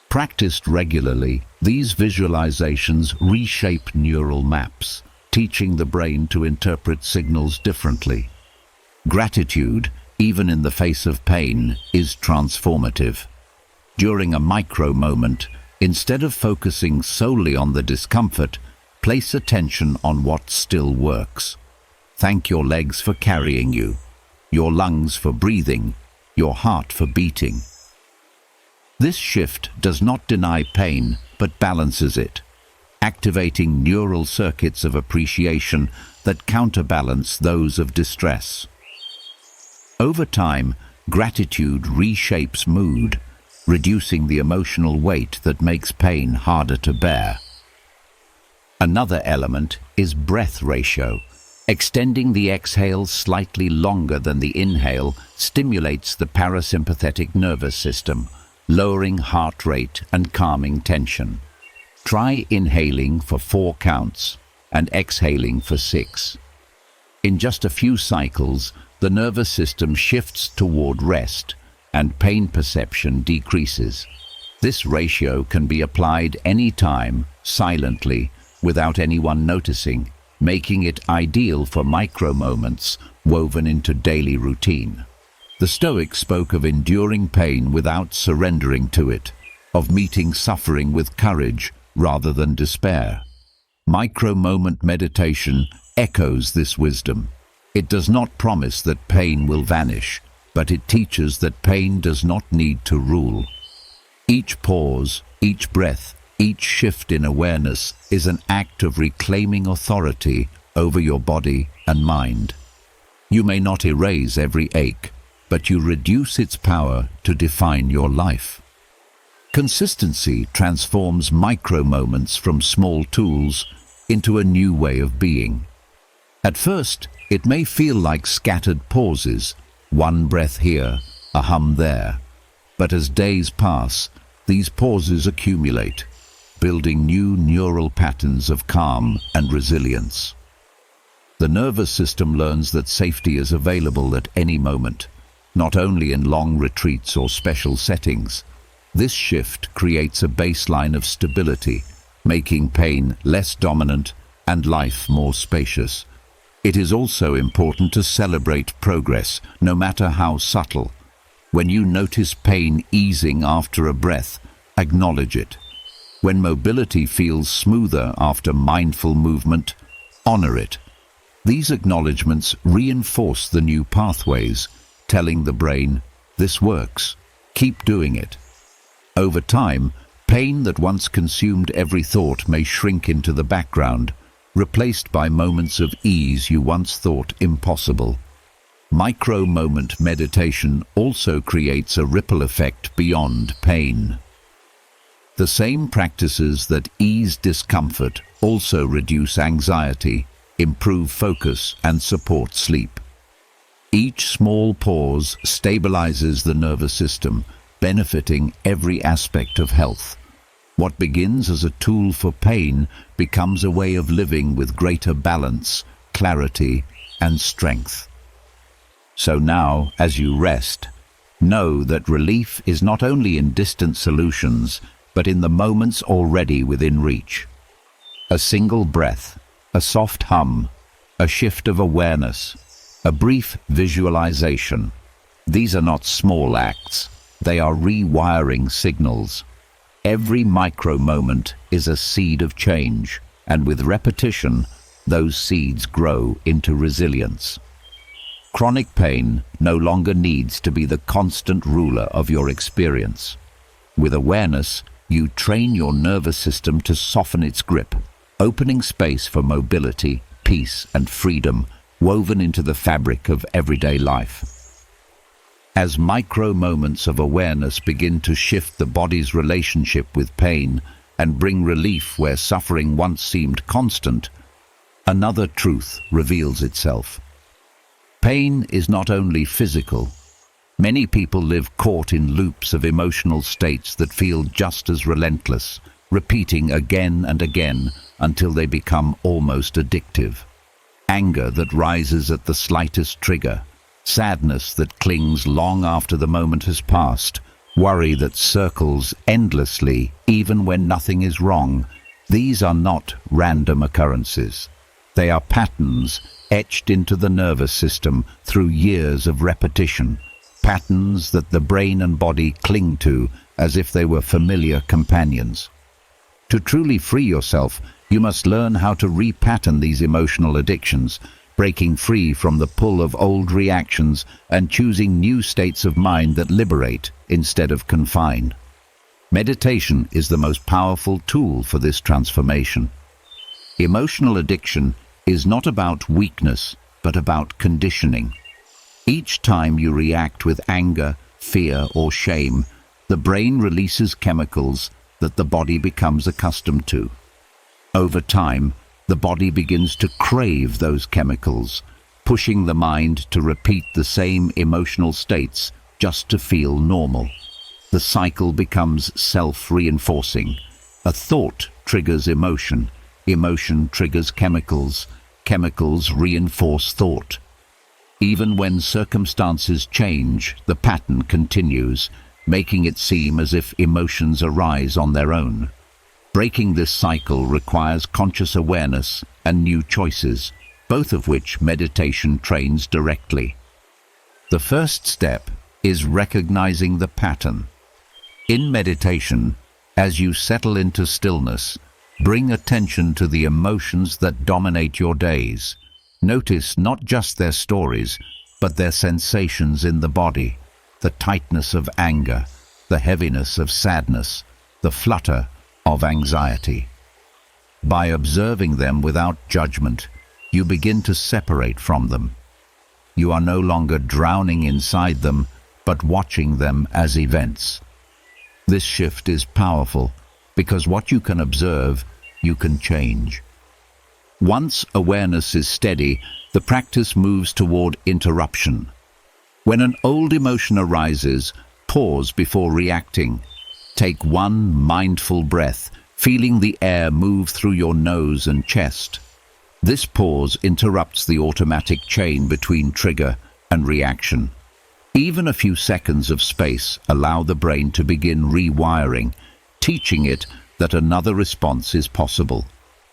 Speaker 1: Practiced regularly, these visualizations reshape neural maps, teaching the brain to interpret signals differently. Gratitude, even in the face of pain, is transformative. During a micro-moment, instead of focusing solely on the discomfort, place attention on what still works. Thank your legs for carrying you, your lungs for breathing, your heart for beating. This shift does not deny pain, but balances it, activating neural circuits of appreciation that counterbalance those of distress. Over time, gratitude reshapes mood, reducing the emotional weight that makes pain harder to bear. Another element is breath ratio. Extending the exhale slightly longer than the inhale stimulates the parasympathetic nervous system, lowering heart rate and calming tension. Try inhaling for 4 counts and exhaling for 6. In just a few cycles, the nervous system shifts toward rest and pain perception decreases. This ratio can be applied anytime, silently, without anyone noticing, making it ideal for micro-moments woven into daily routine. The Stoics spoke of enduring pain without surrendering to it, of meeting suffering with courage rather than despair. Micro-moment meditation echoes this wisdom. It does not promise that pain will vanish, but it teaches that pain does not need to rule. Each pause, each breath, each shift in awareness is an act of reclaiming authority over your body and mind. You may not erase every ache, but you reduce its power to define your life. Consistency transforms micro-moments from small tools into a new way of being. At first, it may feel like scattered pauses, one breath here, a hum there. But as days pass, these pauses accumulate, building new neural patterns of calm and resilience. The nervous system learns that safety is available at any moment, not only in long retreats or special settings. This shift creates a baseline of stability, making pain less dominant and life more spacious. It is also important to celebrate progress, no matter how subtle. When you notice pain easing after a breath, acknowledge it. When mobility feels smoother after mindful movement, honor it. These acknowledgements reinforce the new pathways, telling the brain, this works, keep doing it. Over time, pain that once consumed every thought may shrink into the background, replaced by moments of ease you once thought impossible. Micro-moment meditation also creates a ripple effect beyond pain. The same practices that ease discomfort also reduce anxiety, improve focus, and support sleep. Each small pause stabilizes the nervous system, benefiting every aspect of health. What begins as a tool for pain becomes a way of living with greater balance, clarity, and strength. So now, as you rest, know that relief is not only in distant solutions, but in the moments already within reach. A single breath, a soft hum, a shift of awareness, a brief visualization. These are not small acts, they are rewiring signals. Every micro-moment is a seed of change, and with repetition, those seeds grow into resilience. Chronic pain no longer needs to be the constant ruler of your experience. With awareness, you train your nervous system to soften its grip, opening space for mobility, peace, and freedom woven into the fabric of everyday life. As micro-moments of awareness begin to shift the body's relationship with pain and bring relief where suffering once seemed constant, another truth reveals itself. Pain is not only physical. Many people live caught in loops of emotional states that feel just as relentless, repeating again and again until they become almost addictive. Anger that rises at the slightest trigger, sadness that clings long after the moment has passed, worry that circles endlessly even when nothing is wrong. These are not random occurrences. They are patterns etched into the nervous system through years of repetition, patterns that the brain and body cling to as if they were familiar companions. To truly free yourself, you must learn how to repattern these emotional addictions, breaking free from the pull of old reactions and choosing new states of mind that liberate instead of confine. Meditation is the most powerful tool for this transformation. Emotional addiction is not about weakness, but about conditioning. Each time you react with anger, fear, or shame, the brain releases chemicals that the body becomes accustomed to. Over time, the body begins to crave those chemicals, pushing the mind to repeat the same emotional states just to feel normal. The cycle becomes self-reinforcing. A thought triggers emotion, emotion triggers chemicals, chemicals reinforce thought. Even when circumstances change, the pattern continues, making it seem as if emotions arise on their own. Breaking this cycle requires conscious awareness and new choices, both of which meditation trains directly. The first step is recognizing the pattern. In meditation, as you settle into stillness, bring attention to the emotions that dominate your days. Notice not just their stories, but their sensations in the body, the tightness of anger, the heaviness of sadness, the flutter of anxiety. By observing them without judgment, you begin to separate from them. You are no longer drowning inside them, but watching them as events. This shift is powerful because what you can observe, you can change. Once awareness is steady, the practice moves toward interruption. When an old emotion arises, pause before reacting. Take one mindful breath, feeling the air move through your nose and chest. This pause interrupts the automatic chain between trigger and reaction. Even a few seconds of space allow the brain to begin rewiring, teaching it that another response is possible.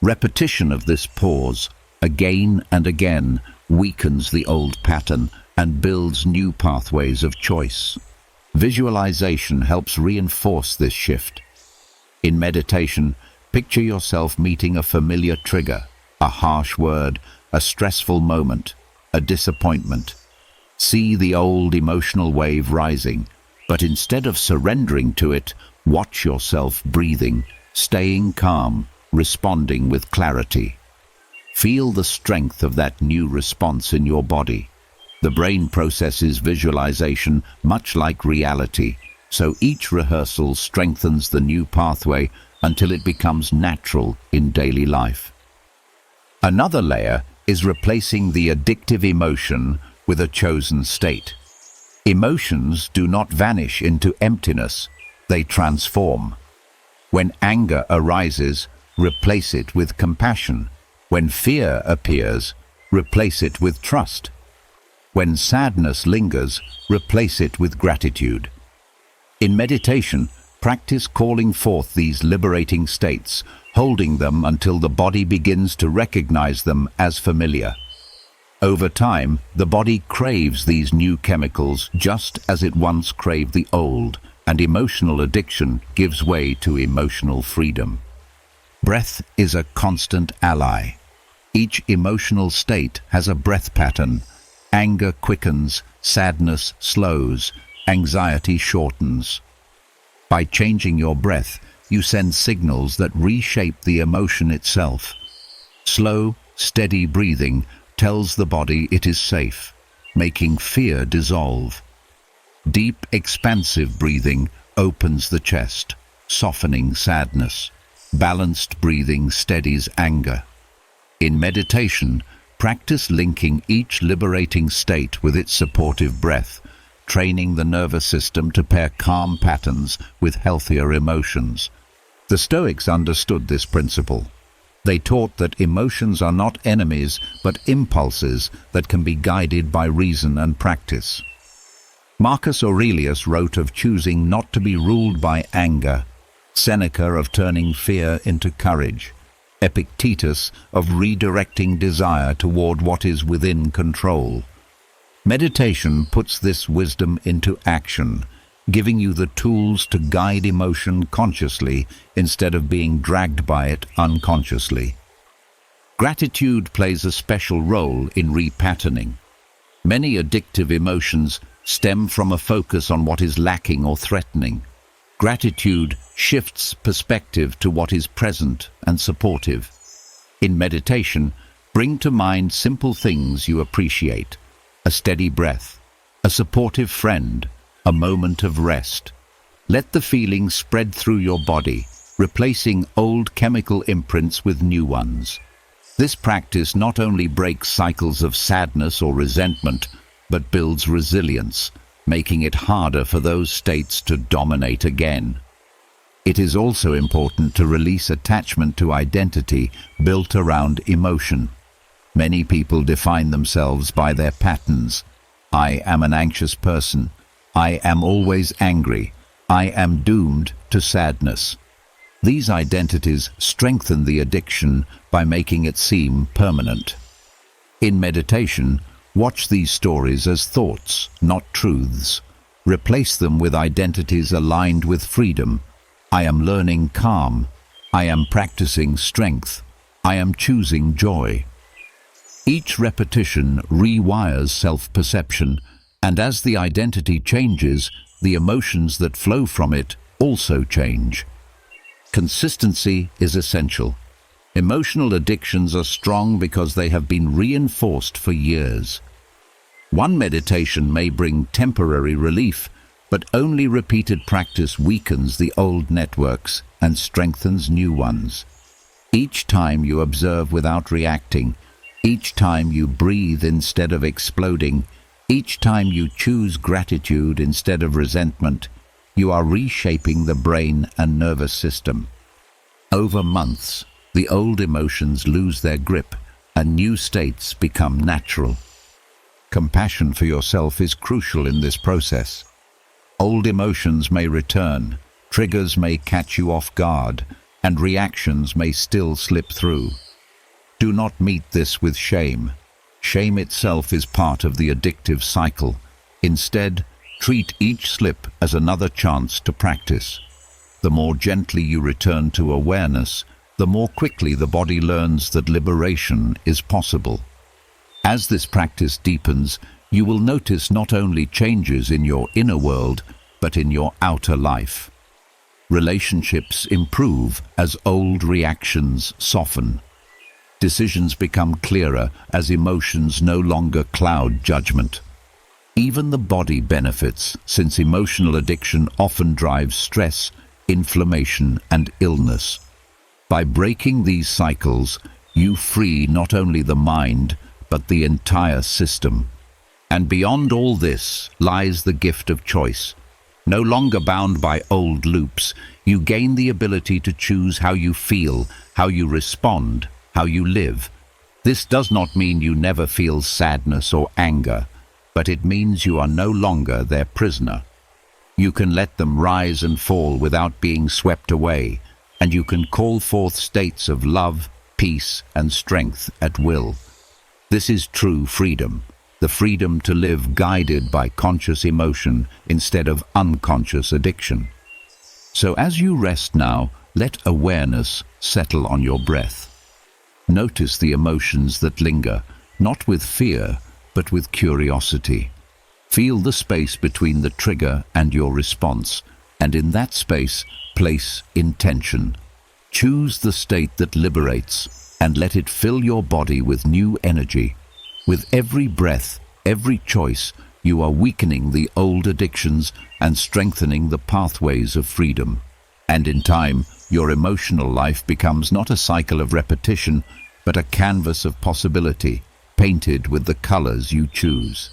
Speaker 1: Repetition of this pause, again and again, weakens the old pattern and builds new pathways of choice. Visualization helps reinforce this shift. In meditation, picture yourself meeting a familiar trigger, a harsh word, a stressful moment, a disappointment. See the old emotional wave rising, but instead of surrendering to it, watch yourself breathing, staying calm, responding with clarity. Feel the strength of that new response in your body. The brain processes visualization much like reality, so each rehearsal strengthens the new pathway until it becomes natural in daily life. Another layer is replacing the addictive emotion with a chosen state. Emotions do not vanish into emptiness, they transform. When anger arises, replace it with compassion. When fear appears, replace it with trust. When sadness lingers, replace it with gratitude. In meditation, practice calling forth these liberating states, holding them until the body begins to recognize them as familiar. Over time, the body craves these new chemicals just as it once craved the old, and emotional addiction gives way to emotional freedom. Breath is a constant ally. Each emotional state has a breath pattern. Anger quickens, sadness slows, anxiety shortens. By changing your breath, you send signals that reshape the emotion itself. Slow, steady breathing tells the body it is safe, making fear dissolve. Deep, expansive breathing opens the chest, softening sadness. Balanced breathing steadies anger. In meditation, practice linking each liberating state with its supportive breath, training the nervous system to pair calm patterns with healthier emotions. The Stoics understood this principle. They taught that emotions are not enemies, but impulses that can be guided by reason and practice. Marcus Aurelius wrote of choosing not to be ruled by anger, Seneca of turning fear into courage, Epictetus of redirecting desire toward what is within control. Meditation puts this wisdom into action, giving you the tools to guide emotion consciously instead of being dragged by it unconsciously. Gratitude plays a special role in repatterning. Many addictive emotions stem from a focus on what is lacking or threatening. Gratitude shifts perspective to what is present and supportive. In meditation, bring to mind simple things you appreciate: a steady breath, a supportive friend, a moment of rest. Let the feeling spread through your body, replacing old chemical imprints with new ones. This practice not only breaks cycles of sadness or resentment, but builds resilience, making it harder for those states to dominate again. It is also important to release attachment to identity built around emotion. Many people define themselves by their patterns. I am an anxious person. I am always angry. I am doomed to sadness. These identities strengthen the addiction by making it seem permanent. In meditation, watch these stories as thoughts, not truths. Replace them with identities aligned with freedom. I am learning calm. I am practicing strength. I am choosing joy. Each repetition rewires self-perception, and as the identity changes, the emotions that flow from it also change. Consistency is essential. Emotional addictions are strong because they have been reinforced for years. One meditation may bring temporary relief, but only repeated practice weakens the old networks and strengthens new ones. Each time you observe without reacting, each time you breathe instead of exploding, each time you choose gratitude instead of resentment, you are reshaping the brain and nervous system. Over months, the old emotions lose their grip and new states become natural. Compassion for yourself is crucial in this process. Old emotions may return, triggers may catch you off guard, and reactions may still slip through. Do not meet this with shame. Shame itself is part of the addictive cycle. Instead, treat each slip as another chance to practice. The more gently you return to awareness, the more quickly the body learns that liberation is possible. As this practice deepens, you will notice not only changes in your inner world, but in your outer life. Relationships improve as old reactions soften. Decisions become clearer as emotions no longer cloud judgment. Even the body benefits, since emotional addiction often drives stress, inflammation, and illness. By breaking these cycles, you free not only the mind, but the entire system. And beyond all this lies the gift of choice. No longer bound by old loops, you gain the ability to choose how you feel, how you respond, how you live. This does not mean you never feel sadness or anger, but it means you are no longer their prisoner. You can let them rise and fall without being swept away, and you can call forth states of love, peace, and strength at will. This is true freedom, the freedom to live guided by conscious emotion instead of unconscious addiction. So as you rest now, let awareness settle on your breath. Notice the emotions that linger, not with fear, but with curiosity. Feel the space between the trigger and your response, and in that space, place intention. Choose the state that liberates, and let it fill your body with new energy. With every breath, every choice, you are weakening the old addictions and strengthening the pathways of freedom. And in time, your emotional life becomes not a cycle of repetition, but a canvas of possibility, painted with the colors you choose.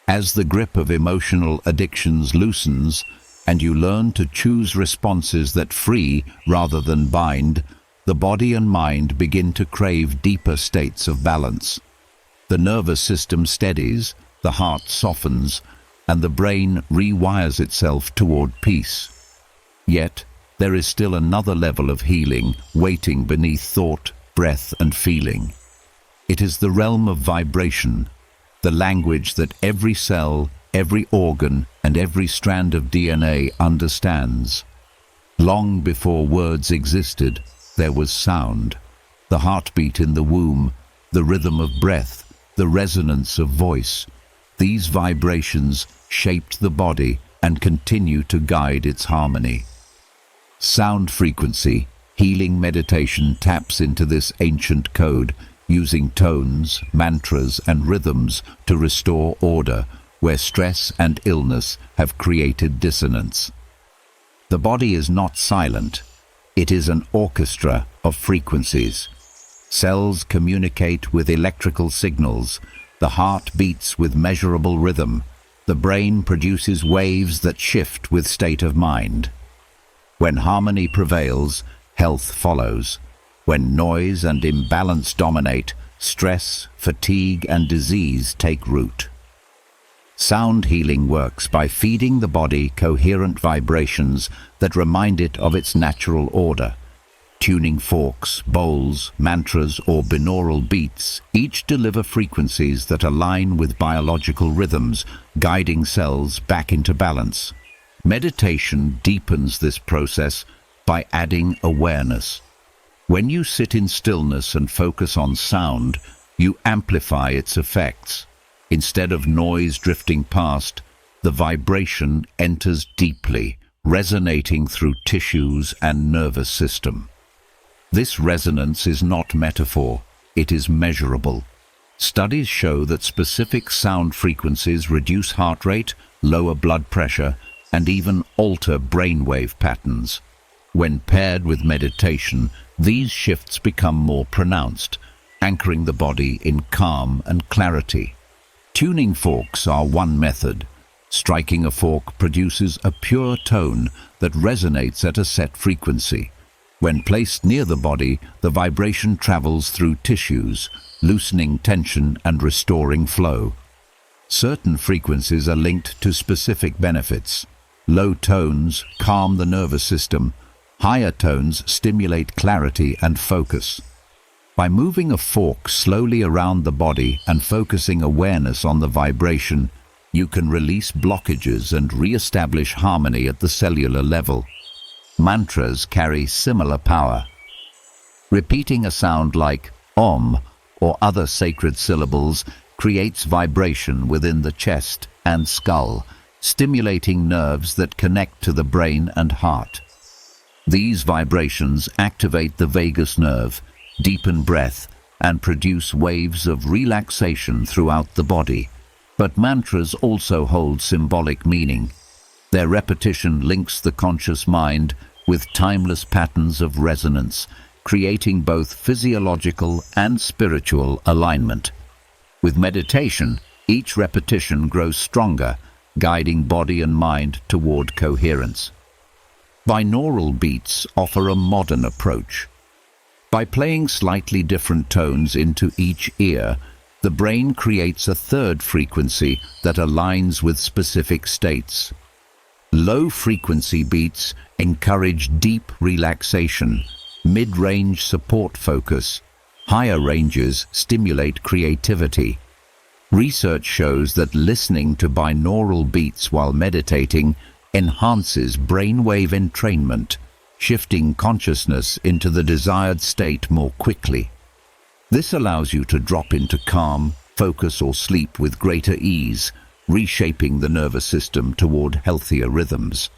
Speaker 1: As the grip of emotional addictions loosens, and you learn to choose responses that free rather than bind, the body and mind begin to crave deeper states of balance. The nervous system steadies, the heart softens, and the brain rewires itself toward peace. Yet, there is still another level of healing waiting beneath thought, breath, and feeling. It is the realm of vibration, the language that every cell, every organ, and every strand of DNA understands. Long before words existed, there was sound. the heartbeat in the womb, the rhythm of breath, the resonance of voice. These vibrations shaped the body and continue to guide its harmony. Sound frequency healing meditation taps into this ancient code, using tones, mantras, and rhythms to restore order where stress and illness have created dissonance. The body is not silent. It is an orchestra of frequencies. Cells communicate with electrical signals. The heart beats with measurable rhythm. The brain produces waves that shift with state of mind. When harmony prevails, health follows. When noise and imbalance dominate, stress, fatigue, and disease take root. Sound healing works by feeding the body coherent vibrations that remind it of its natural order. Tuning forks, bowls, mantras, or binaural beats each deliver frequencies that align with biological rhythms, guiding cells back into balance. Meditation deepens this process by adding awareness. When you sit in stillness and focus on sound, you amplify its effects. Instead of noise drifting past, the vibration enters deeply, resonating through tissues and nervous system. This resonance is not metaphor, it is measurable. Studies show that specific sound frequencies reduce heart rate, lower blood pressure, and even alter brainwave patterns. When paired with meditation, these shifts become more pronounced, anchoring the body in calm and clarity. Tuning forks are one method. Striking a fork produces a pure tone that resonates at a set frequency. When placed near the body, the vibration travels through tissues, loosening tension and restoring flow. Certain frequencies are linked to specific benefits. Low tones calm the nervous system. Higher tones stimulate clarity and focus. By moving a fork slowly around the body and focusing awareness on the vibration, you can release blockages and re-establish harmony at the cellular level. Mantras carry similar power. Repeating a sound like Om or other sacred syllables creates vibration within the chest and skull, stimulating nerves that connect to the brain and heart. These vibrations activate the vagus nerve, deepen breath, and produce waves of relaxation throughout the body. But mantras also hold symbolic meaning. Their repetition links the conscious mind with timeless patterns of resonance, creating both physiological and spiritual alignment. With meditation, each repetition grows stronger, guiding body and mind toward coherence. Binaural beats offer a modern approach. By playing slightly different tones into each ear, the brain creates a third frequency that aligns with specific states. Low-frequency beats encourage deep relaxation, mid-range support focus. Higher ranges stimulate creativity. Research shows that listening to binaural beats while meditating enhances brainwave entrainment, shifting consciousness into the desired state more quickly. This allows you to drop into calm, focus, or sleep with greater ease, reshaping the nervous system toward healthier rhythms.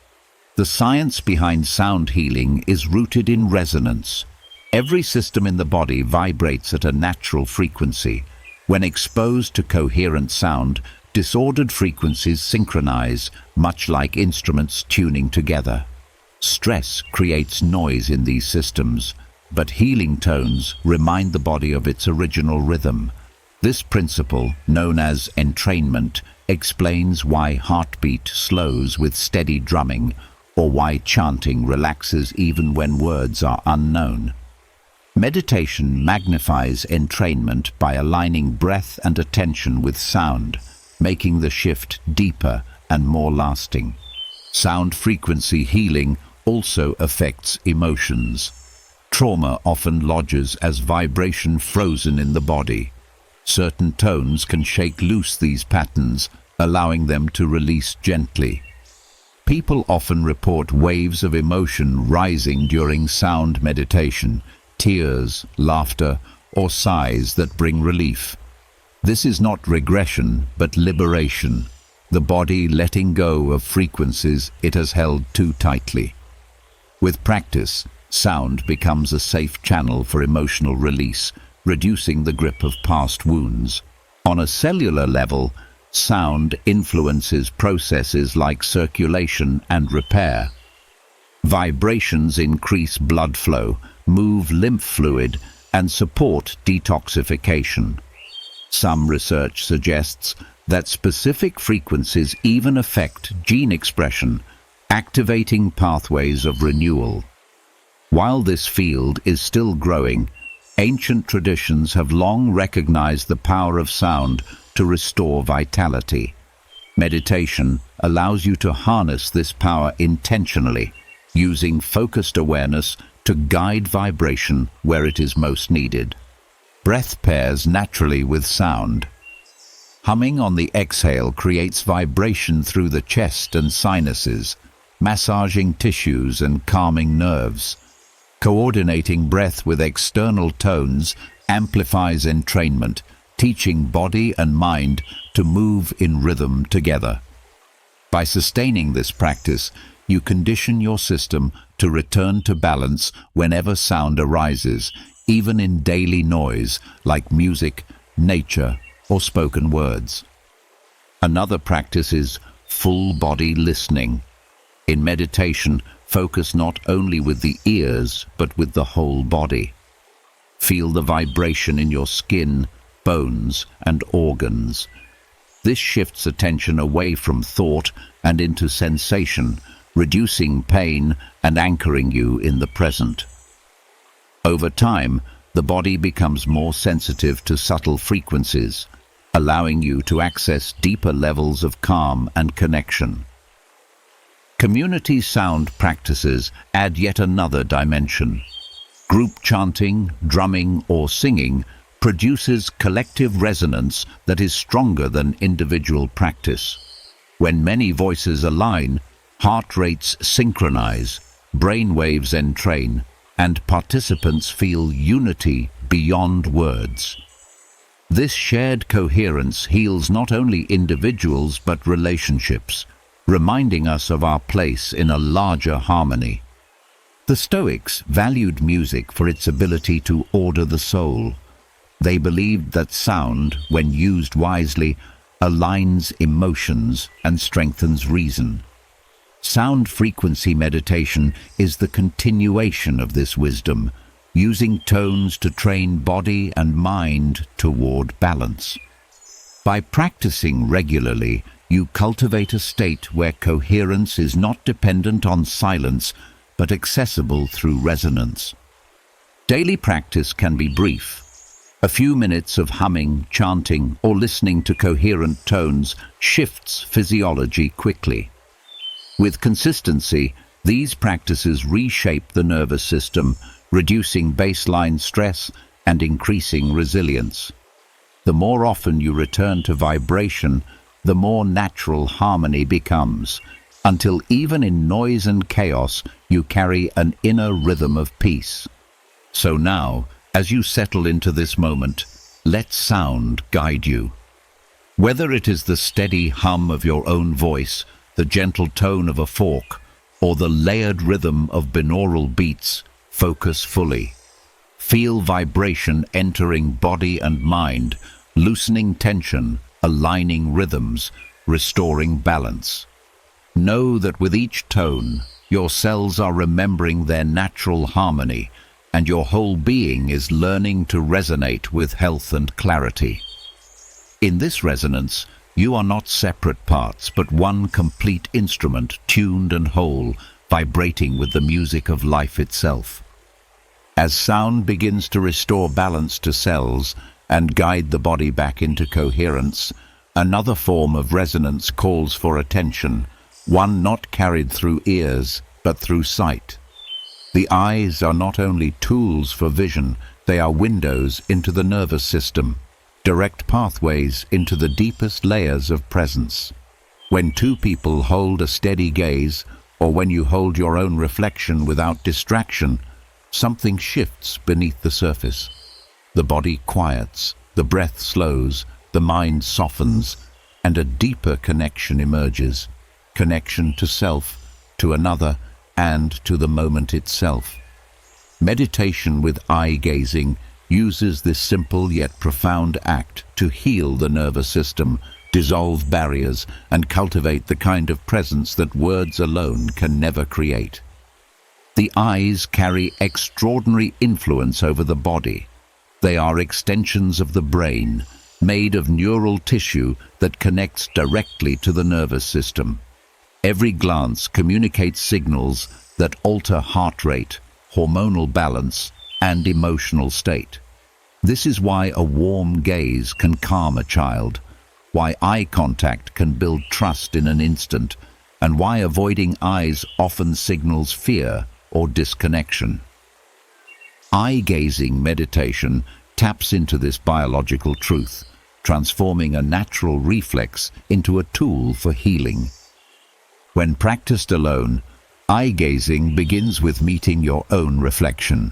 Speaker 1: The science behind sound healing is rooted in resonance. Every system in the body vibrates at a natural frequency. When exposed to coherent sound, disordered frequencies synchronize, much like instruments tuning together. Stress creates noise in these systems, but healing tones remind the body of its original rhythm. This principle, known as entrainment, explains why heartbeat slows with steady drumming, or why chanting relaxes even when words are unknown. Meditation magnifies entrainment by aligning breath and attention with sound, making the shift deeper and more lasting. Sound frequency healing also affects emotions. Trauma often lodges as vibration frozen in the body. Certain tones can shake loose these patterns, allowing them to release gently. People often report waves of emotion rising during sound meditation, tears, laughter, or sighs that bring relief. This is not regression, but liberation, the body letting go of frequencies it has held too tightly. With practice, sound becomes a safe channel for emotional release, reducing the grip of past wounds. On a cellular level, sound influences processes like circulation and repair. Vibrations increase blood flow, move lymph fluid, and support detoxification. Some research suggests that specific frequencies even affect gene expression, activating pathways of renewal. While this field is still growing, ancient traditions have long recognized the power of sound to restore vitality. Meditation allows you to harness this power intentionally, using focused awareness to guide vibration where it is most needed. Breath pairs naturally with sound. Humming on the exhale creates vibration through the chest and sinuses, massaging tissues and calming nerves. Coordinating breath with external tones amplifies entrainment, teaching body and mind to move in rhythm together. By sustaining this practice, you condition your system to return to balance whenever sound arises, even in daily noise like music, nature, or spoken words. Another practice is full-body listening. In meditation, focus not only with the ears, but with the whole body. Feel the vibration in your skin, bones, and organs. This shifts attention away from thought and into sensation, reducing pain and anchoring you in the present. Over time, the body becomes more sensitive to subtle frequencies, allowing you to access deeper levels of calm and connection. Community sound practices add yet another dimension. Group chanting, drumming, or singing produces collective resonance that is stronger than individual practice. When many voices align, heart rates synchronize, brain waves entrain, and participants feel unity beyond words. This shared coherence heals not only individuals but relationships, reminding us of our place in a larger harmony. The Stoics valued music for its ability to order the soul. They believed that sound, when used wisely, aligns emotions and strengthens reason. Sound frequency meditation is the continuation of this wisdom, using tones to train body and mind toward balance. By practicing regularly, you cultivate a state where coherence is not dependent on silence, but accessible through resonance. Daily practice can be brief. A few minutes of humming, chanting, or listening to coherent tones shifts physiology quickly. With consistency, these practices reshape the nervous system, reducing baseline stress and increasing resilience. The more often you return to vibration, the more natural harmony becomes, until even in noise and chaos, you carry an inner rhythm of peace. So now, as you settle into this moment, let sound guide you. Whether it is the steady hum of your own voice, the gentle tone of a fork, or the layered rhythm of binaural beats, focus fully. Feel vibration entering body and mind, loosening tension, aligning rhythms, restoring balance. Know that with each tone, your cells are remembering their natural harmony, and your whole being is learning to resonate with health and clarity. In this resonance, you are not separate parts, but one complete instrument, tuned and whole, vibrating with the music of life itself. As sound begins to restore balance to cells and guide the body back into coherence, another form of resonance calls for attention, one not carried through ears, but through sight. The eyes are not only tools for vision, they are windows into the nervous system, direct pathways into the deepest layers of presence. When two people hold a steady gaze, or when you hold your own reflection without distraction, something shifts beneath the surface. The body quiets, the breath slows, the mind softens, and a deeper connection emerges. Connection to self, to another, and to the moment itself. Meditation with eye-gazing uses this simple yet profound act to heal the nervous system, dissolve barriers, and cultivate the kind of presence that words alone can never create. The eyes carry extraordinary influence over the body. They are extensions of the brain, made of neural tissue that connects directly to the nervous system. Every glance communicates signals that alter heart rate, hormonal balance, and emotional state. This is why a warm gaze can calm a child, why eye contact can build trust in an instant, and why avoiding eyes often signals fear or disconnection. Eye-gazing meditation taps into this biological truth, transforming a natural reflex into a tool for healing. When practiced alone, eye-gazing begins with meeting your own reflection.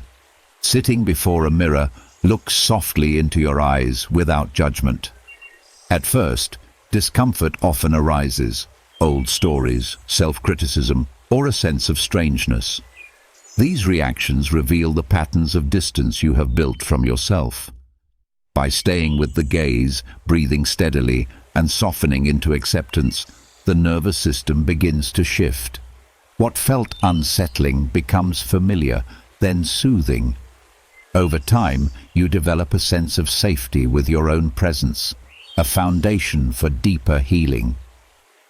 Speaker 1: Sitting before a mirror, look softly into your eyes without judgment. At first, discomfort often arises, old stories, self-criticism, or a sense of strangeness. These reactions reveal the patterns of distance you have built from yourself. By staying with the gaze, breathing steadily, and softening into acceptance, the nervous system begins to shift. What felt unsettling becomes familiar, then soothing. Over time, you develop a sense of safety with your own presence, a foundation for deeper healing.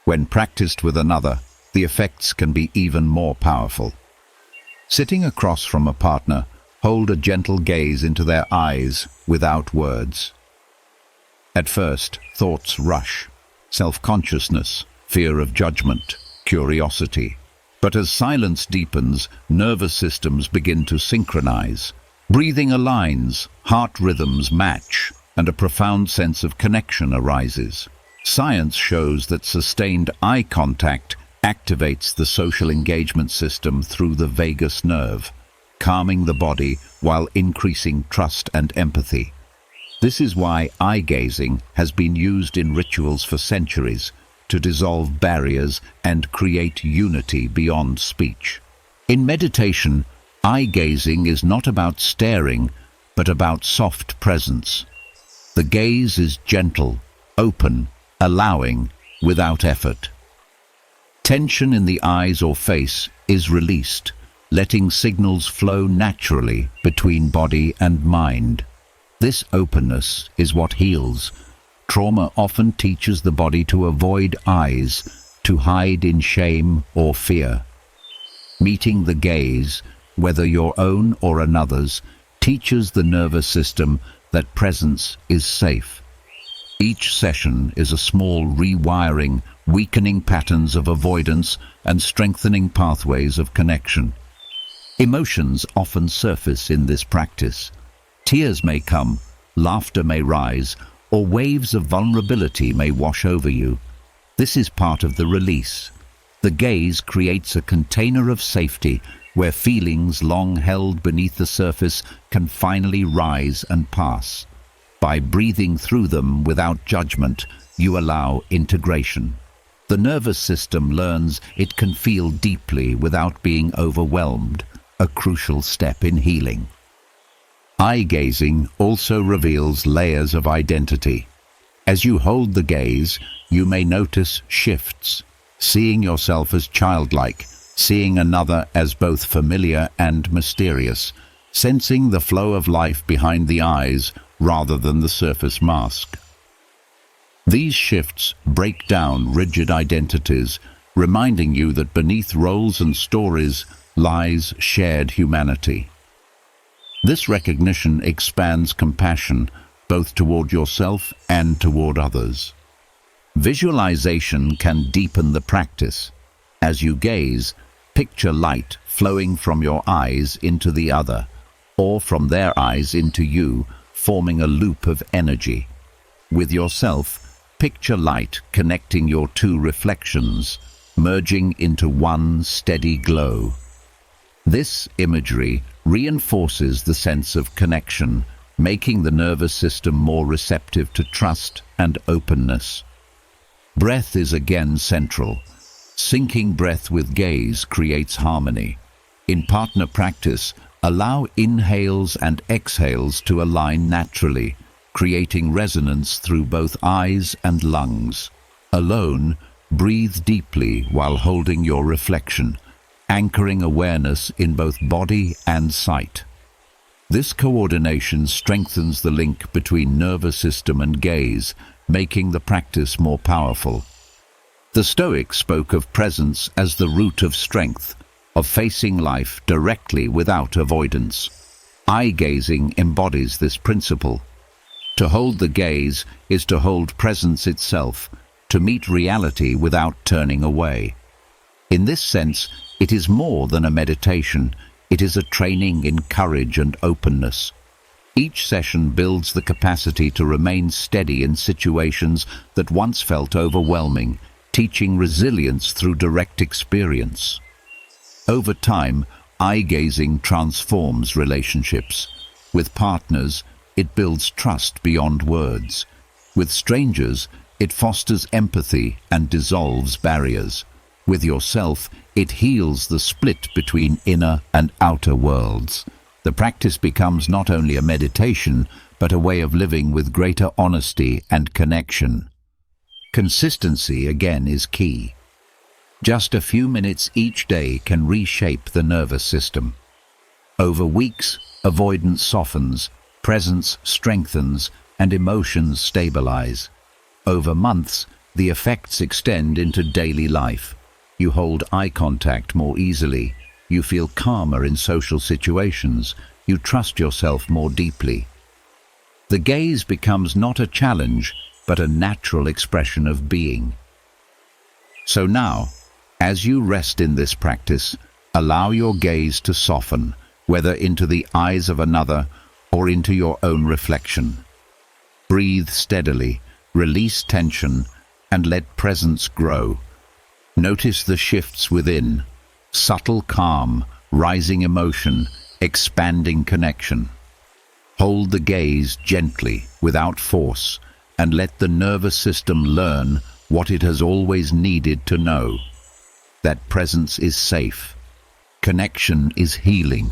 Speaker 1: When practiced with another, the effects can be even more powerful. Sitting across from a partner, hold a gentle gaze into their eyes without words. At first, thoughts rush, self-consciousness, fear of judgment, curiosity. But as silence deepens, nervous systems begin to synchronize. Breathing aligns, heart rhythms match, and a profound sense of connection arises. Science shows that sustained eye contact activates the social engagement system through the vagus nerve, calming the body while increasing trust and empathy. This is why eye-gazing has been used in rituals for centuries, to dissolve barriers and create unity beyond speech. In meditation, eye-gazing is not about staring, but about soft presence. The gaze is gentle, open, allowing, without effort. Tension in the eyes or face is released, letting signals flow naturally between body and mind. This openness is what heals. Trauma often teaches the body to avoid eyes, to hide in shame or fear. Meeting the gaze, whether your own or another's, teaches the nervous system that presence is safe. Each session is a small rewiring, weakening patterns of avoidance and strengthening pathways of connection. Emotions often surface in this practice. Tears may come, laughter may rise, or waves of vulnerability may wash over you. This is part of the release. The gaze creates a container of safety where feelings long held beneath the surface can finally rise and pass. By breathing through them without judgment, you allow integration. The nervous system learns it can feel deeply without being overwhelmed, a crucial step in healing. Eye-gazing also reveals layers of identity. As you hold the gaze, you may notice shifts, seeing yourself as childlike, seeing another as both familiar and mysterious, sensing the flow of life behind the eyes rather than the surface mask. These shifts break down rigid identities, reminding you that beneath roles and stories lies shared humanity. This recognition expands compassion both toward yourself and toward others. Visualization can deepen the practice. As you gaze, picture light flowing from your eyes into the other, or from their eyes into you, forming a loop of energy. With yourself, picture light connecting your two reflections, merging into one steady glow. This imagery reinforces the sense of connection, making the nervous system more receptive to trust and openness. Breath is again central. Syncing breath with gaze creates harmony. In partner practice, allow inhales and exhales to align naturally, creating resonance through both eyes and lungs. Alone, breathe deeply while holding your reflection, anchoring awareness in both body and sight. This coordination strengthens the link between nervous system and gaze, making the practice more powerful. The Stoics spoke of presence as the root of strength, of facing life directly without avoidance. Eye-gazing embodies this principle. To hold the gaze is to hold presence itself, to meet reality without turning away. In this sense, it is more than a meditation. It is a training in courage and openness. Each session builds the capacity to remain steady in situations that once felt overwhelming, teaching resilience through direct experience. Over time, eye-gazing transforms relationships. With partners, it builds trust beyond words. With strangers, it fosters empathy and dissolves barriers. With yourself, it heals the split between inner and outer worlds. The practice becomes not only a meditation, but a way of living with greater honesty and connection. Consistency, again, is key. Just a few minutes each day can reshape the nervous system. Over weeks, avoidance softens, presence strengthens, and emotions stabilize. Over months, the effects extend into daily life. You hold eye contact more easily. You feel calmer in social situations. You trust yourself more deeply. The gaze becomes not a challenge, but a natural expression of being. So now, as you rest in this practice, allow your gaze to soften, whether into the eyes of another or into your own reflection. Breathe steadily, release tension, and let presence grow. Notice the shifts within, subtle calm, rising emotion, expanding connection. Hold the gaze gently, without force, and let the nervous system learn what it has always needed to know. That presence is safe, connection is healing,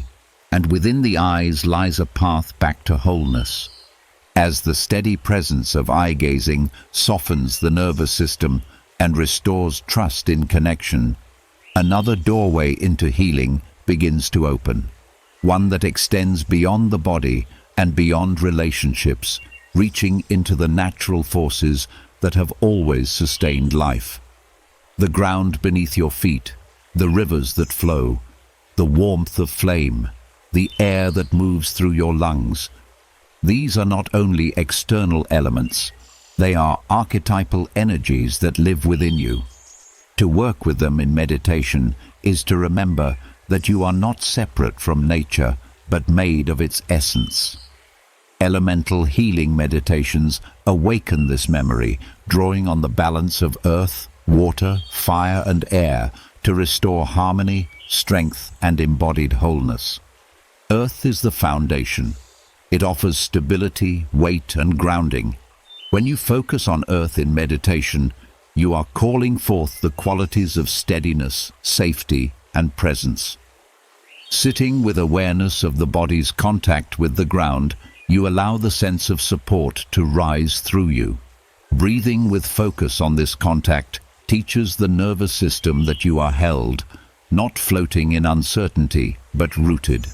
Speaker 1: and within the eyes lies a path back to wholeness. As the steady presence of eye-gazing softens the nervous system and restores trust in connection, another doorway into healing begins to open, one that extends beyond the body and beyond relationships, reaching into the natural forces that have always sustained life. The ground beneath your feet, the rivers that flow, the warmth of flame, the air that moves through your lungs. These are not only external elements, they are archetypal energies that live within you. To work with them in meditation is to remember that you are not separate from nature, but made of its essence. Elemental healing meditations awaken this memory, drawing on the balance of earth, water, fire, and air to restore harmony, strength, and embodied wholeness. Earth is the foundation. It offers stability, weight, and grounding. When you focus on earth in meditation, you are calling forth the qualities of steadiness, safety, and presence. Sitting with awareness of the body's contact with the ground, you allow the sense of support to rise through you. Breathing with focus on this contact teaches the nervous system that you are held, not floating in uncertainty, but rooted.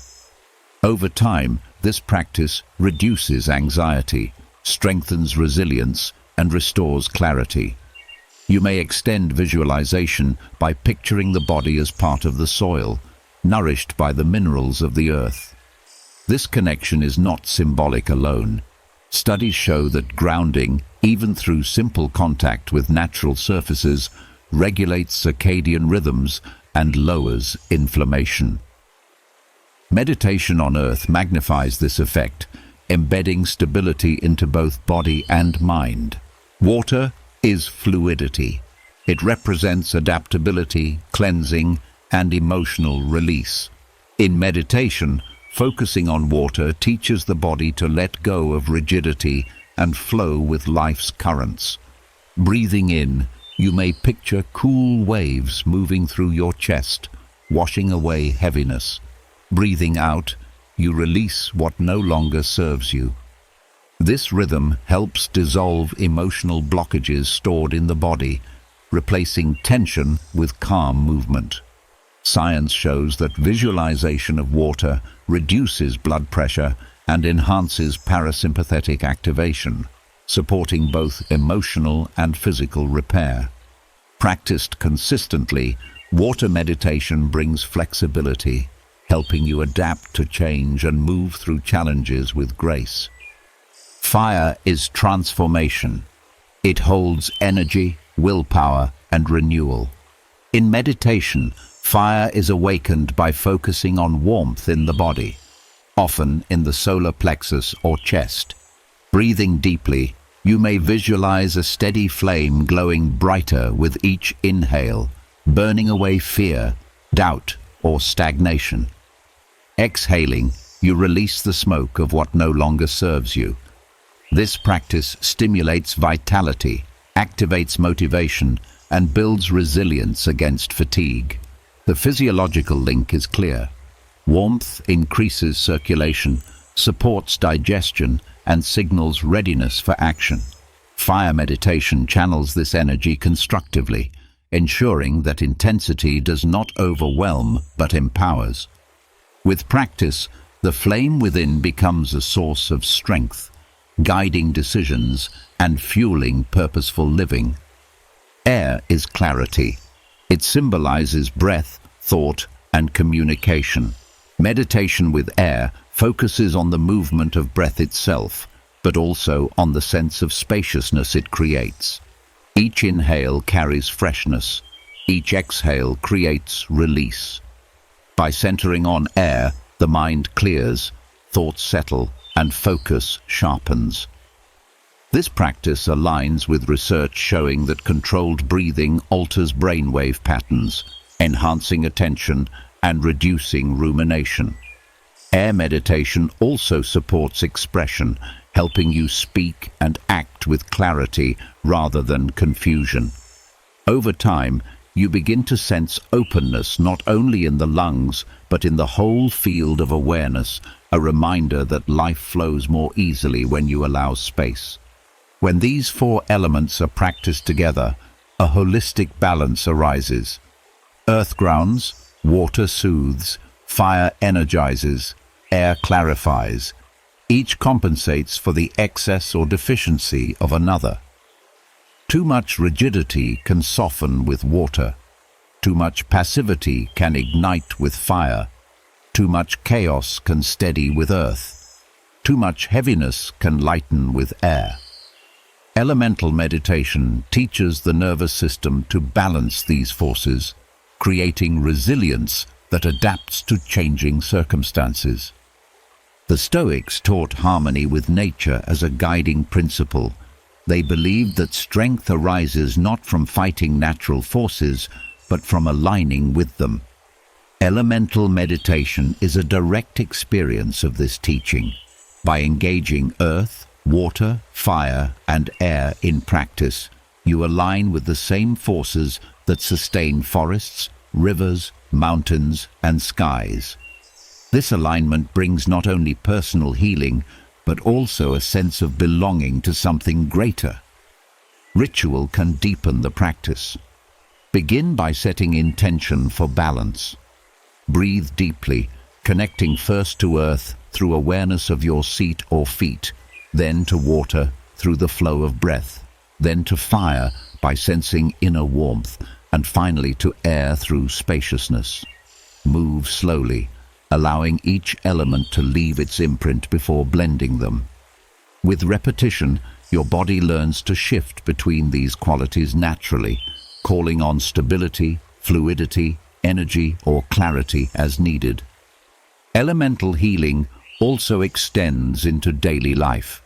Speaker 1: Over time, this practice reduces anxiety, strengthens resilience, and restores clarity. You may extend visualization by picturing the body as part of the soil, nourished by the minerals of the earth. This connection is not symbolic alone. Studies show that grounding, even through simple contact with natural surfaces, regulates circadian rhythms and lowers inflammation. Meditation on earth magnifies this effect, embedding stability into both body and mind. Water is fluidity. It represents adaptability, cleansing, and emotional release. In meditation, focusing on water teaches the body to let go of rigidity and flow with life's currents. Breathing in, you may picture cool waves moving through your chest, washing away heaviness. Breathing out, you release what no longer serves you. This rhythm helps dissolve emotional blockages stored in the body, replacing tension with calm movement. Science shows that visualization of water reduces blood pressure and enhances parasympathetic activation, supporting both emotional and physical repair. Practiced consistently, water meditation brings flexibility, helping you adapt to change and move through challenges with grace. Fire is transformation. It holds energy, willpower, and renewal. In meditation, fire is awakened by focusing on warmth in the body, often in the solar plexus or chest. Breathing deeply, you may visualize a steady flame glowing brighter with each inhale, burning away fear, doubt, or stagnation. Exhaling, you release the smoke of what no longer serves you. This practice stimulates vitality, activates motivation, and builds resilience against fatigue. The physiological link is clear. Warmth increases circulation, supports digestion, and signals readiness for action. Fire meditation channels this energy constructively, ensuring that intensity does not overwhelm but empowers. With practice, the flame within becomes a source of strength, guiding decisions and fueling purposeful living. Air is clarity. It symbolizes breath, thought, and communication. Meditation with air focuses on the movement of breath itself, but also on the sense of spaciousness it creates. Each inhale carries freshness. Each exhale creates release. By centering on air, the mind clears, thoughts settle, and focus sharpens. This practice aligns with research showing that controlled breathing alters brainwave patterns, enhancing attention and reducing rumination. Air meditation also supports expression, helping you speak and act with clarity rather than confusion. Over time, you begin to sense openness not only in the lungs, but in the whole field of awareness, a reminder that life flows more easily when you allow space. When these four elements are practiced together, a holistic balance arises. Earth grounds, water soothes, fire energizes, air clarifies. Each compensates for the excess or deficiency of another. Too much rigidity can soften with water. Too much passivity can ignite with fire. Too much chaos can steady with earth. Too much heaviness can lighten with air. Elemental meditation teaches the nervous system to balance these forces, creating resilience that adapts to changing circumstances. The Stoics taught harmony with nature as a guiding principle. They believed that strength arises not from fighting natural forces, but from aligning with them. Elemental meditation is a direct experience of this teaching. By engaging earth, water, fire, and air in practice, you align with the same forces that sustain forests, rivers, mountains, and skies. This alignment brings not only personal healing, but also a sense of belonging to something greater. Ritual can deepen the practice. Begin by setting intention for balance. Breathe deeply, connecting first to earth through awareness of your seat or feet, then to water through the flow of breath, then to fire by sensing inner warmth, and finally to air through spaciousness. Move slowly, allowing each element to leave its imprint before blending them. With repetition, your body learns to shift between these qualities naturally, calling on stability, fluidity, energy, or clarity as needed. Elemental healing also extends into daily life.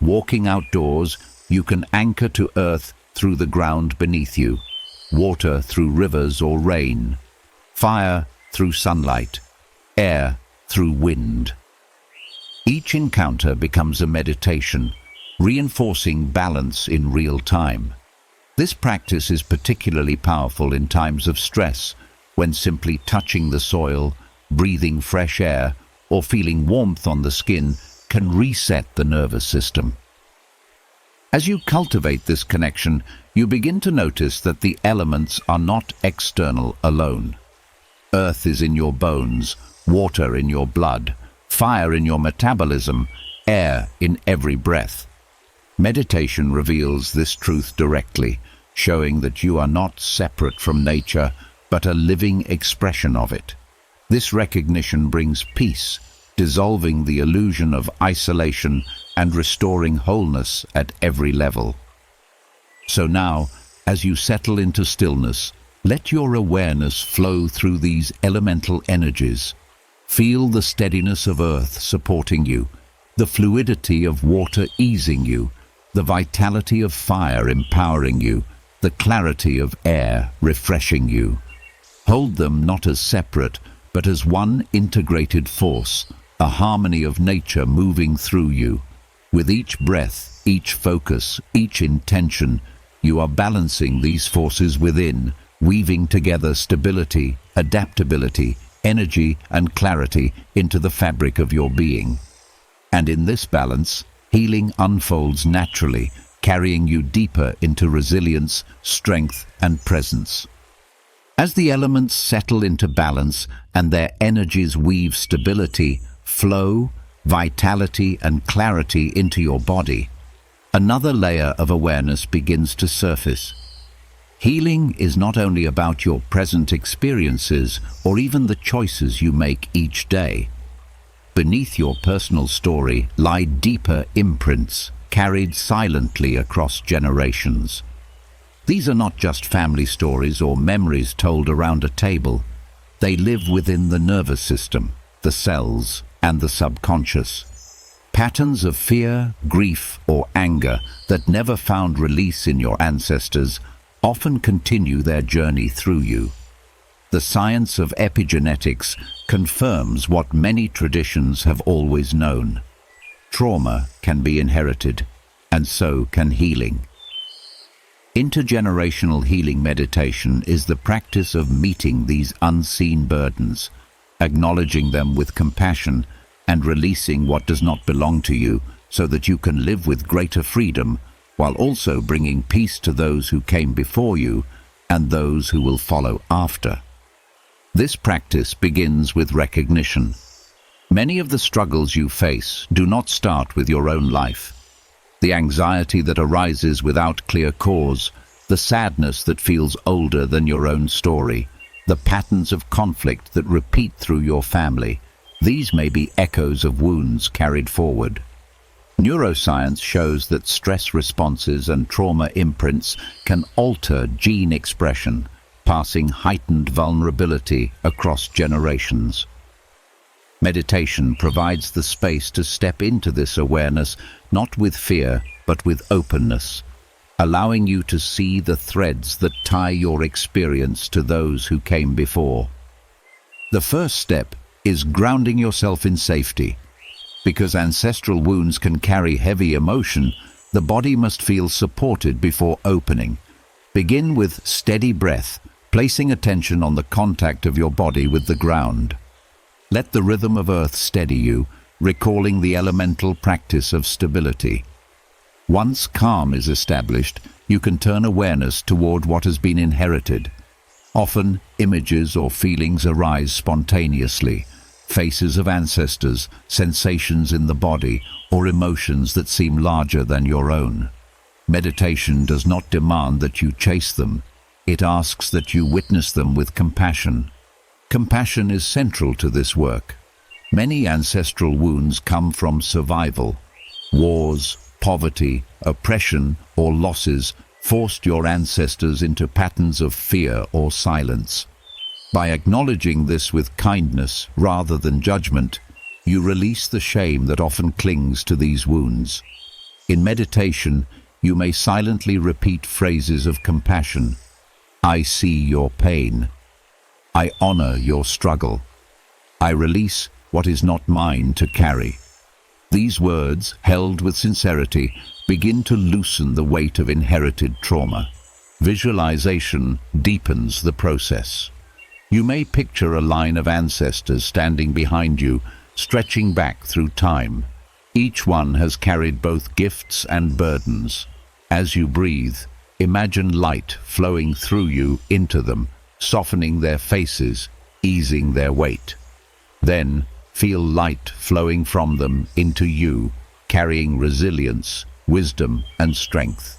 Speaker 1: Walking outdoors, you can anchor to earth through the ground beneath you, water through rivers or rain, fire through sunlight, air through wind. Each encounter becomes a meditation, reinforcing balance in real time. This practice is particularly powerful in times of stress, when simply touching the soil, breathing fresh air, or feeling warmth on the skin can reset the nervous system. As you cultivate this connection, you begin to notice that the elements are not external alone. Earth is in your bones, water in your blood, fire in your metabolism, air in every breath. Meditation reveals this truth directly, showing that you are not separate from nature, but a living expression of it. This recognition brings peace, dissolving the illusion of isolation and restoring wholeness at every level. So now, as you settle into stillness, let your awareness flow through these elemental energies. Feel the steadiness of earth supporting you, the fluidity of water easing you, the vitality of fire empowering you, the clarity of air refreshing you. Hold them not as separate, but as one integrated force, a harmony of nature moving through you. With each breath, each focus, each intention, you are balancing these forces within, weaving together stability, adaptability, energy, and clarity into the fabric of your being. And in this balance, healing unfolds naturally, carrying you deeper into resilience, strength, and presence. As the elements settle into balance and their energies weave stability, flow, vitality, and clarity into your body, another layer of awareness begins to surface. Healing is not only about your present experiences or even the choices you make each day. Beneath your personal story lie deeper imprints, carried silently across generations. These are not just family stories or memories told around a table. They live within the nervous system, the cells, and the subconscious. Patterns of fear, grief, or anger that never found release in your ancestors often continue their journey through you. The science of epigenetics confirms what many traditions have always known. Trauma can be inherited, and so can healing. Intergenerational healing meditation is the practice of meeting these unseen burdens, acknowledging them with compassion, and releasing what does not belong to you so that you can live with greater freedom, while also bringing peace to those who came before you and those who will follow after. This practice begins with recognition. Many of the struggles you face do not start with your own life. The anxiety that arises without clear cause, the sadness that feels older than your own story, the patterns of conflict that repeat through your family, these may be echoes of wounds carried forward. Neuroscience shows that stress responses and trauma imprints can alter gene expression, passing heightened vulnerability across generations. Meditation provides the space to step into this awareness, not with fear, but with openness, allowing you to see the threads that tie your experience to those who came before. The first step is grounding yourself in safety. Because ancestral wounds can carry heavy emotion, the body must feel supported before opening. Begin with steady breath, placing attention on the contact of your body with the ground. Let the rhythm of earth steady you, recalling the elemental practice of stability. Once calm is established, you can turn awareness toward what has been inherited. Often, images or feelings arise spontaneously. Faces of ancestors, sensations in the body, or emotions that seem larger than your own. Meditation does not demand that you chase them. It asks that you witness them with compassion. Compassion is central to this work. Many ancestral wounds come from survival. Wars, poverty, oppression, or losses forced your ancestors into patterns of fear or silence. By acknowledging this with kindness rather than judgment, you release the shame that often clings to these wounds. In meditation, you may silently repeat phrases of compassion. I see your pain. I honor your struggle. I release what is not mine to carry. These words, held with sincerity, begin to loosen the weight of inherited trauma. Visualization deepens the process. You may picture a line of ancestors standing behind you, stretching back through time. Each one has carried both gifts and burdens. As you breathe, imagine light flowing through you into them, softening their faces, easing their weight. Then, feel light flowing from them into you, carrying resilience, wisdom, and strength.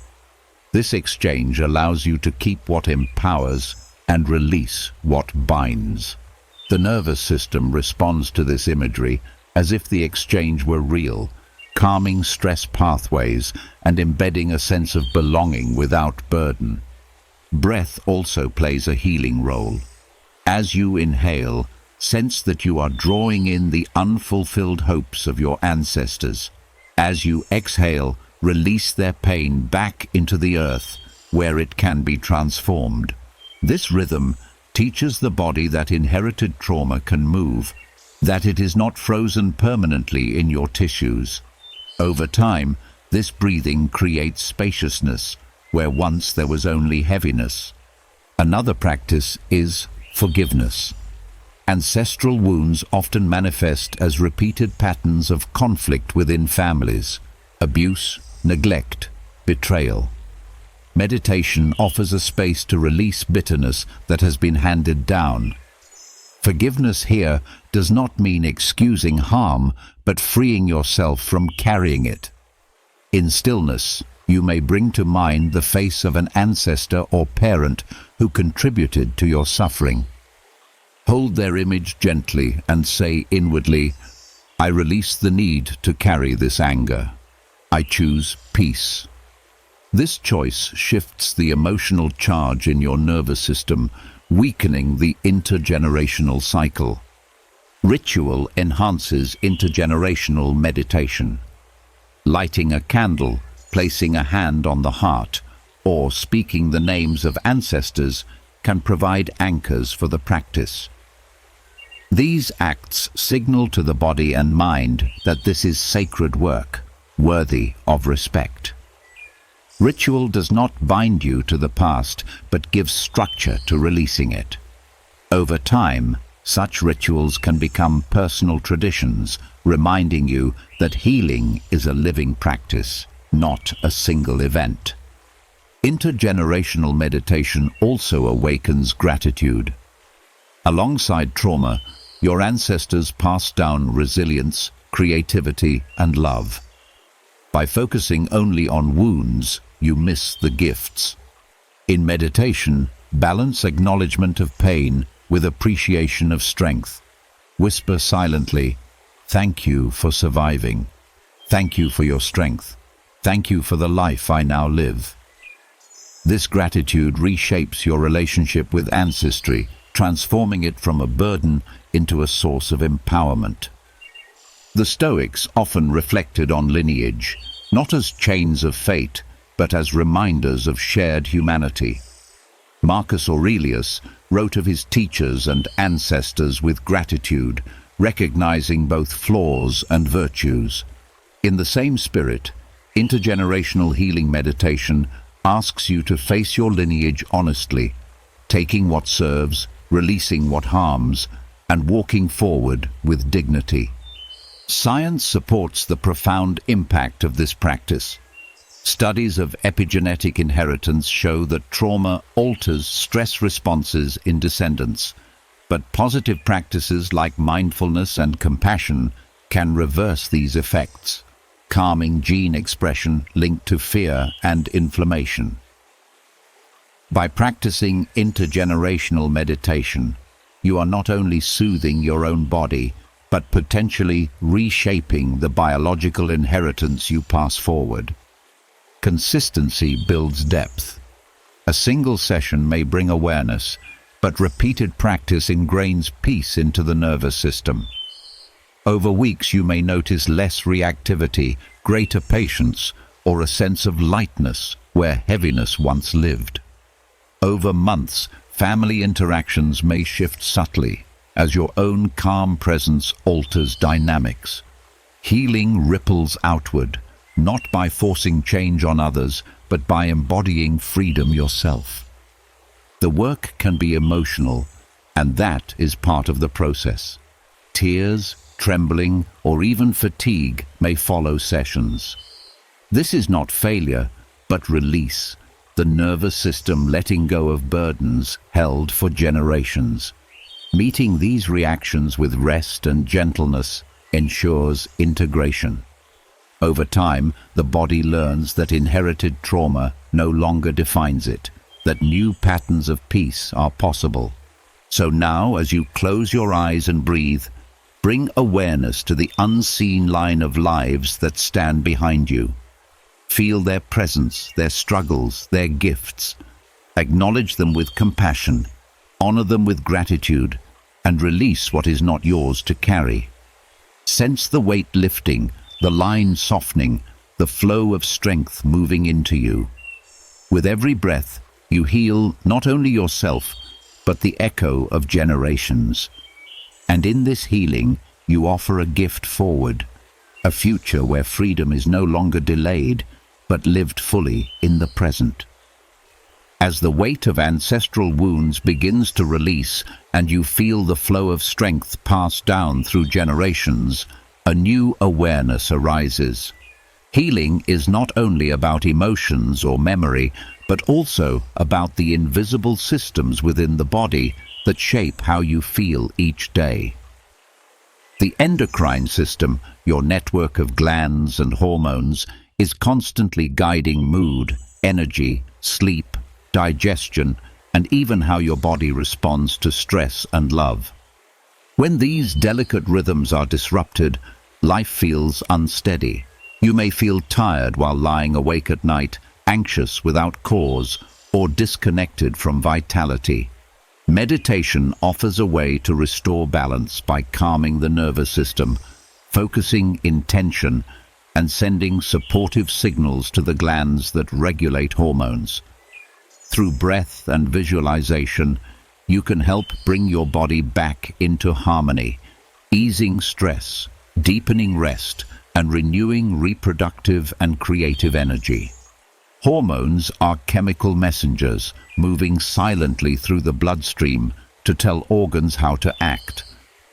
Speaker 1: This exchange allows you to keep what empowers and release what binds. The nervous system responds to this imagery as if the exchange were real, calming stress pathways and embedding a sense of belonging without burden. Breath also plays a healing role. As you inhale, sense that you are drawing in the unfulfilled hopes of your ancestors. As you exhale, release their pain back into the earth, where it can be transformed. This rhythm teaches the body that inherited trauma can move, that it is not frozen permanently in your tissues. Over time, this breathing creates spaciousness, where once there was only heaviness. Another practice is forgiveness. Ancestral wounds often manifest as repeated patterns of conflict within families: abuse, neglect, betrayal. Meditation offers a space to release bitterness that has been handed down. Forgiveness here does not mean excusing harm, but freeing yourself from carrying it. In stillness, you may bring to mind the face of an ancestor or parent who contributed to your suffering. Hold their image gently and say inwardly, I release the need to carry this anger. I choose peace. This choice shifts the emotional charge in your nervous system, weakening the intergenerational cycle. Ritual enhances intergenerational meditation. Lighting a candle, placing a hand on the heart, or speaking the names of ancestors can provide anchors for the practice. These acts signal to the body and mind that this is sacred work, worthy of respect. Ritual does not bind you to the past, but gives structure to releasing it. Over time, such rituals can become personal traditions, reminding you that healing is a living practice, not a single event. Intergenerational meditation also awakens gratitude. Alongside trauma, your ancestors passed down resilience, creativity, and love. By focusing only on wounds, you miss the gifts. In meditation, balance acknowledgement of pain with appreciation of strength. Whisper silently, thank you for surviving. Thank you for your strength. Thank you for the life I now live. This gratitude reshapes your relationship with ancestry, transforming it from a burden into a source of empowerment. The Stoics often reflected on lineage, not as chains of fate, but as reminders of shared humanity. Marcus Aurelius wrote of his teachers and ancestors with gratitude, recognizing both flaws and virtues. In the same spirit, intergenerational healing meditation asks you to face your lineage honestly, taking what serves, releasing what harms, and walking forward with dignity. Science supports the profound impact of this practice. Studies of epigenetic inheritance show that trauma alters stress responses in descendants, but positive practices like mindfulness and compassion can reverse these effects, calming gene expression linked to fear and inflammation. By practicing intergenerational meditation, you are not only soothing your own body, but potentially reshaping the biological inheritance you pass forward. Consistency builds depth. A single session may bring awareness, but repeated practice ingrains peace into the nervous system. Over weeks you may notice less reactivity, greater patience, or a sense of lightness where heaviness once lived. Over months, family interactions may shift subtly. as your own calm presence alters dynamics. Healing ripples outward, not by forcing change on others, but by embodying freedom yourself. The work can be emotional, and that is part of the process. Tears, trembling, or even fatigue may follow sessions. This is not failure, but release, the nervous system letting go of burdens held for generations. Meeting these reactions with rest and gentleness ensures integration. Over time, the body learns that inherited trauma no longer defines it, that new patterns of peace are possible. So now, as you close your eyes and breathe, bring awareness to the unseen line of lives that stand behind you. Feel their presence, their struggles, their gifts. Acknowledge them with compassion, honor them with gratitude, and release what is not yours to carry. Sense the weight lifting, the line softening, the flow of strength moving into you. With every breath, you heal not only yourself, but the echo of generations. And in this healing, you offer a gift forward, a future where freedom is no longer delayed, but lived fully in the present. As the weight of ancestral wounds begins to release and you feel the flow of strength pass down through generations, a new awareness arises. Healing is not only about emotions or memory, but also about the invisible systems within the body that shape how you feel each day. The endocrine system, your network of glands and hormones, is constantly guiding mood, energy, sleep, digestion, and even how your body responds to stress and love. When these delicate rhythms are disrupted, life feels unsteady. You may feel tired while lying awake at night, anxious without cause, or disconnected from vitality. Meditation offers a way to restore balance by calming the nervous system, focusing intention, and sending supportive signals to the glands that regulate hormones. Through breath and visualization, you can help bring your body back into harmony, easing stress, deepening rest, and renewing reproductive and creative energy. Hormones are chemical messengers moving silently through the bloodstream to tell organs how to act.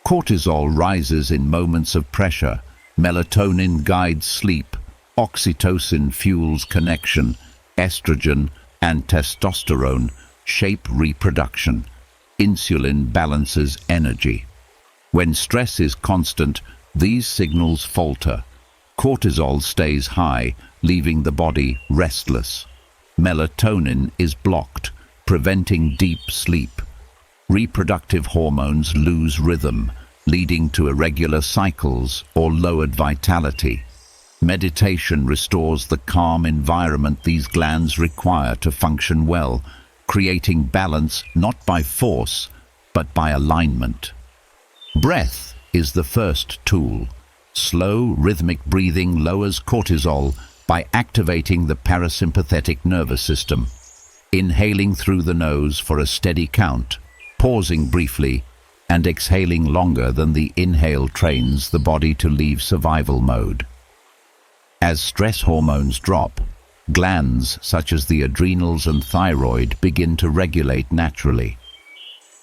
Speaker 1: Cortisol rises in moments of pressure, melatonin guides sleep, oxytocin fuels connection, estrogen and testosterone shape reproduction, insulin balances energy. When stress is constant, these signals falter. Cortisol stays high, leaving the body restless. Melatonin is blocked, preventing deep sleep. Reproductive hormones lose rhythm, leading to irregular cycles or lowered vitality. Meditation restores the calm environment these glands require to function well, creating balance not by force, but by alignment. Breath is the first tool. Slow, rhythmic breathing lowers cortisol by activating the parasympathetic nervous system. Inhaling through the nose for a steady count, pausing briefly, and exhaling longer than the inhale trains the body to leave survival mode. As stress hormones drop, glands such as the adrenals and thyroid begin to regulate naturally.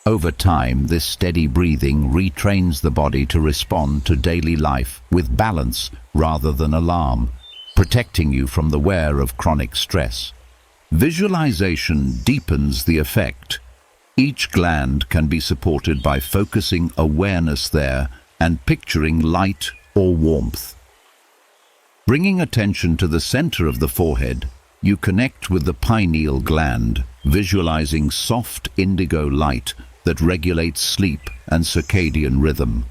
Speaker 1: Over time, this steady breathing retrains the body to respond to daily life with balance rather than alarm, protecting you from the wear of chronic stress. Visualization deepens the effect. Each gland can be supported by focusing awareness there and picturing light or warmth. Bringing attention to the center of the forehead, you connect with the pineal gland, visualizing soft indigo light that regulates sleep and circadian rhythm.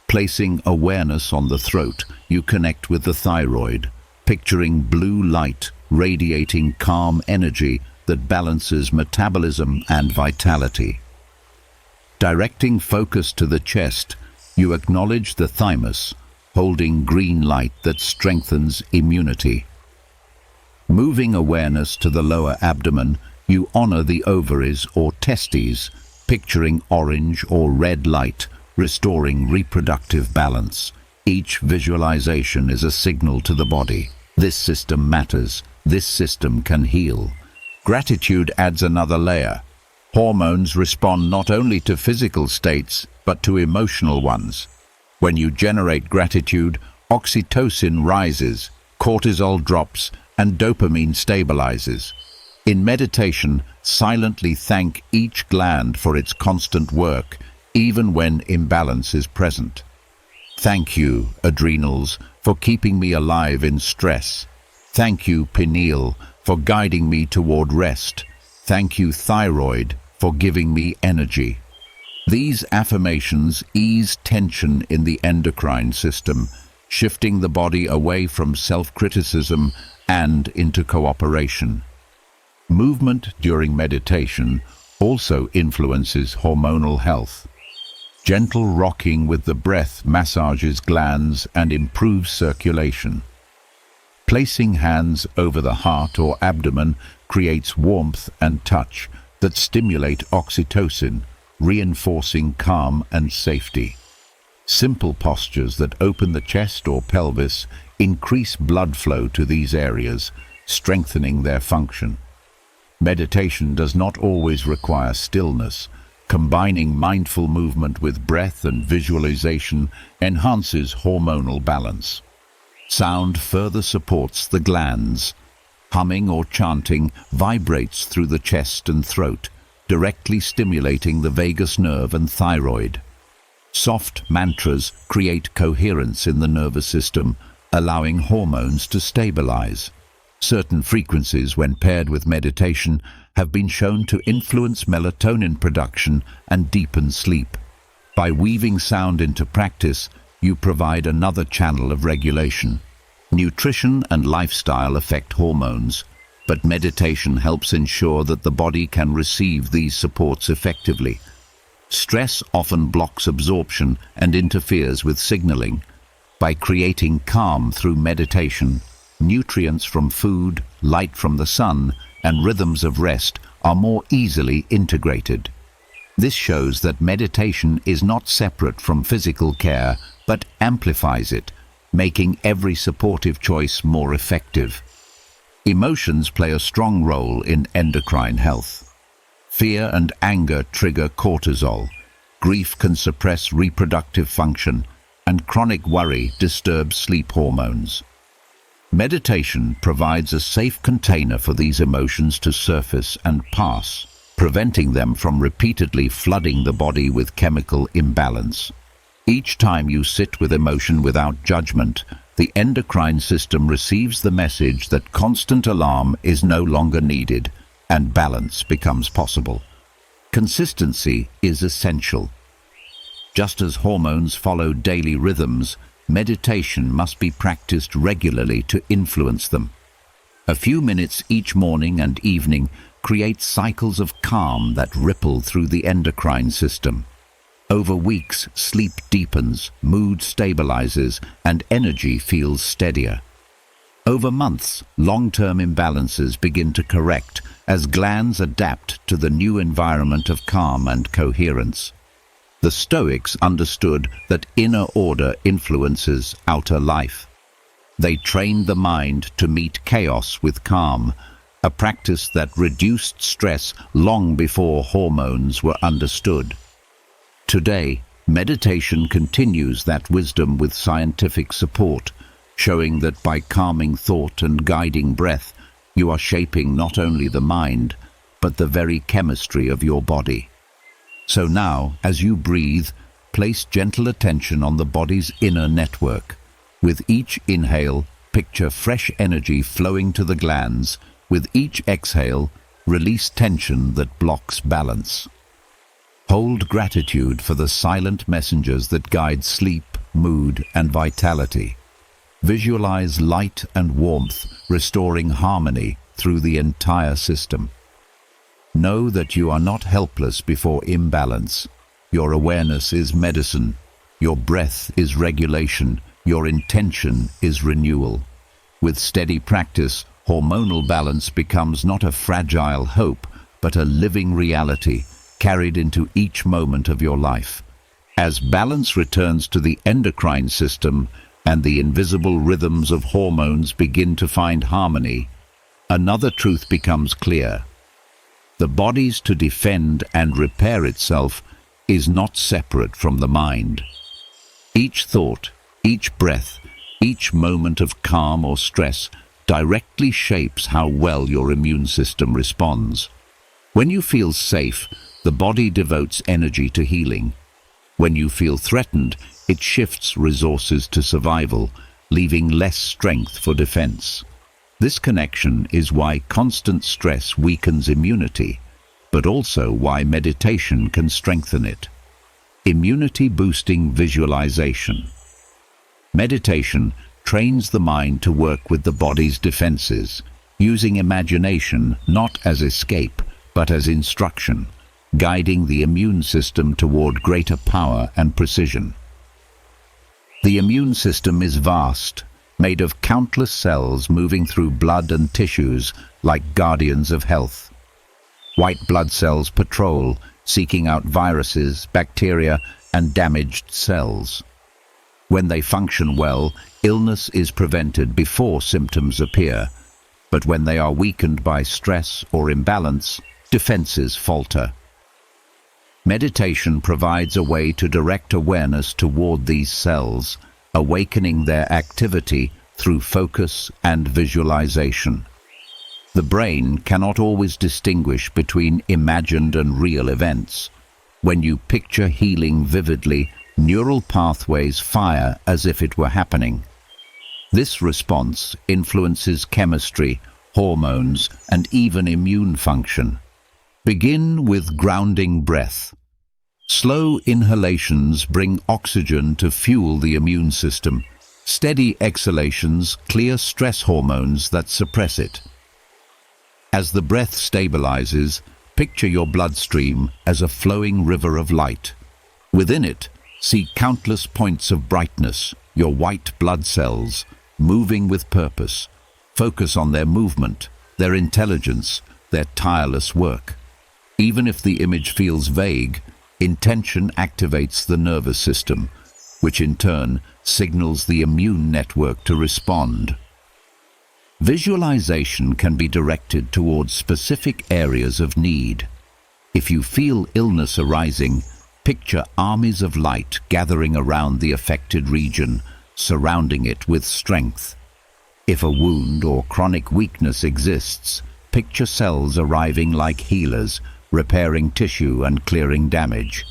Speaker 1: Placing awareness on the throat, you connect with the thyroid, picturing blue light radiating calm energy that balances metabolism and vitality. Directing focus to the chest, you acknowledge the thymus, holding green light that strengthens immunity. Moving awareness to the lower abdomen, you honor the ovaries or testes, picturing orange or red light, restoring reproductive balance. Each visualization is a signal to the body. This system matters. This system can heal. Gratitude adds another layer. Hormones respond not only to physical states, but to emotional ones. When you generate gratitude, oxytocin rises, cortisol drops, and dopamine stabilizes. In meditation, silently thank each gland for its constant work, even when imbalance is present. Thank you, adrenals, for keeping me alive in stress. Thank you, pineal, for guiding me toward rest. Thank you, thyroid, for giving me energy. These affirmations ease tension in the endocrine system, shifting the body away from self-criticism and into cooperation. Movement during meditation also influences hormonal health. Gentle rocking with the breath massages glands and improves circulation. Placing hands over the heart or abdomen creates warmth and touch that stimulate oxytocin, reinforcing calm and safety. Simple postures that open the chest or pelvis increase blood flow to these areas, strengthening their function. Meditation does not always require stillness. Combining mindful movement with breath and visualization enhances hormonal balance. Sound further supports the glands. Humming or chanting vibrates through the chest and throat, directly stimulating the vagus nerve and thyroid. Soft mantras create coherence in the nervous system, allowing hormones to stabilize. Certain frequencies, when paired with meditation, have been shown to influence melatonin production and deepen sleep. By weaving sound into practice, you provide another channel of regulation. Nutrition and lifestyle affect hormones, but meditation helps ensure that the body can receive these supports effectively. Stress often blocks absorption and interferes with signaling. By creating calm through meditation, nutrients from food, light from the sun, and rhythms of rest are more easily integrated. This shows that meditation is not separate from physical care, but amplifies it, making every supportive choice more effective. Emotions play a strong role in endocrine health. Fear and anger trigger cortisol. Grief can suppress reproductive function, and chronic worry disturbs sleep hormones. Meditation provides a safe container for these emotions to surface and pass, preventing them from repeatedly flooding the body with chemical imbalance. Each time you sit with emotion without judgment, the endocrine system receives the message that constant alarm is no longer needed and balance becomes possible. Consistency is essential. Just as hormones follow daily rhythms, meditation must be practiced regularly to influence them. A few minutes each morning and evening create cycles of calm that ripple through the endocrine system. Over weeks, sleep deepens, mood stabilizes, and energy feels steadier. Over months, long-term imbalances begin to correct as glands adapt to the new environment of calm and coherence. The Stoics understood that inner order influences outer life. They trained the mind to meet chaos with calm, a practice that reduced stress long before hormones were understood. Today, meditation continues that wisdom with scientific support, showing that by calming thought and guiding breath, you are shaping not only the mind, but the very chemistry of your body. So now, as you breathe, place gentle attention on the body's inner network. With each inhale, picture fresh energy flowing to the glands. With each exhale, release tension that blocks balance. Hold gratitude for the silent messengers that guide sleep, mood, and vitality. Visualize light and warmth, restoring harmony through the entire system. Know that you are not helpless before imbalance. Your awareness is medicine. Your breath is regulation. Your intention is renewal. With steady practice, hormonal balance becomes not a fragile hope, but a living reality, carried into each moment of your life. As balance returns to the endocrine system and the invisible rhythms of hormones begin to find harmony, another truth becomes clear. The body's to defend and repair itself is not separate from the mind. Each thought, each breath, each moment of calm or stress directly shapes how well your immune system responds. When you feel safe, the body devotes energy to healing. When you feel threatened, it shifts resources to survival, leaving less strength for defense. This connection is why constant stress weakens immunity, but also why meditation can strengthen it. Immunity-boosting visualization. Meditation trains the mind to work with the body's defenses, using imagination not as escape, but as instruction, guiding the immune system toward greater power and precision. The immune system is vast, made of countless cells moving through blood and tissues like guardians of health. White blood cells patrol, seeking out viruses, bacteria, and damaged cells. When they function well, illness is prevented before symptoms appear, but when they are weakened by stress or imbalance, defenses falter. Meditation provides a way to direct awareness toward these cells, awakening their activity through focus and visualization. The brain cannot always distinguish between imagined and real events. When you picture healing vividly, neural pathways fire as if it were happening. This response influences chemistry, hormones, and even immune function. Begin with grounding breath. Slow inhalations bring oxygen to fuel the immune system. Steady exhalations clear stress hormones that suppress it. As the breath stabilizes, picture your bloodstream as a flowing river of light. Within it, see countless points of brightness, your white blood cells, moving with purpose. Focus on their movement, their intelligence, their tireless work. Even if the image feels vague, intention activates the nervous system, which in turn signals the immune network to respond. Visualization can be directed towards specific areas of need. If you feel illness arising, picture armies of light gathering around the affected region, surrounding it with strength. If a wound or chronic weakness exists, picture cells arriving like healers, repairing tissue and clearing damage.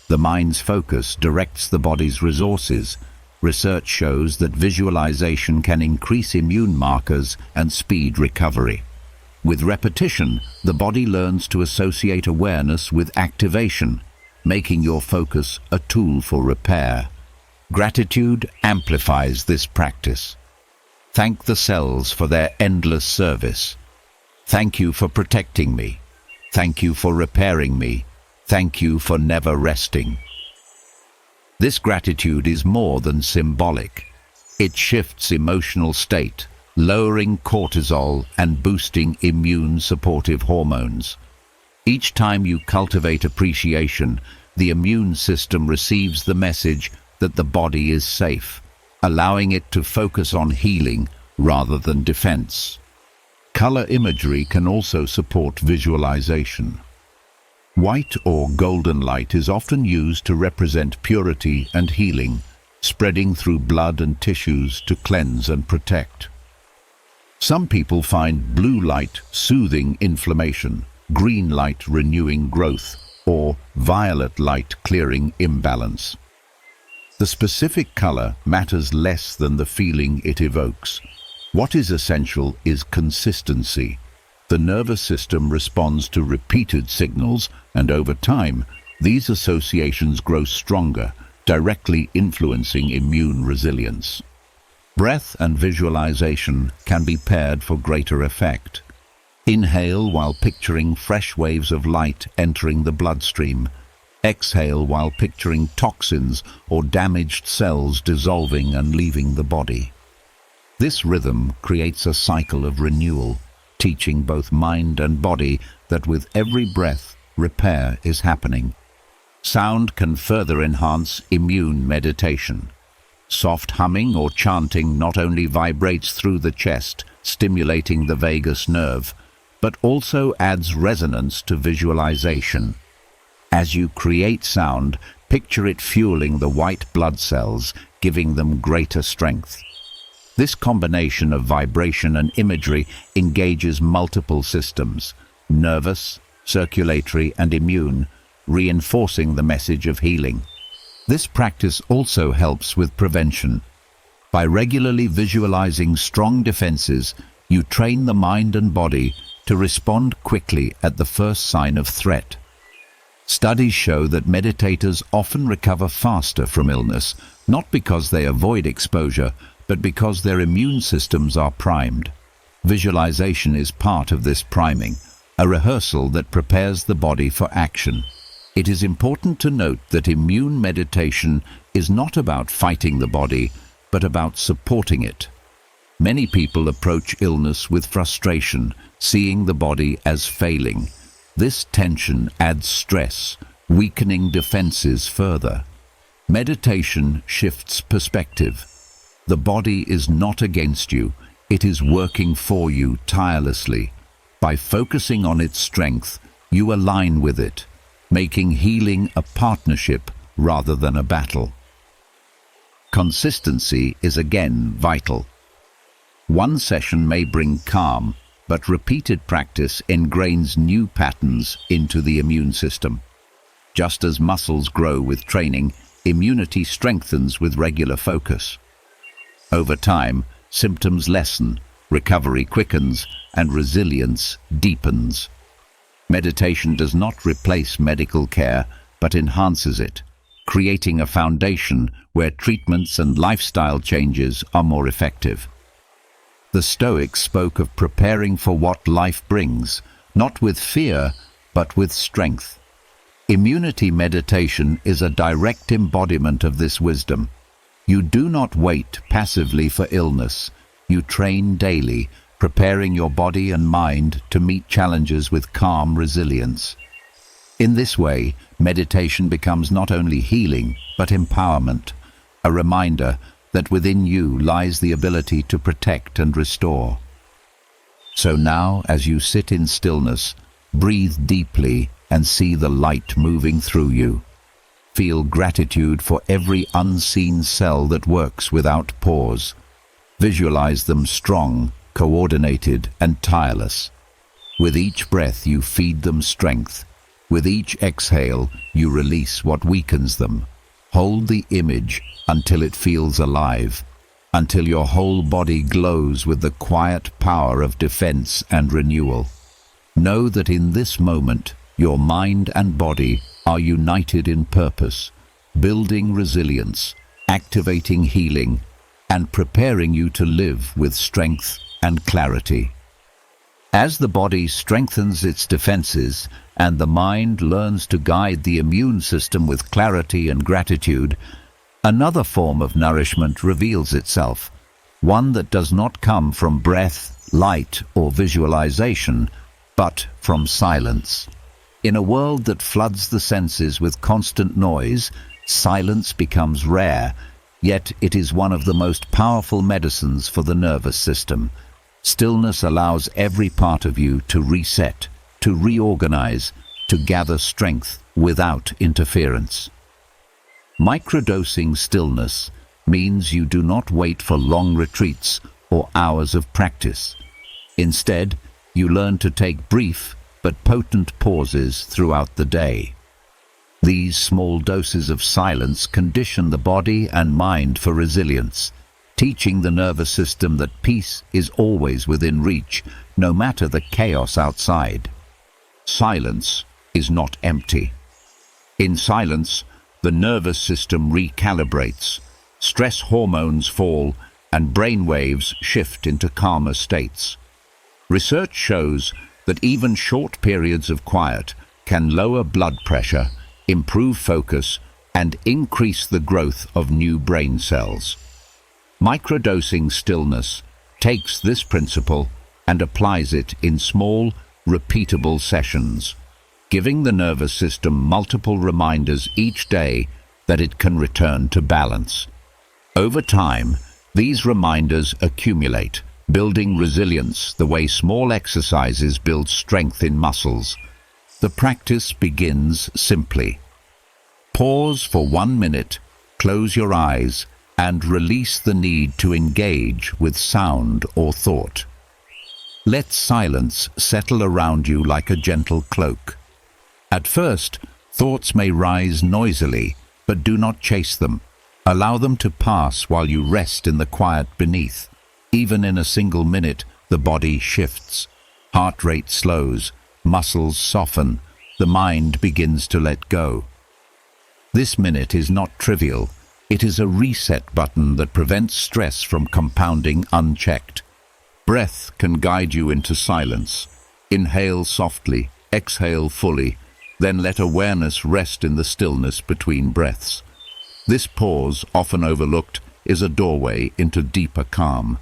Speaker 1: The mind's focus directs the body's resources. Research shows that visualization can increase immune markers and speed recovery. With repetition, the body learns to associate awareness with activation, making your focus a tool for repair. Gratitude amplifies this practice. Thank the cells for their endless service. Thank you for protecting me. Thank you for repairing me. Thank you for never resting. This gratitude is more than symbolic. It shifts emotional state, lowering cortisol and boosting immune-supportive hormones. Each time you cultivate appreciation, the immune system receives the message that the body is safe, allowing it to focus on healing rather than defense. Color imagery can also support visualization. White or golden light is often used to represent purity and healing, spreading through blood and tissues to cleanse and protect. Some people find blue light soothing inflammation, green light renewing growth, or violet light clearing imbalance. The specific color matters less than the feeling it evokes. What is essential is consistency. The nervous system responds to repeated signals, and over time, these associations grow stronger, directly influencing immune resilience. Breath and visualization can be paired for greater effect. Inhale while picturing fresh waves of light entering the bloodstream. Exhale while picturing toxins or damaged cells dissolving and leaving the body. This rhythm creates a cycle of renewal, teaching both mind and body that with every breath, repair is happening. Sound can further enhance immune meditation. Soft humming or chanting not only vibrates through the chest, stimulating the vagus nerve, but also adds resonance to visualization. As you create sound, picture it fueling the white blood cells, giving them greater strength. This combination of vibration and imagery engages multiple systems: nervous, circulatory, and immune, reinforcing the message of healing. This practice also helps with prevention. By regularly visualizing strong defenses, you train the mind and body to respond quickly at the first sign of threat. Studies show that meditators often recover faster from illness, not because they avoid exposure, but because their immune systems are primed. Visualization is part of this priming, a rehearsal that prepares the body for action. It is important to note that immune meditation is not about fighting the body, but about supporting it. Many people approach illness with frustration, seeing the body as failing. This tension adds stress, weakening defenses further. Meditation shifts perspective. The body is not against you, it is working for you tirelessly. By focusing on its strength, you align with it, making healing a partnership rather than a battle. Consistency is again vital. One session may bring calm, but repeated practice ingrains new patterns into the immune system. Just as muscles grow with training, immunity strengthens with regular focus. Over time, symptoms lessen, recovery quickens, and resilience deepens. Meditation does not replace medical care, but enhances it, creating a foundation where treatments and lifestyle changes are more effective. The Stoics spoke of preparing for what life brings, not with fear, but with strength. Immunity meditation is a direct embodiment of this wisdom. You do not wait passively for illness. You train daily, preparing your body and mind to meet challenges with calm resilience. In this way, meditation becomes not only healing, but empowerment, a reminder that within you lies the ability to protect and restore. So now, as you sit in stillness, breathe deeply and see the light moving through you. Feel gratitude for every unseen cell that works without pause. Visualize them strong, coordinated, and tireless. With each breath you feed them strength. With each exhale you release what weakens them. Hold the image until it feels alive, until your whole body glows with the quiet power of defense and renewal. Know that in this moment, your mind and body are united in purpose, building resilience, activating healing, and preparing you to live with strength and clarity. As the body strengthens its defenses and the mind learns to guide the immune system with clarity and gratitude, another form of nourishment reveals itself, one that does not come from breath, light, or visualization, but from silence. In a world that floods the senses with constant noise, silence becomes rare, yet it is one of the most powerful medicines for the nervous system. Stillness allows every part of you to reset, to reorganize, to gather strength without interference. Microdosing stillness means you do not wait for long retreats or hours of practice. Instead, you learn to take brief but potent pauses throughout the day. These small doses of silence condition the body and mind for resilience, teaching the nervous system that peace is always within reach, no matter the chaos outside. Silence is not empty. In silence, the nervous system recalibrates, stress hormones fall, and brain waves shift into calmer states. Research shows that even short periods of quiet can lower blood pressure, improve focus, and increase the growth of new brain cells. Microdosing stillness takes this principle and applies it in small, repeatable sessions. giving the nervous system multiple reminders each day that it can return to balance. Over time, these reminders accumulate, building resilience the way small exercises build strength in muscles. The practice begins simply. Pause for 1 minute, close your eyes, and release the need to engage with sound or thought. Let silence settle around you like a gentle cloak. At first, thoughts may rise noisily, but do not chase them. Allow them to pass while you rest in the quiet beneath. Even in a single minute, the body shifts. Heart rate slows, muscles soften, the mind begins to let go. This minute is not trivial. It is a reset button that prevents stress from compounding unchecked. Breath can guide you into silence. Inhale softly, exhale fully, then let awareness rest in the stillness between breaths. This pause, often overlooked, is a doorway into deeper calm.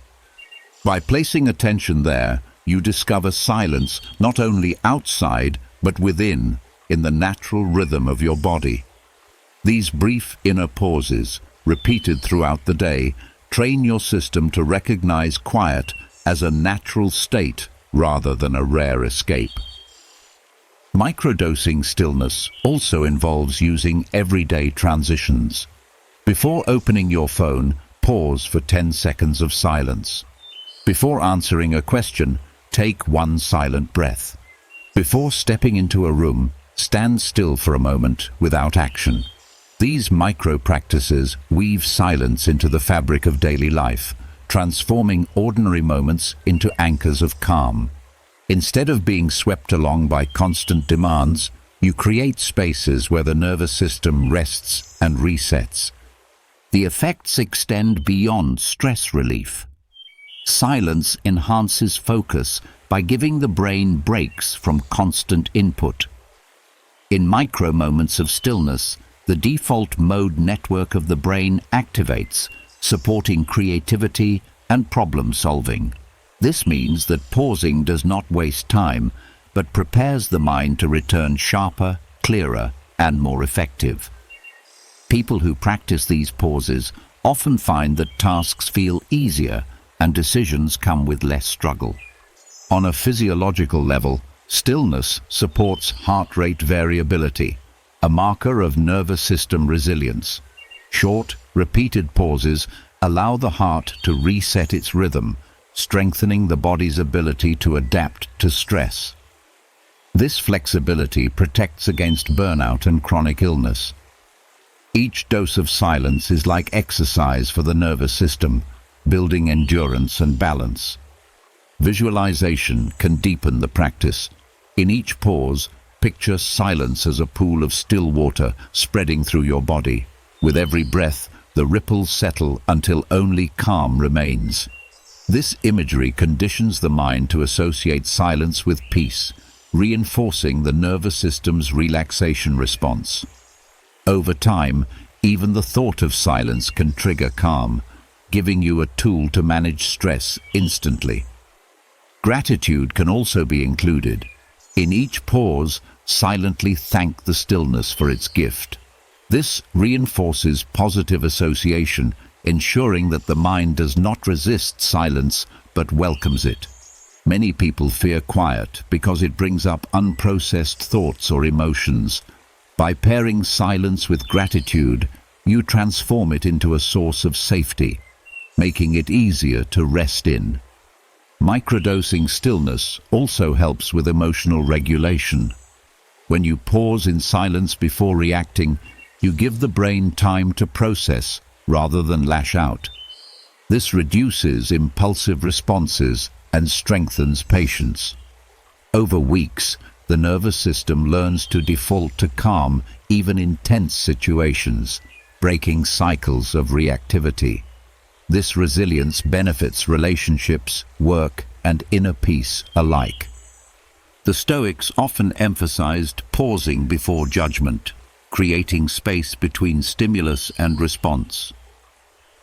Speaker 1: By placing attention there, you discover silence not only outside, but within, in the natural rhythm of your body. These brief inner pauses, repeated throughout the day, train your system to recognize quiet as a natural state rather than a rare escape. Microdosing stillness also involves using everyday transitions. Before opening your phone, pause for 10 seconds of silence. Before answering a question, take 1 silent breath. Before stepping into a room, stand still for a moment without action. These micro-practices weave silence into the fabric of daily life, transforming ordinary moments into anchors of calm. Instead of being swept along by constant demands, you create spaces where the nervous system rests and resets. The effects extend beyond stress relief. Silence enhances focus by giving the brain breaks from constant input. In micro moments of stillness, the default mode network of the brain activates, supporting creativity and problem solving. This means that pausing does not waste time, but prepares the mind to return sharper, clearer, and more effective. People who practice these pauses often find that tasks feel easier and decisions come with less struggle. On a physiological level, stillness supports heart rate variability, a marker of nervous system resilience. Short, repeated pauses allow the heart to reset its rhythm, strengthening the body's ability to adapt to stress. This flexibility protects against burnout and chronic illness. Each dose of silence is like exercise for the nervous system, building endurance and balance. Visualization can deepen the practice. In each pause, picture silence as a pool of still water spreading through your body. With every breath, the ripples settle until only calm remains. This imagery conditions the mind to associate silence with peace, reinforcing the nervous system's relaxation response. Over time, even the thought of silence can trigger calm, giving you a tool to manage stress instantly. Gratitude can also be included. In each pause, silently thank the stillness for its gift. This reinforces positive association, ensuring that the mind does not resist silence but welcomes it. Many people fear quiet because it brings up unprocessed thoughts or emotions. By pairing silence with gratitude, you transform it into a source of safety, making it easier to rest in. Microdosing stillness also helps with emotional regulation. When you pause in silence before reacting, you give the brain time to process rather than lash out. This reduces impulsive responses and strengthens patience. Over weeks, the nervous system learns to default to calm even in tense situations, breaking cycles of reactivity. This resilience benefits relationships, work, and inner peace alike. The Stoics often emphasized pausing before judgment, creating space between stimulus and response.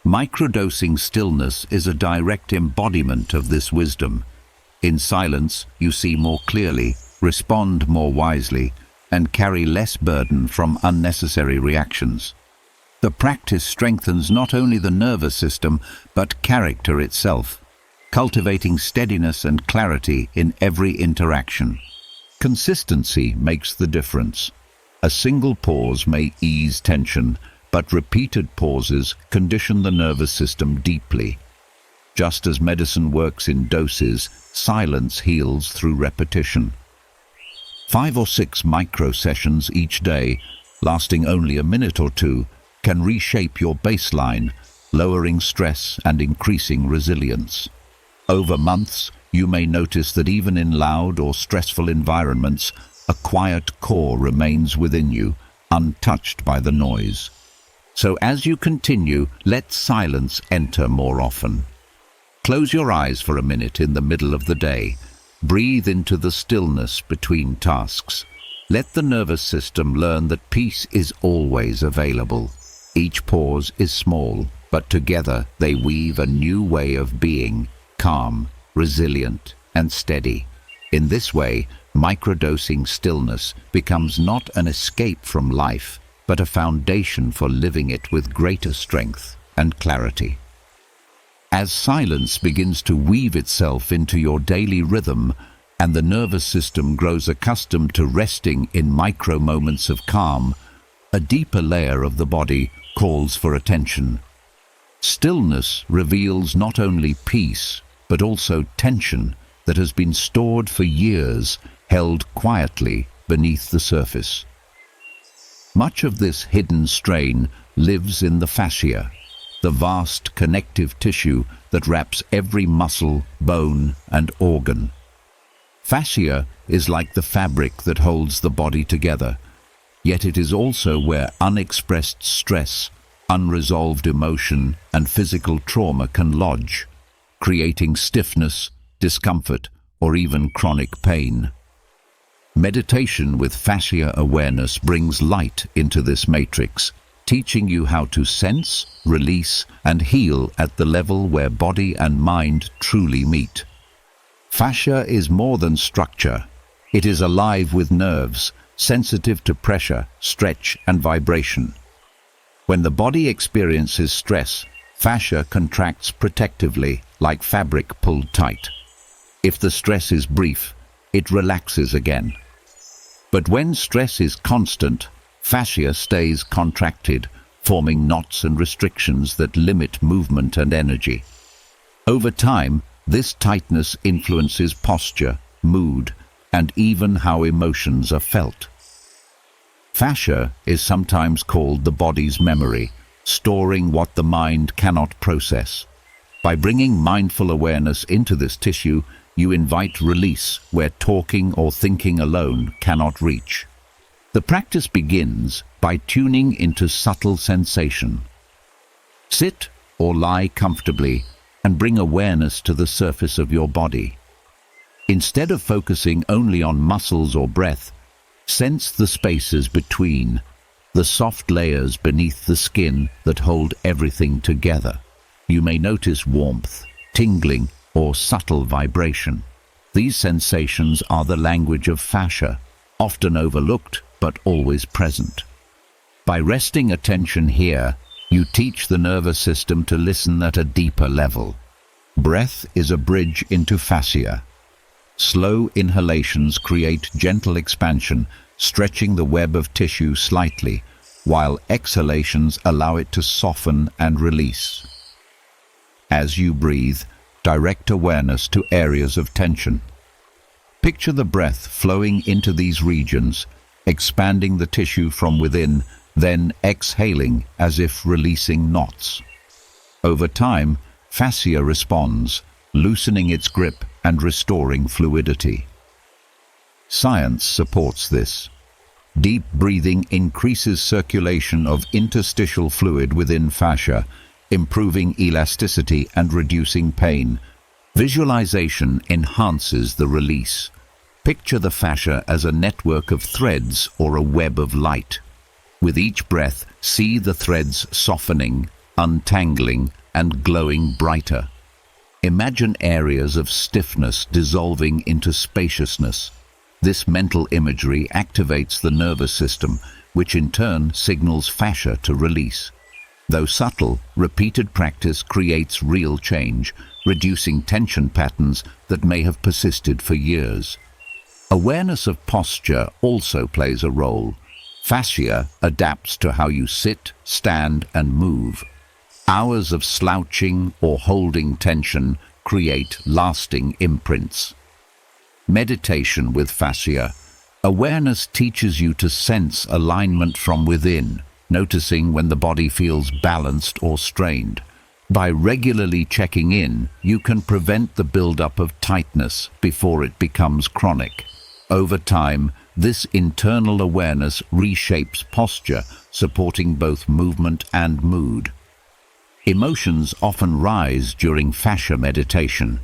Speaker 1: Microdosing stillness is a direct embodiment of this wisdom. In silence, you see more clearly, respond more wisely, and carry less burden from unnecessary reactions. The practice strengthens not only the nervous system, but character itself, cultivating steadiness and clarity in every interaction. Consistency makes the difference. A single pause may ease tension, but repeated pauses condition the nervous system deeply. Just as medicine works in doses, silence heals through repetition. 5 or 6 micro-sessions each day, lasting only a minute or two, can reshape your baseline, lowering stress and increasing resilience. Over months, you may notice that even in loud or stressful environments, a quiet core remains within you, untouched by the noise. So as you continue, let silence enter more often. Close your eyes for a minute in the middle of the day. Breathe into the stillness between tasks. Let the nervous system learn that peace is always available. Each pause is small, but together they weave a new way of being, calm, resilient, and steady. In this way, microdosing stillness becomes not an escape from life, but a foundation for living it with greater strength and clarity. As silence begins to weave itself into your daily rhythm, and the nervous system grows accustomed to resting in micro moments of calm, a deeper layer of the body calls for attention. Stillness reveals not only peace, but also tension that has been stored for years, held quietly beneath the surface. Much of this hidden strain lives in the fascia, the vast connective tissue that wraps every muscle, bone, and organ. Fascia is like the fabric that holds the body together, yet it is also where unexpressed stress, unresolved emotion, and physical trauma can lodge, creating stiffness, discomfort, or even chronic pain. Meditation with fascia awareness brings light into this matrix, teaching you how to sense, release, and heal at the level where body and mind truly meet. Fascia is more than structure. It is alive with nerves, sensitive to pressure, stretch, and vibration. When the body experiences stress, fascia contracts protectively, like fabric pulled tight. If the stress is brief, it relaxes again. But when stress is constant, fascia stays contracted, forming knots and restrictions that limit movement and energy. Over time, this tightness influences posture, mood, and even how emotions are felt. Fascia is sometimes called the body's memory, storing what the mind cannot process. By bringing mindful awareness into this tissue, you invite release where talking or thinking alone cannot reach. The practice begins by tuning into subtle sensation. Sit or lie comfortably and bring awareness to the surface of your body. Instead of focusing only on muscles or breath, sense the spaces between, the soft layers beneath the skin that hold everything together. You may notice warmth, tingling, or subtle vibration. These sensations are the language of fascia, often overlooked but always present. By resting attention here, you teach the nervous system to listen at a deeper level. Breath is a bridge into fascia. Slow inhalations create gentle expansion, stretching the web of tissue slightly, while exhalations allow it to soften and release. As you breathe, direct awareness to areas of tension. Picture the breath flowing into these regions, expanding the tissue from within, then exhaling as if releasing knots. Over time, fascia responds, loosening its grip and restoring fluidity. Science supports this. Deep breathing increases circulation of interstitial fluid within fascia, improving elasticity and reducing pain. Visualization enhances the release. Picture the fascia as a network of threads or a web of light. With each breath, see the threads softening, untangling, and glowing brighter. Imagine areas of stiffness dissolving into spaciousness. This mental imagery activates the nervous system, which in turn signals fascia to release. Though subtle, repeated practice creates real change, reducing tension patterns that may have persisted for years. Awareness of posture also plays a role. Fascia adapts to how you sit, stand, and move. Hours of slouching or holding tension create lasting imprints. Meditation with fascia. Awareness teaches you to sense alignment from within, noticing when the body feels balanced or strained. By regularly checking in, you can prevent the buildup of tightness before it becomes chronic. Over time, this internal awareness reshapes posture, supporting both movement and mood. Emotions often rise during fascia meditation.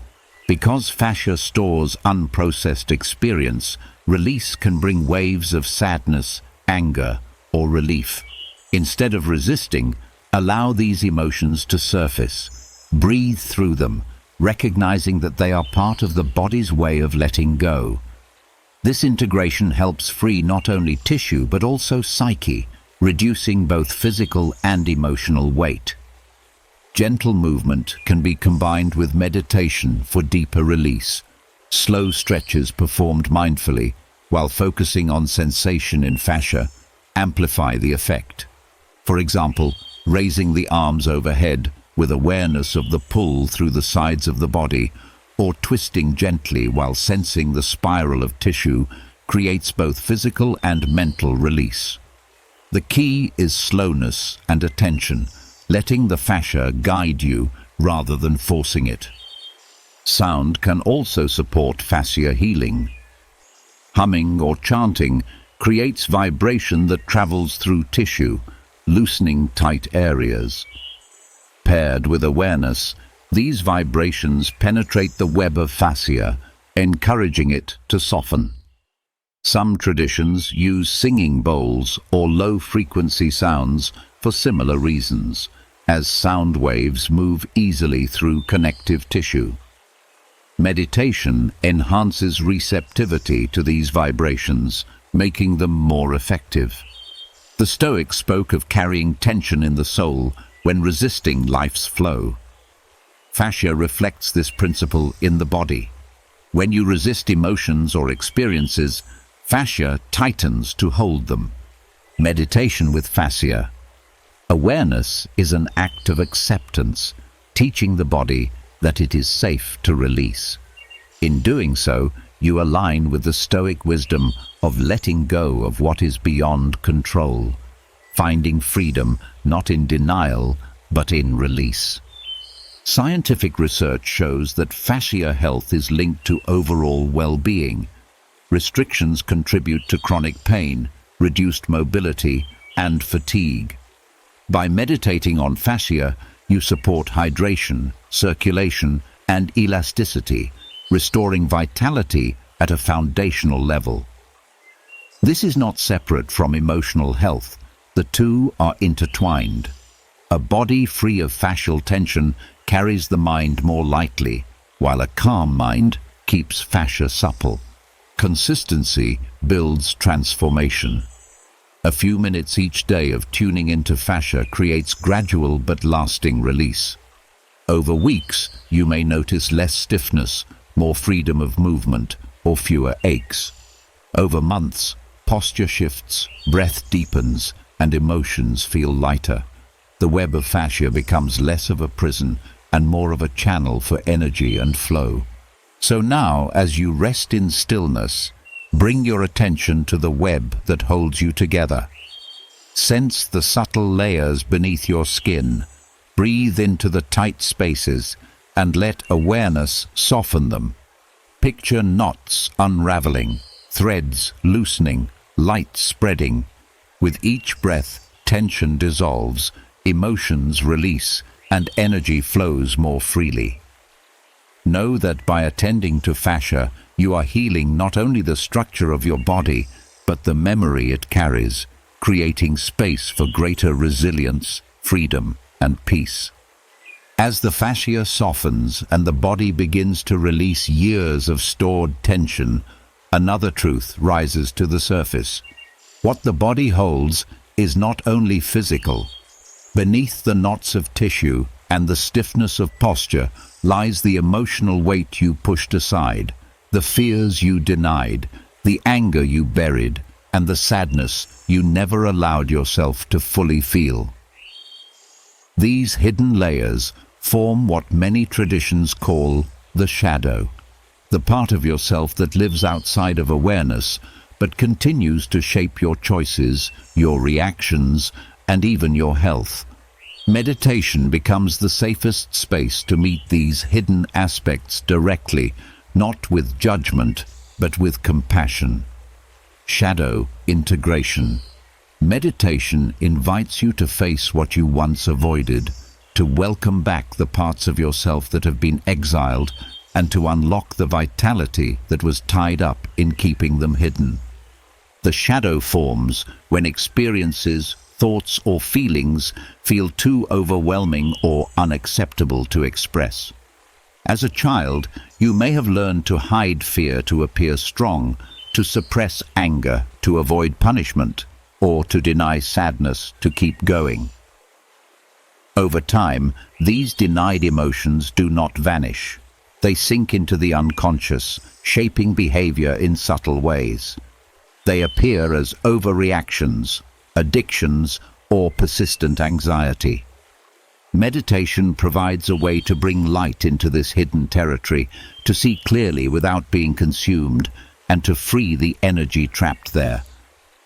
Speaker 1: Because fascia stores unprocessed experience, release can bring waves of sadness, anger, or relief. Instead of resisting, allow these emotions to surface. Breathe through them, recognizing that they are part of the body's way of letting go. This integration helps free not only tissue but also psyche, reducing both physical and emotional weight. Gentle movement can be combined with meditation for deeper release. Slow stretches performed mindfully, while focusing on sensation in fascia, amplify the effect. For example, raising the arms overhead with awareness of the pull through the sides of the body, or twisting gently while sensing the spiral of tissue, creates both physical and mental release. The key is slowness and attention, letting the fascia guide you rather than forcing it. Sound can also support fascia healing. Humming or chanting creates vibration that travels through tissue, loosening tight areas. Paired with awareness, these vibrations penetrate the web of fascia, encouraging it to soften. Some traditions use singing bowls or low-frequency sounds for similar reasons, as sound waves move easily through connective tissue. Meditation enhances receptivity to these vibrations, making them more effective. The Stoics spoke of carrying tension in the soul when resisting life's flow. Fascia reflects this principle in the body. When you resist emotions or experiences, fascia tightens to hold them. Meditation with fascia. Awareness is an act of acceptance, teaching the body that it is safe to release. In doing so, you align with the Stoic wisdom of letting go of what is beyond control, finding freedom not in denial but in release. Scientific research shows that fascia health is linked to overall well-being. Restrictions contribute to chronic pain, reduced mobility, and fatigue. By meditating on fascia, you support hydration, circulation, and elasticity, restoring vitality at a foundational level. This is not separate from emotional health. The two are intertwined. A body free of fascial tension carries the mind more lightly, while a calm mind keeps fascia supple. Consistency builds transformation. A few minutes each day of tuning into fascia creates gradual but lasting release. Over weeks, you may notice less stiffness, more freedom of movement, or fewer aches. Over months, posture shifts, breath deepens, and emotions feel lighter. The web of fascia becomes less of a prison and more of a channel for energy and flow. So now, as you rest in stillness, bring your attention to the web that holds you together. Sense the subtle layers beneath your skin. Breathe into the tight spaces and let awareness soften them. Picture knots unraveling, threads loosening, light spreading. With each breath, tension dissolves, emotions release, and energy flows more freely. Know that by attending to fascia, you are healing not only the structure of your body, but the memory it carries, creating space for greater resilience, freedom, and peace. As the fascia softens and the body begins to release years of stored tension, another truth rises to the surface. What the body holds is not only physical. Beneath the knots of tissue and the stiffness of posture lies the emotional weight you pushed aside, the fears you denied, the anger you buried, and the sadness you never allowed yourself to fully feel. These hidden layers form what many traditions call the shadow, the part of yourself that lives outside of awareness but continues to shape your choices, your reactions, and even your health. Meditation becomes the safest space to meet these hidden aspects directly, not with judgment, but with compassion. Shadow integration. Meditation invites you to face what you once avoided, to welcome back the parts of yourself that have been exiled, and to unlock the vitality that was tied up in keeping them hidden. The shadow forms when experiences, thoughts, or feelings feel too overwhelming or unacceptable to express. As a child, you may have learned to hide fear to appear strong, to suppress anger to avoid punishment, or to deny sadness to keep going. Over time, these denied emotions do not vanish. They sink into the unconscious, shaping behavior in subtle ways. They appear as overreactions, addictions, or persistent anxiety. Meditation provides a way to bring light into this hidden territory, to see clearly without being consumed, and to free the energy trapped there.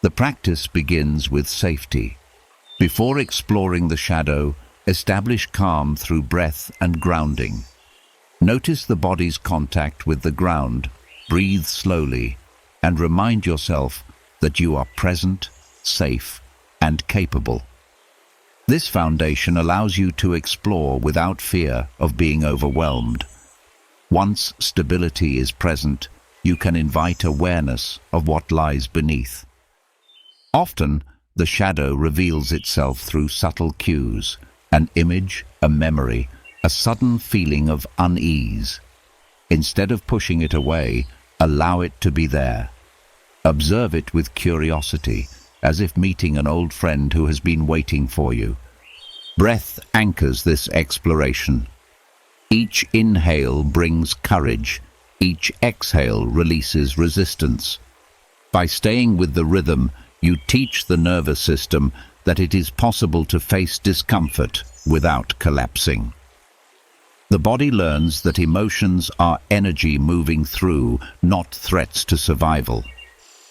Speaker 1: The practice begins with safety. Before exploring the shadow, establish calm through breath and grounding. Notice the body's contact with the ground, breathe slowly, and remind yourself that you are present, safe, and capable. This foundation allows you to explore without fear of being overwhelmed. Once stability is present, you can invite awareness of what lies beneath. Often, the shadow reveals itself through subtle cues, an image, a memory, a sudden feeling of unease. Instead of pushing it away, allow it to be there. Observe it with curiosity, as if meeting an old friend who has been waiting for you. Breath anchors this exploration. Each inhale brings courage, each exhale releases resistance. By staying with the rhythm, you teach the nervous system that it is possible to face discomfort without collapsing. The body learns that emotions are energy moving through, not threats to survival.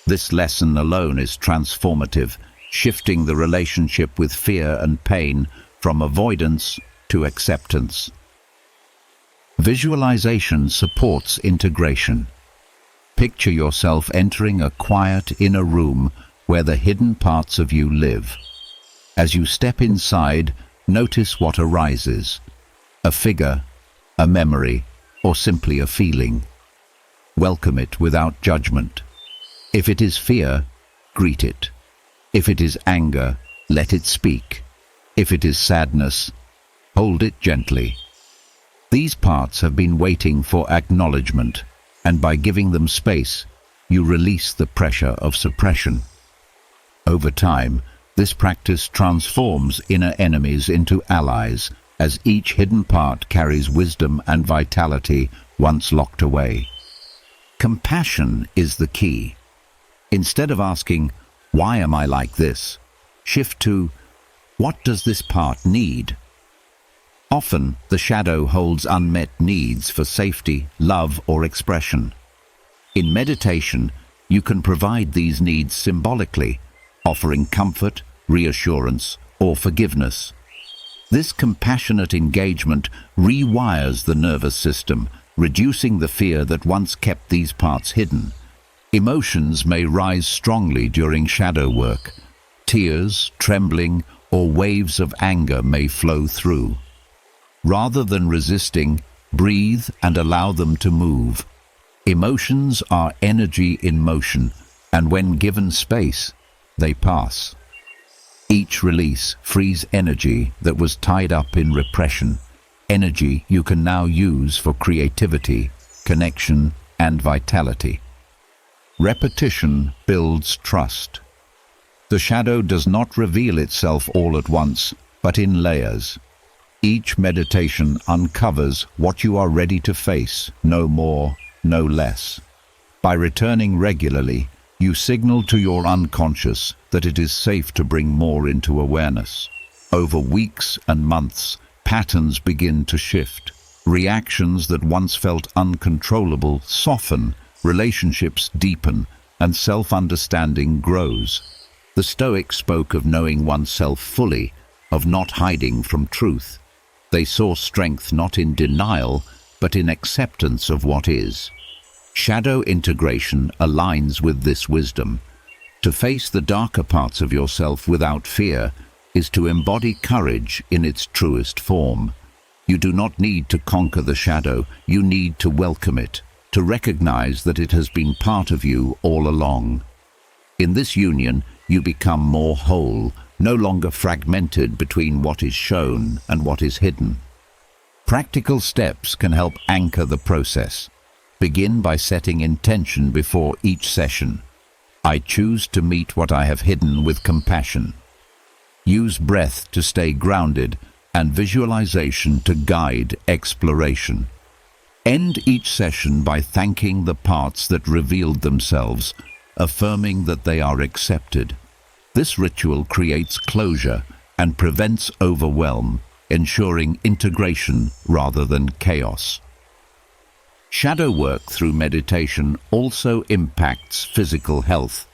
Speaker 1: This lesson alone is transformative, shifting the relationship with fear and pain from avoidance to acceptance. Visualization supports integration. Picture yourself entering a quiet inner room where the hidden parts of you live. As you step inside, notice what arises: a figure, a memory, or simply a feeling. Welcome it without judgment. If it is fear, greet it. If it is anger, let it speak. If it is sadness, hold it gently. These parts have been waiting for acknowledgement, and by giving them space, you release the pressure of suppression. Over time, this practice transforms inner enemies into allies, as each hidden part carries wisdom and vitality once locked away. Compassion is the key. Instead of asking, "Why am I like this?" shift to, "What does this part need?" Often, the shadow holds unmet needs for safety, love, or expression. In meditation, you can provide these needs symbolically, offering comfort, reassurance, or forgiveness. This compassionate engagement rewires the nervous system, reducing the fear that once kept these parts hidden. Emotions may rise strongly during shadow work. Tears, trembling, or waves of anger may flow through. Rather than resisting, breathe and allow them to move. Emotions are energy in motion, and when given space, they pass. Each release frees energy that was tied up in repression, energy you can now use for creativity, connection, and vitality. Repetition builds trust. The shadow does not reveal itself all at once, but in layers. Each meditation uncovers what you are ready to face, no more, no less. By returning regularly, you signal to your unconscious that it is safe to bring more into awareness. Over weeks and months, patterns begin to shift. Reactions that once felt uncontrollable soften, relationships deepen, and self-understanding grows. The Stoics spoke of knowing oneself fully, of not hiding from truth. They saw strength not in denial, but in acceptance of what is. Shadow integration aligns with this wisdom. To face the darker parts of yourself without fear is to embody courage in its truest form. You do not need to conquer the shadow, you need to welcome it, to recognize that it has been part of you all along. In this union, you become more whole, no longer fragmented between what is shown and what is hidden. Practical steps can help anchor the process. Begin by setting intention before each session. I choose to meet what I have hidden with compassion. Use breath to stay grounded and visualization to guide exploration. End each session by thanking the parts that revealed themselves, affirming that they are accepted. This ritual creates closure and prevents overwhelm, ensuring integration rather than chaos. Shadow work through meditation also impacts physical health.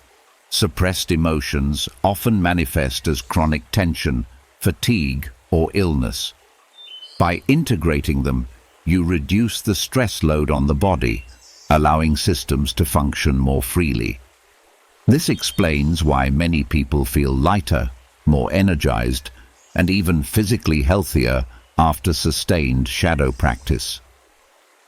Speaker 1: Suppressed emotions often manifest as chronic tension, fatigue, or illness. By integrating them, you reduce the stress load on the body, allowing systems to function more freely. This explains why many people feel lighter, more energized, and even physically healthier after sustained shadow practice.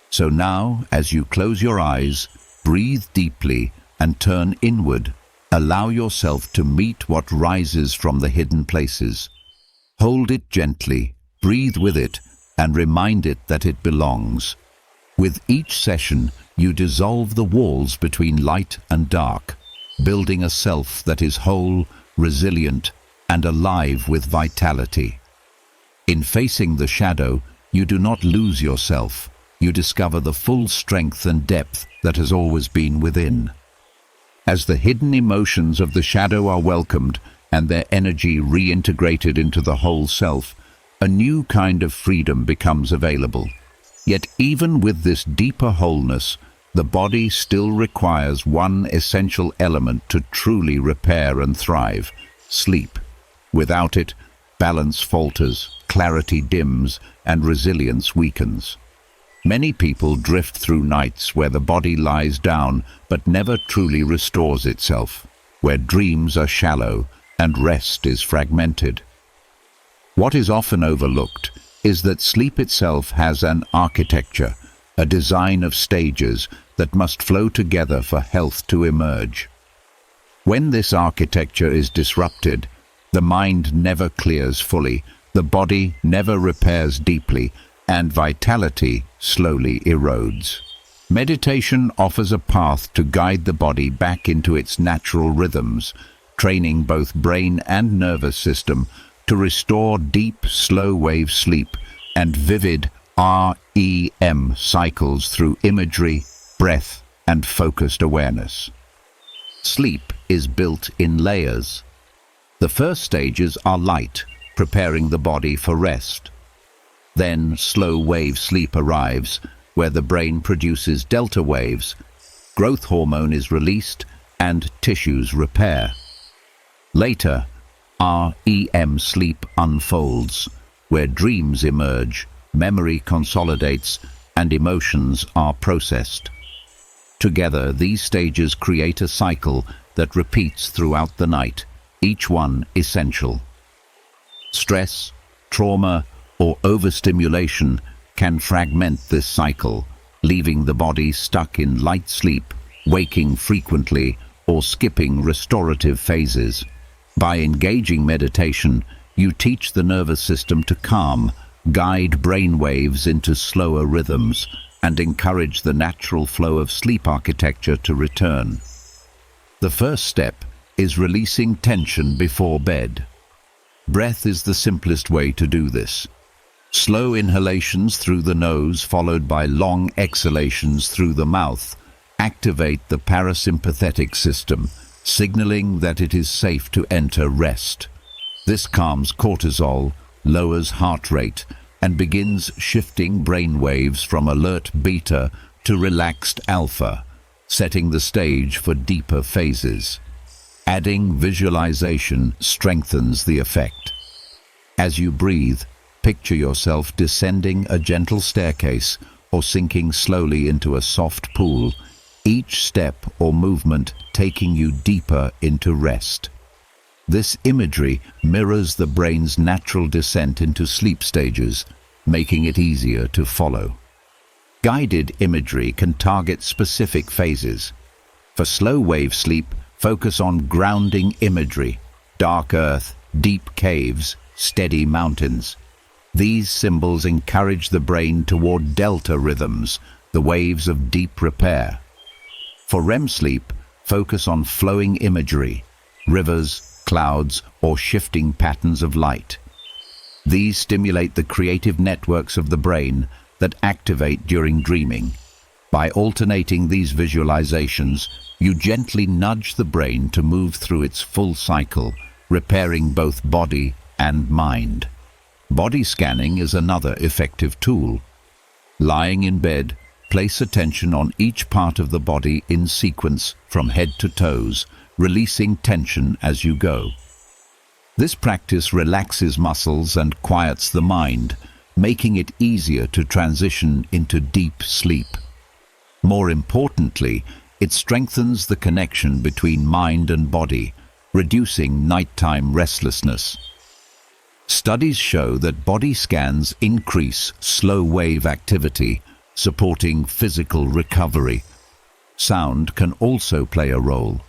Speaker 1: So now, as you close your eyes, breathe deeply and turn inward. Allow yourself to meet what rises from the hidden places. Hold it gently, breathe with it, and remind it that it belongs. With each session, you dissolve the walls between light and dark, building a self that is whole, resilient, and alive with vitality. In facing the shadow, you do not lose yourself. You discover the full strength and depth that has always been within. As the hidden emotions of the shadow are welcomed and their energy reintegrated into the whole self, a new kind of freedom becomes available. Yet even with this deeper wholeness, the body still requires one essential element to truly repair and thrive: sleep. Without it, balance falters, clarity dims, and resilience weakens. Many people drift through nights where the body lies down but never truly restores itself, where dreams are shallow and rest is fragmented. What is often overlooked is that sleep itself has an architecture, a design of stages that must flow together for health to emerge. When this architecture is disrupted, the mind never clears fully, the body never repairs deeply, and vitality slowly erodes. Meditation offers a path to guide the body back into its natural rhythms, training both brain and nervous system to restore deep, slow-wave sleep and vivid REM cycles through imagery, breath, and focused awareness. Sleep is built in layers. The first stages are light, preparing the body for rest. Then slow-wave sleep arrives, where the brain produces delta waves, growth hormone is released, and tissues repair. Later, REM sleep unfolds, where dreams emerge, memory consolidates, and emotions are processed. Together, these stages create a cycle that repeats throughout the night, each one essential. Stress, trauma, or overstimulation can fragment this cycle, leaving the body stuck in light sleep, waking frequently, or skipping restorative phases. By engaging meditation, you teach the nervous system to calm, guide brain waves into slower rhythms, and encourage the natural flow of sleep architecture to return. The first step is releasing tension before bed. Breath is the simplest way to do this. Slow inhalations through the nose followed by long exhalations through the mouth activate the parasympathetic system, signaling that it is safe to enter rest. This calms cortisol, lowers heart rate, and begins shifting brain waves from alert beta to relaxed alpha, setting the stage for deeper phases. Adding visualization strengthens the effect. As you breathe, picture yourself descending a gentle staircase or sinking slowly into a soft pool, each step or movement taking you deeper into rest. This imagery mirrors the brain's natural descent into sleep stages, making it easier to follow. Guided imagery can target specific phases. For slow-wave sleep, focus on grounding imagery, dark earth, deep caves, steady mountains. These symbols encourage the brain toward delta rhythms, the waves of deep repair. For REM sleep, focus on flowing imagery, rivers, clouds, or shifting patterns of light. These stimulate the creative networks of the brain that activate during dreaming. By alternating these visualizations, you gently nudge the brain to move through its full cycle, repairing both body and mind. Body scanning is another effective tool. Lying in bed, place attention on each part of the body in sequence from head to toes, releasing tension as you go. This practice relaxes muscles and quiets the mind, making it easier to transition into deep sleep. More importantly, it strengthens the connection between mind and body, reducing nighttime restlessness. Studies show that body scans increase slow-wave activity, supporting physical recovery. Sound can also play a role.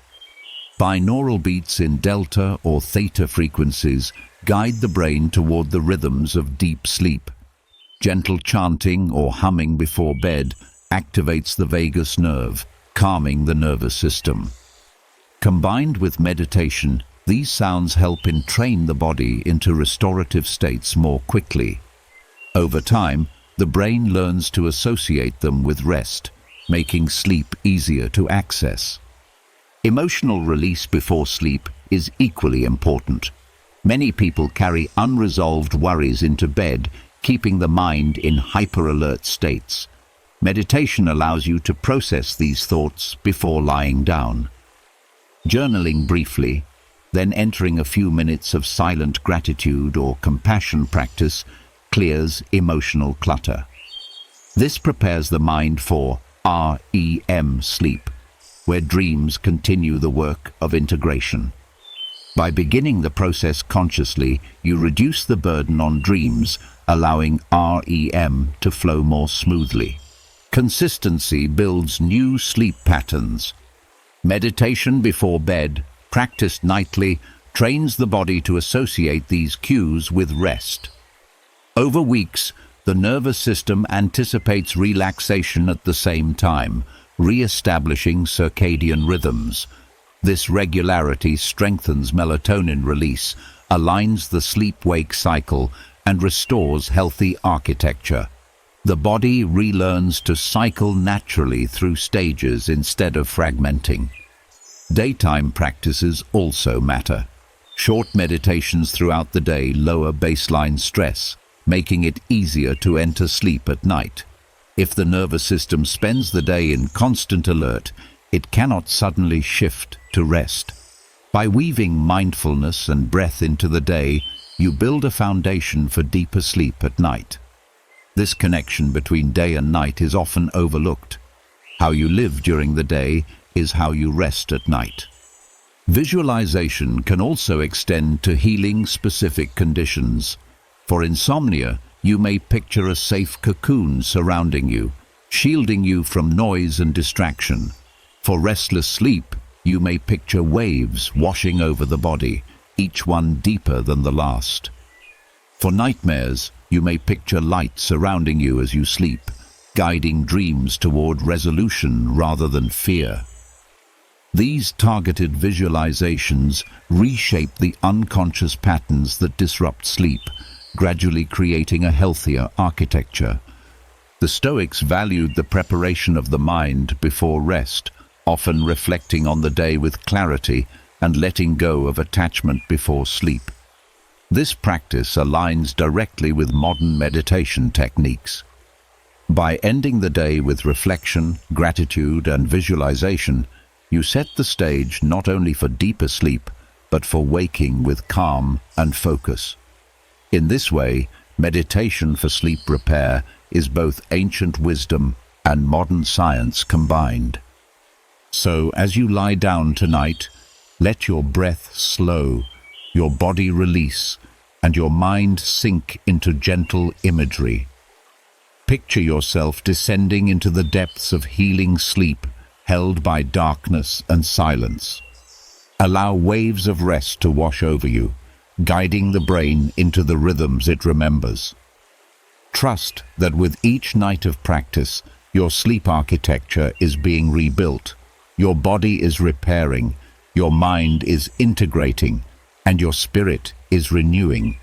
Speaker 1: Binaural beats in delta or theta frequencies guide the brain toward the rhythms of deep sleep. Gentle chanting or humming before bed activates the vagus nerve, calming the nervous system. Combined with meditation, these sounds help entrain the body into restorative states more quickly. Over time, the brain learns to associate them with rest, making sleep easier to access. Emotional release before sleep is equally important. Many people carry unresolved worries into bed, keeping the mind in hyper-alert states. Meditation allows you to process these thoughts before lying down. Journaling briefly, then entering a few minutes of silent gratitude or compassion practice clears emotional clutter. This prepares the mind for REM sleep, where dreams continue the work of integration. By beginning the process consciously, you reduce the burden on dreams, allowing REM to flow more smoothly. Consistency builds new sleep patterns. Meditation before bed, practiced nightly, trains the body to associate these cues with rest. Over weeks, the nervous system anticipates relaxation at the same time, re-establishing circadian rhythms. This regularity strengthens melatonin release, aligns the sleep-wake cycle, and restores healthy architecture. The body relearns to cycle naturally through stages instead of fragmenting. Daytime practices also matter. Short meditations throughout the day lower baseline stress, making it easier to enter sleep at night. If the nervous system spends the day in constant alert, it cannot suddenly shift to rest. By weaving mindfulness and breath into the day, you build a foundation for deeper sleep at night. This connection between day and night is often overlooked. How you live during the day is how you rest at night. Visualization can also extend to healing specific conditions. For insomnia, you may picture a safe cocoon surrounding you, shielding you from noise and distraction. For restless sleep, you may picture waves washing over the body, each one deeper than the last. For nightmares, you may picture light surrounding you as you sleep, guiding dreams toward resolution rather than fear. These targeted visualizations reshape the unconscious patterns that disrupt sleep, gradually creating a healthier architecture. The Stoics valued the preparation of the mind before rest, often reflecting on the day with clarity and letting go of attachment before sleep. This practice aligns directly with modern meditation techniques. By ending the day with reflection, gratitude, and visualization, you set the stage not only for deeper sleep, but for waking with calm and focus. In this way, meditation for sleep repair is both ancient wisdom and modern science combined. So, as you lie down tonight, let your breath slow, your body release, and your mind sink into gentle imagery. Picture yourself descending into the depths of healing sleep, held by darkness and silence. Allow waves of rest to wash over you, guiding the brain into the rhythms it remembers. Trust that with each night of practice, your sleep architecture is being rebuilt, your body is repairing, your mind is integrating, and your spirit is renewing.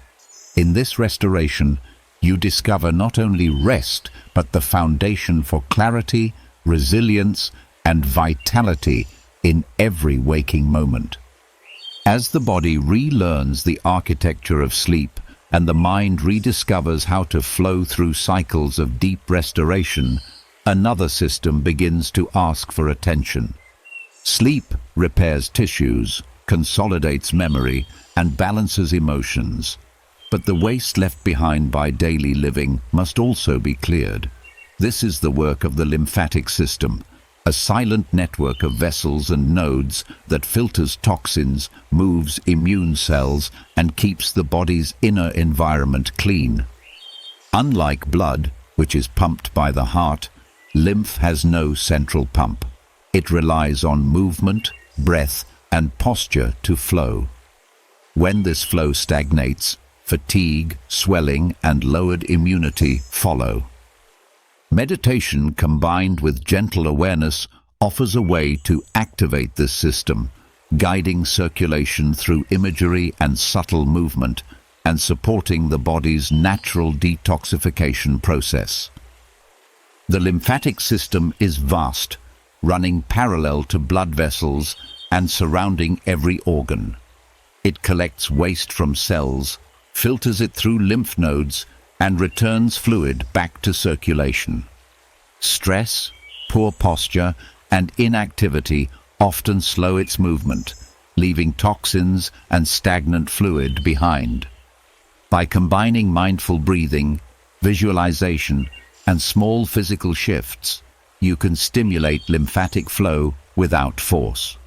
Speaker 1: In this restoration, you discover not only rest, but the foundation for clarity, resilience, and vitality in every waking moment. As the body relearns the architecture of sleep and the mind rediscovers how to flow through cycles of deep restoration, another system begins to ask for attention. Sleep repairs tissues, consolidates memory, and balances emotions. But the waste left behind by daily living must also be cleared. This is the work of the lymphatic system, a silent network of vessels and nodes that filters toxins, moves immune cells, and keeps the body's inner environment clean. Unlike blood, which is pumped by the heart, lymph has no central pump. It relies on movement, breath, and posture to flow. When this flow stagnates, fatigue, swelling, and lowered immunity follow. Meditation combined with gentle awareness offers a way to activate this system, guiding circulation through imagery and subtle movement, and supporting the body's natural detoxification process. The lymphatic system is vast, running parallel to blood vessels and surrounding every organ. It collects waste from cells, filters it through lymph nodes, and returns fluid back to circulation. Stress, poor posture, and inactivity often slow its movement, leaving toxins and stagnant fluid behind. By combining mindful breathing, visualization, and small physical shifts, you can stimulate lymphatic flow without force.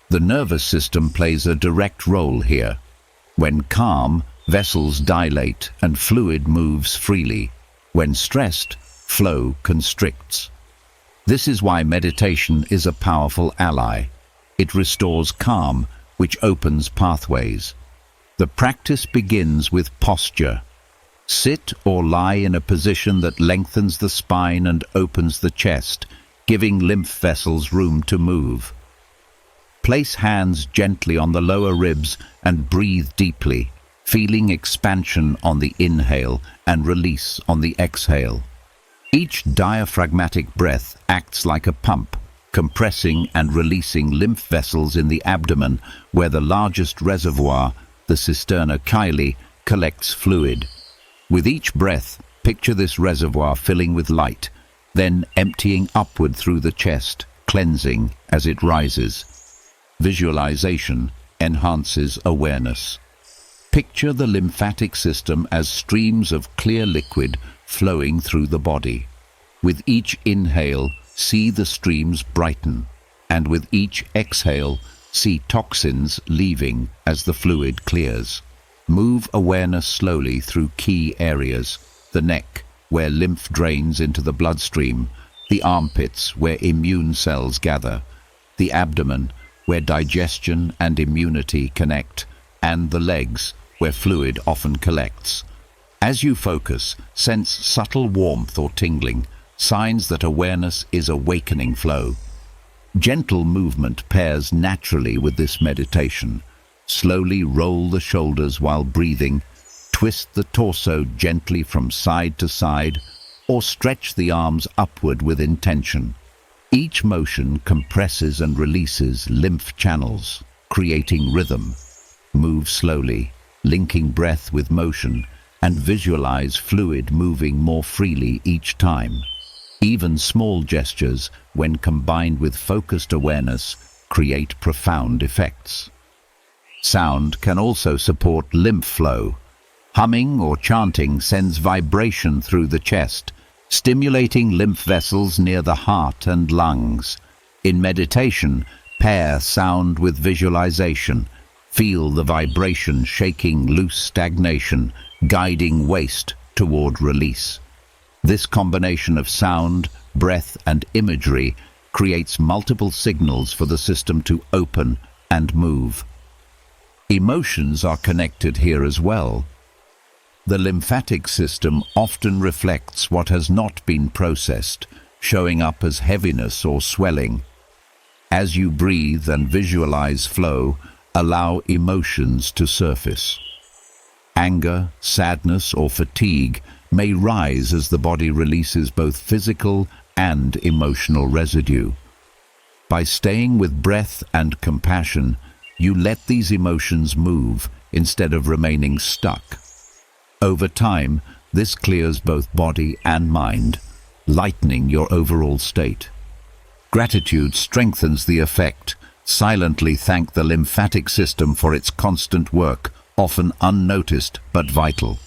Speaker 1: The nervous system plays a direct role here. When calm, vessels dilate and fluid moves freely. When stressed, flow constricts. This is why meditation is a powerful ally. It restores calm, which opens pathways. The practice begins with posture. Sit or lie in a position that lengthens the spine and opens the chest, giving lymph vessels room to move. Place hands gently on the lower ribs and breathe deeply, feeling expansion on the inhale and release on the exhale. Each diaphragmatic breath acts like a pump, compressing and releasing lymph vessels in the abdomen, where the largest reservoir, the cisterna chyli, collects fluid. With each breath, picture this reservoir filling with light, then emptying upward through the chest, cleansing as it rises. Visualization enhances awareness. Picture the lymphatic system as streams of clear liquid flowing through the body. With each inhale, see the streams brighten, and with each exhale, see toxins leaving as the fluid clears. Move awareness slowly through key areas: the neck, where lymph drains into the bloodstream; the armpits, where immune cells gather; the abdomen, where digestion and immunity connect; and the legs, where fluid often collects. As you focus, sense subtle warmth or tingling, signs that awareness is awakening flow. Gentle movement pairs naturally with this meditation. Slowly roll the shoulders while breathing, twist the torso gently from side to side, or stretch the arms upward with intention. Each motion compresses and releases lymph channels, creating rhythm. Move slowly, linking breath with motion, and visualize fluid moving more freely each time. Even small gestures, when combined with focused awareness, create profound effects. Sound can also support lymph flow. Humming or chanting sends vibration through the chest, stimulating lymph vessels near the heart and lungs. In meditation, pair sound with visualization. Feel the vibration shaking loose stagnation, guiding waste toward release. This combination of sound, breath, and imagery creates multiple signals for the system to open and move. Emotions are connected here as well. The lymphatic system often reflects what has not been processed, showing up as heaviness or swelling. As you breathe and visualize flow, allow emotions to surface. Anger, sadness, or fatigue may rise as the body releases both physical and emotional residue. By staying with breath and compassion, you let these emotions move instead of remaining stuck. Over time, this clears both body and mind, lightening your overall state. Gratitude strengthens the effect. Silently thank the lymphatic system for its constant work, often unnoticed but vital.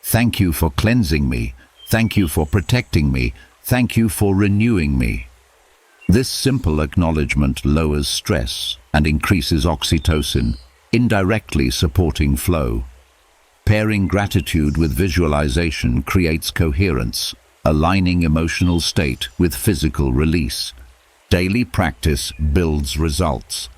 Speaker 1: Thank you for cleansing me. Thank you for protecting me. Thank you for renewing me. This simple acknowledgement lowers stress and increases oxytocin, indirectly supporting flow. Pairing gratitude with visualization creates coherence, aligning emotional state with physical release. Daily practice builds results.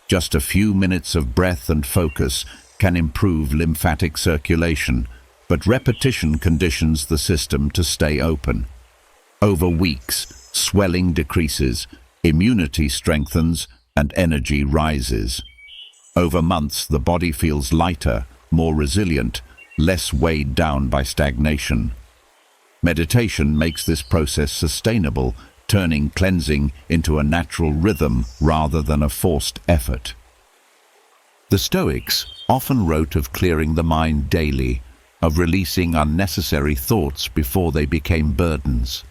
Speaker 1: Just a few minutes of breath and focus can improve lymphatic circulation, but repetition conditions the system to stay open. Over weeks, swelling decreases, immunity strengthens, and energy rises. Over months, the body feels lighter, more resilient, less weighed down by stagnation. Meditation makes this process sustainable, turning cleansing into a natural rhythm rather than a forced effort. The Stoics often wrote of clearing the mind daily, of releasing unnecessary thoughts before they became burdens.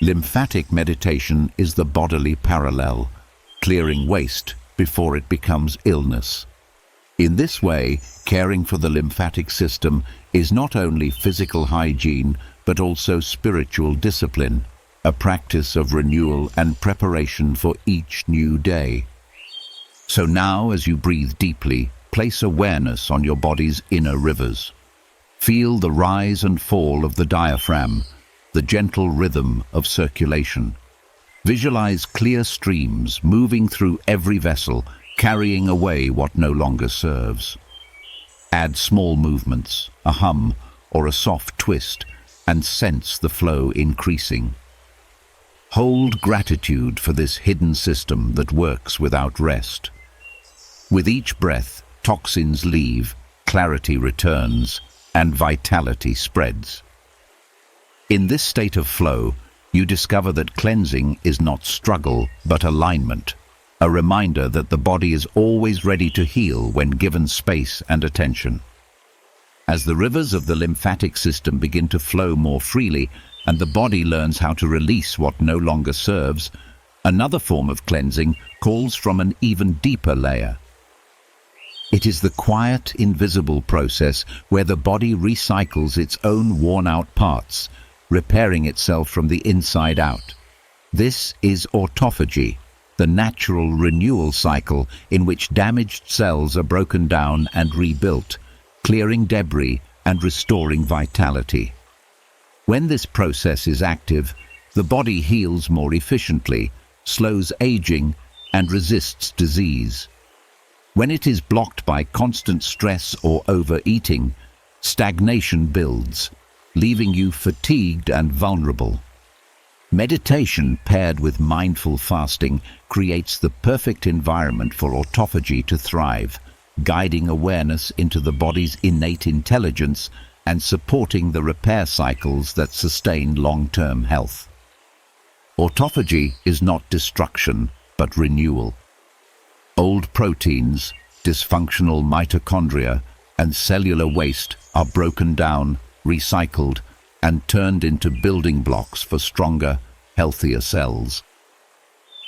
Speaker 1: Lymphatic meditation is the bodily parallel, clearing waste before it becomes illness. In this way, caring for the lymphatic system is not only physical hygiene, but also spiritual discipline, a practice of renewal and preparation for each new day. So now, as you breathe deeply, place awareness on your body's inner rivers. Feel the rise and fall of the diaphragm, the gentle rhythm of circulation. Visualize clear streams moving through every vessel, carrying away what no longer serves. Add small movements, a hum or a soft twist, and sense the flow increasing. Hold gratitude for this hidden system that works without rest. With each breath, toxins leave, clarity returns, and vitality spreads. In this state of flow, you discover that cleansing is not struggle, but alignment, a reminder that the body is always ready to heal when given space and attention. As the rivers of the lymphatic system begin to flow more freely, and the body learns how to release what no longer serves, another form of cleansing calls from an even deeper layer. It is the quiet, invisible process where the body recycles its own worn-out parts, repairing itself from the inside out. This is autophagy, the natural renewal cycle in which damaged cells are broken down and rebuilt, clearing debris and restoring vitality. When this process is active, the body heals more efficiently, slows aging, and resists disease. When it is blocked by constant stress or overeating, stagnation builds, leaving you fatigued and vulnerable. Meditation paired with mindful fasting creates the perfect environment for autophagy to thrive, guiding awareness into the body's innate intelligence and supporting the repair cycles that sustain long-term health. Autophagy is not destruction, but renewal. Old proteins, dysfunctional mitochondria, and cellular waste are broken down, recycled, and turned into building blocks for stronger, healthier cells.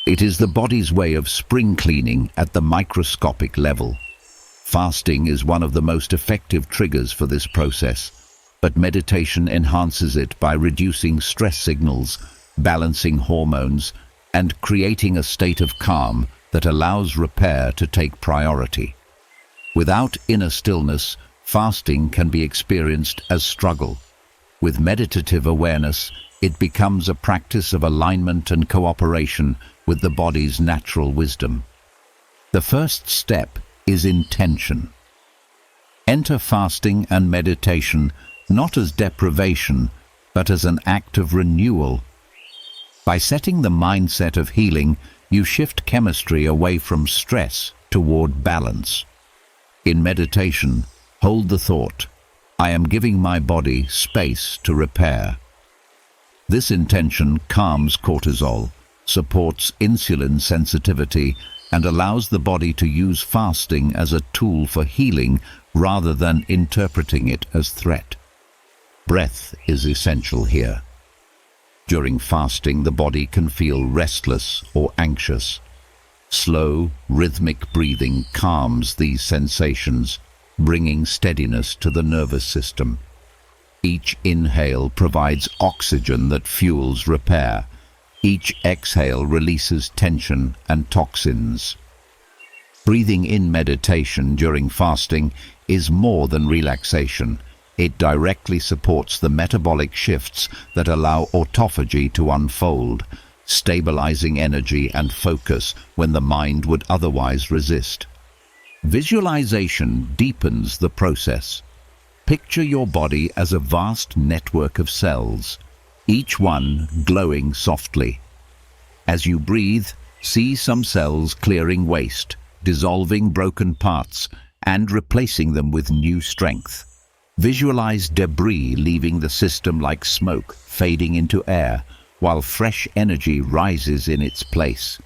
Speaker 1: It is the body's way of spring cleaning at the microscopic level. Fasting is one of the most effective triggers for this process, but meditation enhances it by reducing stress signals, balancing hormones, and creating a state of calm that allows repair to take priority. Without inner stillness, fasting can be experienced as struggle. With meditative awareness, it becomes a practice of alignment and cooperation with the body's natural wisdom. The first step is intention. Enter fasting and meditation not as deprivation, but as an act of renewal. By setting the mindset of healing, you shift chemistry away from stress toward balance. In meditation, hold the thought, I am giving my body space to repair. This intention calms cortisol, supports insulin sensitivity, and allows the body to use fasting as a tool for healing rather than interpreting it as threat. Breath is essential here. During fasting, the body can feel restless or anxious. Slow, rhythmic breathing calms these sensations, bringing steadiness to the nervous system. Each inhale provides oxygen that fuels repair. Each exhale releases tension and toxins. Breathing in meditation during fasting is more than relaxation. It directly supports the metabolic shifts that allow autophagy to unfold, stabilizing energy and focus when the mind would otherwise resist. Visualization deepens the process. Picture your body as a vast network of cells, each one glowing softly. As you breathe, see some cells clearing waste, dissolving broken parts, and replacing them with new strength. Visualize debris leaving the system like smoke, fading into air, while fresh energy rises in its place.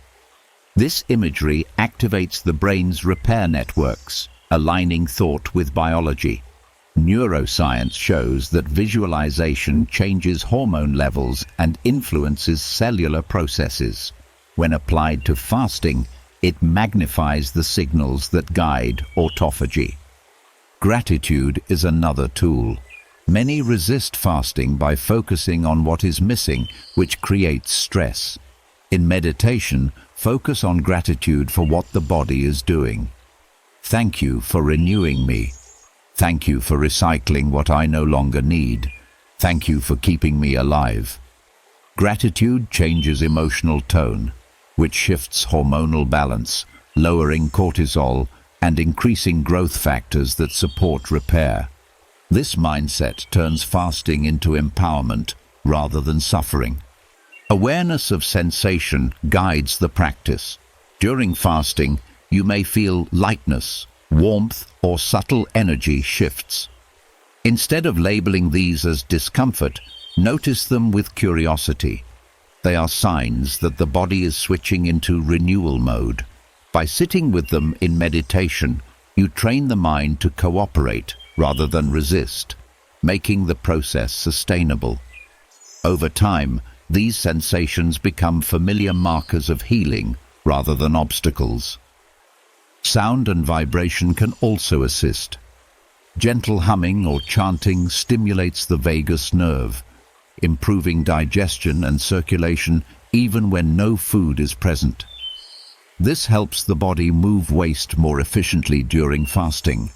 Speaker 1: This imagery activates the brain's repair networks, aligning thought with biology. Neuroscience shows that visualization changes hormone levels and influences cellular processes. When applied to fasting, it magnifies the signals that guide autophagy. Gratitude is another tool. Many resist fasting by focusing on what is missing, which creates stress. In meditation, focus on gratitude for what the body is doing. Thank you for renewing me. Thank you for recycling what I no longer need. Thank you for keeping me alive. Gratitude changes emotional tone, which shifts hormonal balance, lowering cortisol and increasing growth factors that support repair. This mindset turns fasting into empowerment rather than suffering. Awareness of sensation guides the practice. During fasting, you may feel lightness, warmth, or subtle energy shifts. Instead of labeling these as discomfort, notice them with curiosity. They are signs that the body is switching into renewal mode. By sitting with them in meditation, you train the mind to cooperate rather than resist, making the process sustainable. Over time, these sensations become familiar markers of healing rather than obstacles. Sound and vibration can also assist. Gentle humming or chanting stimulates the vagus nerve, improving digestion and circulation even when no food is present. This helps the body move waste more efficiently during fasting.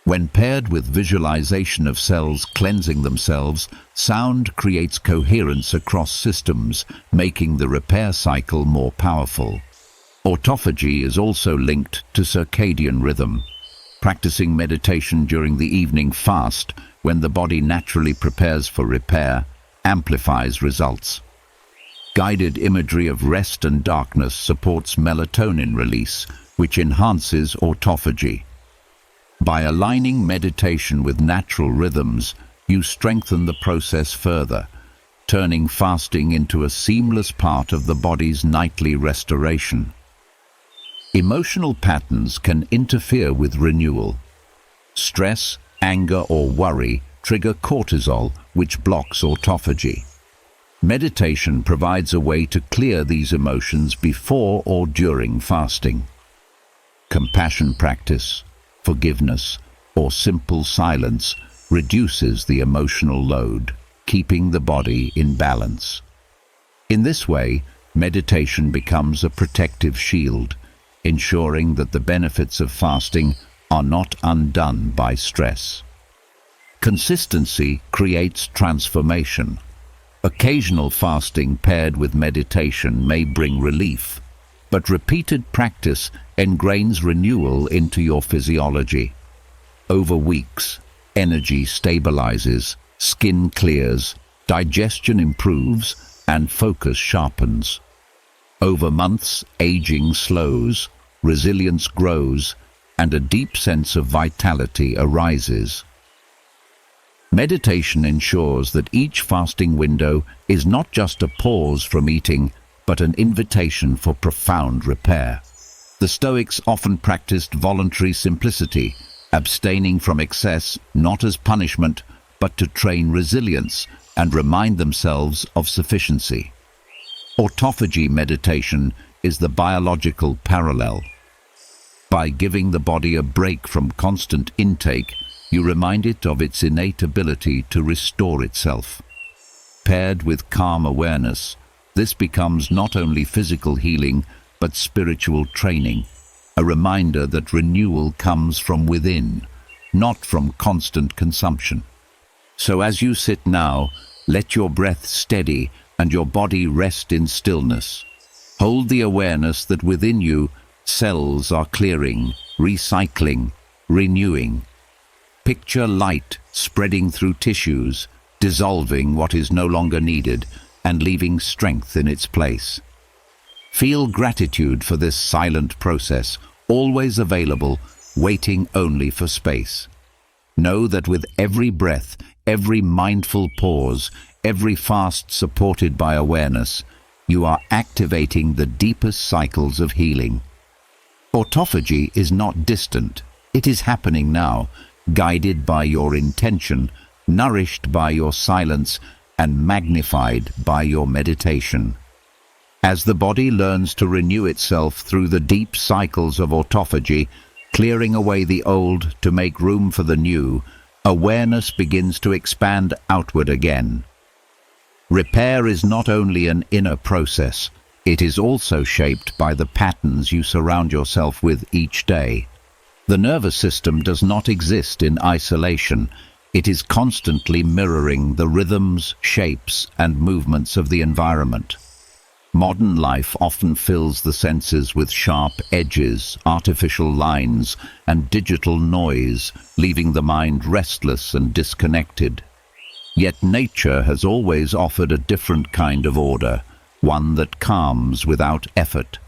Speaker 1: When paired with visualization of cells cleansing themselves, sound creates coherence across systems, making the repair cycle more powerful. Autophagy is also linked to circadian rhythm. Practicing meditation during the evening fast, when the body naturally prepares for repair, amplifies results. Guided imagery of rest and darkness supports melatonin release, which enhances autophagy. By aligning meditation with natural rhythms, you strengthen the process further, turning fasting into a seamless part of the body's nightly restoration. Emotional patterns can interfere with renewal. Stress, anger, or worry trigger cortisol, which blocks autophagy. Meditation provides a way to clear these emotions before or during fasting. Compassion practice, forgiveness, or simple silence reduces the emotional load, keeping the body in balance. In this way, meditation becomes a protective shield, ensuring that the benefits of fasting are not undone by stress. Consistency creates transformation. Occasional fasting paired with meditation may bring relief, but repeated practice ingrains renewal into your physiology. Over weeks, energy stabilizes, skin clears, digestion improves, and focus sharpens. Over months, aging slows, resilience grows, and a deep sense of vitality arises. Meditation ensures that each fasting window is not just a pause from eating, but an invitation for profound repair. The Stoics often practiced voluntary simplicity, abstaining from excess not as punishment, but to train resilience and remind themselves of sufficiency. Autophagy meditation is the biological parallel. By giving the body a break from constant intake, you remind it of its innate ability to restore itself. Paired with calm awareness, this becomes not only physical healing, but spiritual training, a reminder that renewal comes from within, not from constant consumption. So as you sit now, let your breath steady and your body rest in stillness. Hold the awareness that within you, cells are clearing, recycling, renewing. Picture light spreading through tissues, dissolving what is no longer needed and leaving strength in its place. Feel gratitude for this silent process, always available, waiting only for space. Know that with every breath, every mindful pause, every fast supported by awareness, you are activating the deepest cycles of healing. Autophagy is not distant. It is happening now, guided by your intention, nourished by your silence, and magnified by your meditation. As the body learns to renew itself through the deep cycles of autophagy, clearing away the old to make room for the new, awareness begins to expand outward again. Repair is not only an inner process, it is also shaped by the patterns you surround yourself with each day. The nervous system does not exist in isolation. It is constantly mirroring the rhythms, shapes, and movements of the environment. Modern life often fills the senses with sharp edges, artificial lines, and digital noise, leaving the mind restless and disconnected. Yet nature has always offered a different kind of order, one that calms without effort.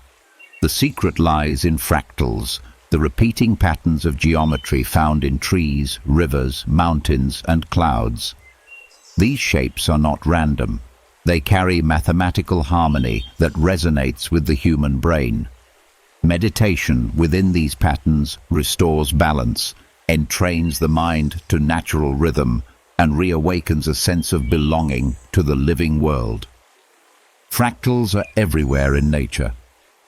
Speaker 1: The secret lies in fractals, the repeating patterns of geometry found in trees, rivers, mountains, and clouds. These shapes are not random. They carry mathematical harmony that resonates with the human brain. Meditation within these patterns restores balance, entrains the mind to natural rhythm, and reawakens a sense of belonging to the living world. Fractals are everywhere in nature.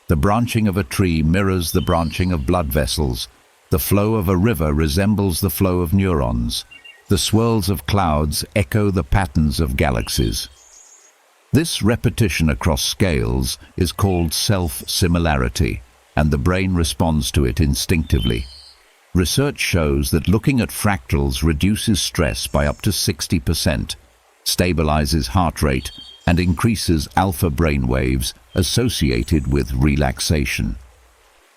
Speaker 1: The branching of a tree mirrors the branching of blood vessels. The flow of a river resembles the flow of neurons. The swirls of clouds echo the patterns of galaxies. This repetition across scales is called self-similarity, and the brain responds to it instinctively. Research shows that looking at fractals reduces stress by up to 60%, stabilizes heart rate, and increases alpha brainwaves associated with relaxation.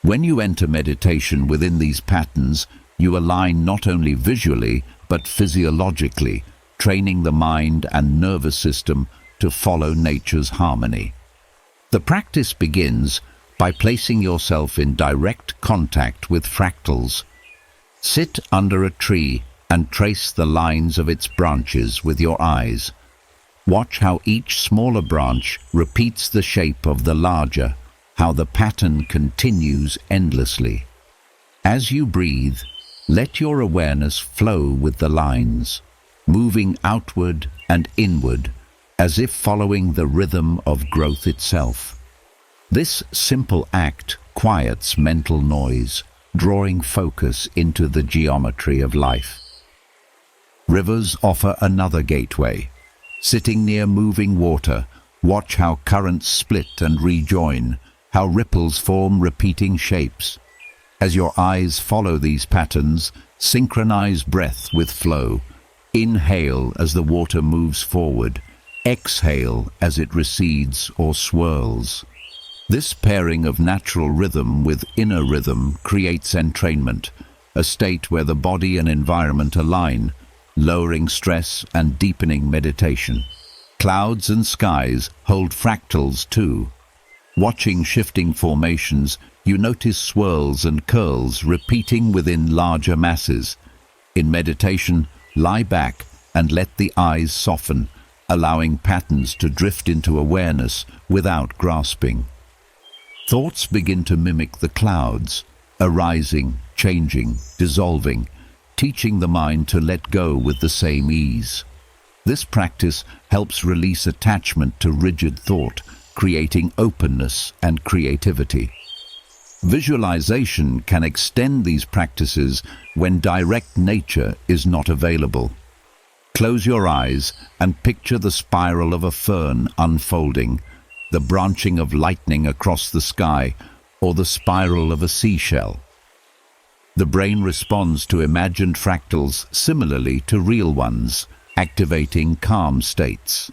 Speaker 1: When you enter meditation within these patterns, you align not only visually but physiologically, training the mind and nervous system to follow nature's harmony. The practice begins by placing yourself in direct contact with fractals. Sit under a tree and trace the lines of its branches with your eyes. Watch how each smaller branch repeats the shape of the larger, how the pattern continues endlessly. As you breathe, let your awareness flow with the lines, moving outward and inward, as if following the rhythm of growth itself. This simple act quiets mental noise, drawing focus into the geometry of life. Rivers offer another gateway. Sitting near moving water, watch how currents split and rejoin, how ripples form repeating shapes. As your eyes follow these patterns, synchronize breath with flow. Inhale as the water moves forward. Exhale as it recedes or swirls. This pairing of natural rhythm with inner rhythm creates entrainment, a state where the body and environment align, lowering stress and deepening meditation. Clouds and skies hold fractals too. Watching shifting formations, you notice swirls and curls repeating within larger masses. In meditation, lie back and let the eyes soften, allowing patterns to drift into awareness without grasping. Thoughts begin to mimic the clouds, arising, changing, dissolving, teaching the mind to let go with the same ease. This practice helps release attachment to rigid thought, creating openness and creativity. Visualization can extend these practices when direct nature is not available. Close your eyes and picture the spiral of a fern unfolding, the branching of lightning across the sky, or the spiral of a seashell. The brain responds to imagined fractals similarly to real ones, activating calm states.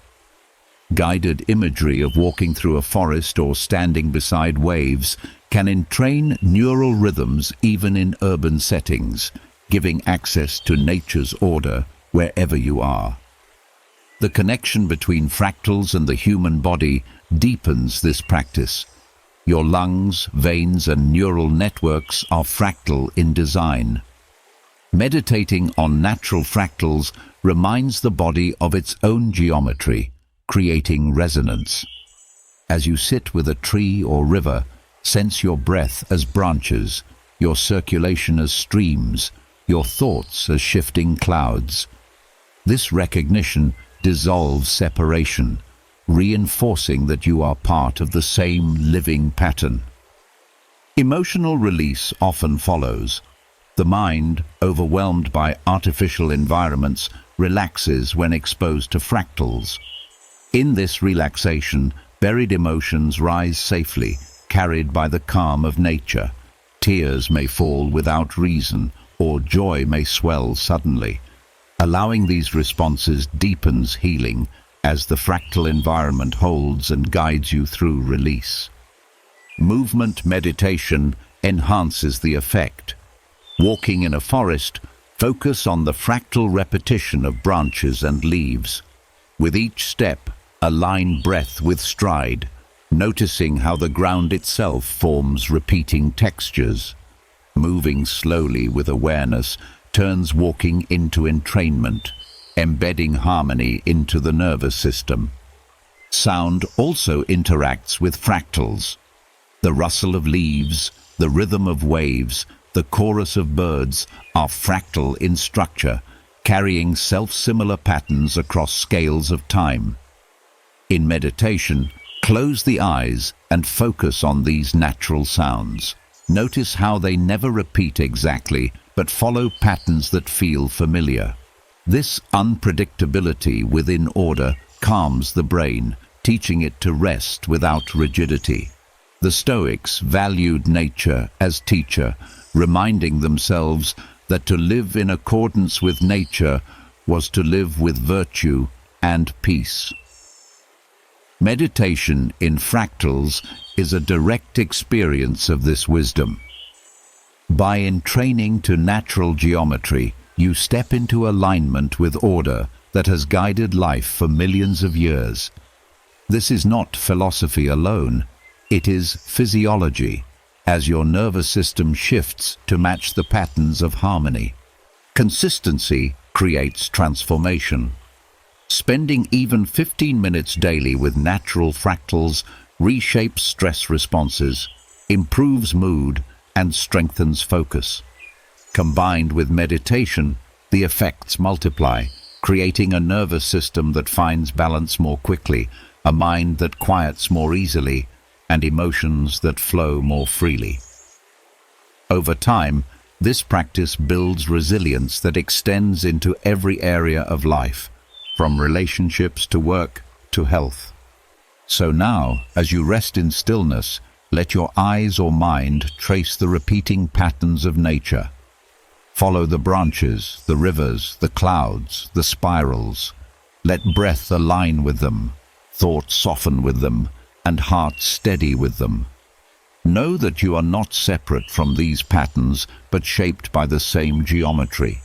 Speaker 1: Guided imagery of walking through a forest or standing beside waves can entrain neural rhythms even in urban settings, giving access to nature's order wherever you are. The connection between fractals and the human body deepens this practice. Your lungs, veins, and neural networks are fractal in design. Meditating on natural fractals reminds the body of its own geometry, creating resonance. As you sit with a tree or river, sense your breath as branches, your circulation as streams, your thoughts as shifting clouds. This recognition dissolves separation, reinforcing that you are part of the same living pattern. Emotional release often follows. The mind, overwhelmed by artificial environments, relaxes when exposed to fractals. In this relaxation, buried emotions rise safely, carried by the calm of nature. Tears may fall without reason, or joy may swell suddenly. Allowing these responses deepens healing, as the fractal environment holds and guides you through release. Movement meditation enhances the effect. Walking in a forest, focus on the fractal repetition of branches and leaves. With each step, align breath with stride, noticing how the ground itself forms repeating textures. Moving slowly with awareness turns walking into entrainment, embedding harmony into the nervous system. Sound also interacts with fractals. The rustle of leaves, the rhythm of waves, the chorus of birds are fractal in structure, carrying self-similar patterns across scales of time. In meditation, close the eyes and focus on these natural sounds. Notice how they never repeat exactly, but follow patterns that feel familiar. This unpredictability within order calms the brain, teaching it to rest without rigidity. The Stoics valued nature as teacher, reminding themselves that to live in accordance with nature was to live with virtue and peace. Meditation in fractals is a direct experience of this wisdom. By entraining to natural geometry, you step into alignment with order that has guided life for millions of years. This is not philosophy alone, it is physiology, as your nervous system shifts to match the patterns of harmony. Consistency creates transformation. Spending even 15 minutes daily with natural fractals reshapes stress responses, improves mood, and strengthens focus. Combined with meditation, the effects multiply, creating a nervous system that finds balance more quickly, a mind that quiets more easily, and emotions that flow more freely. Over time, this practice builds resilience that extends into every area of life, from relationships to work to health. So now, as you rest in stillness, let your eyes or mind trace the repeating patterns of nature. Follow the branches, the rivers, the clouds, the spirals. Let breath align with them, thought soften with them, and heart steady with them. Know that you are not separate from these patterns, but shaped by the same geometry.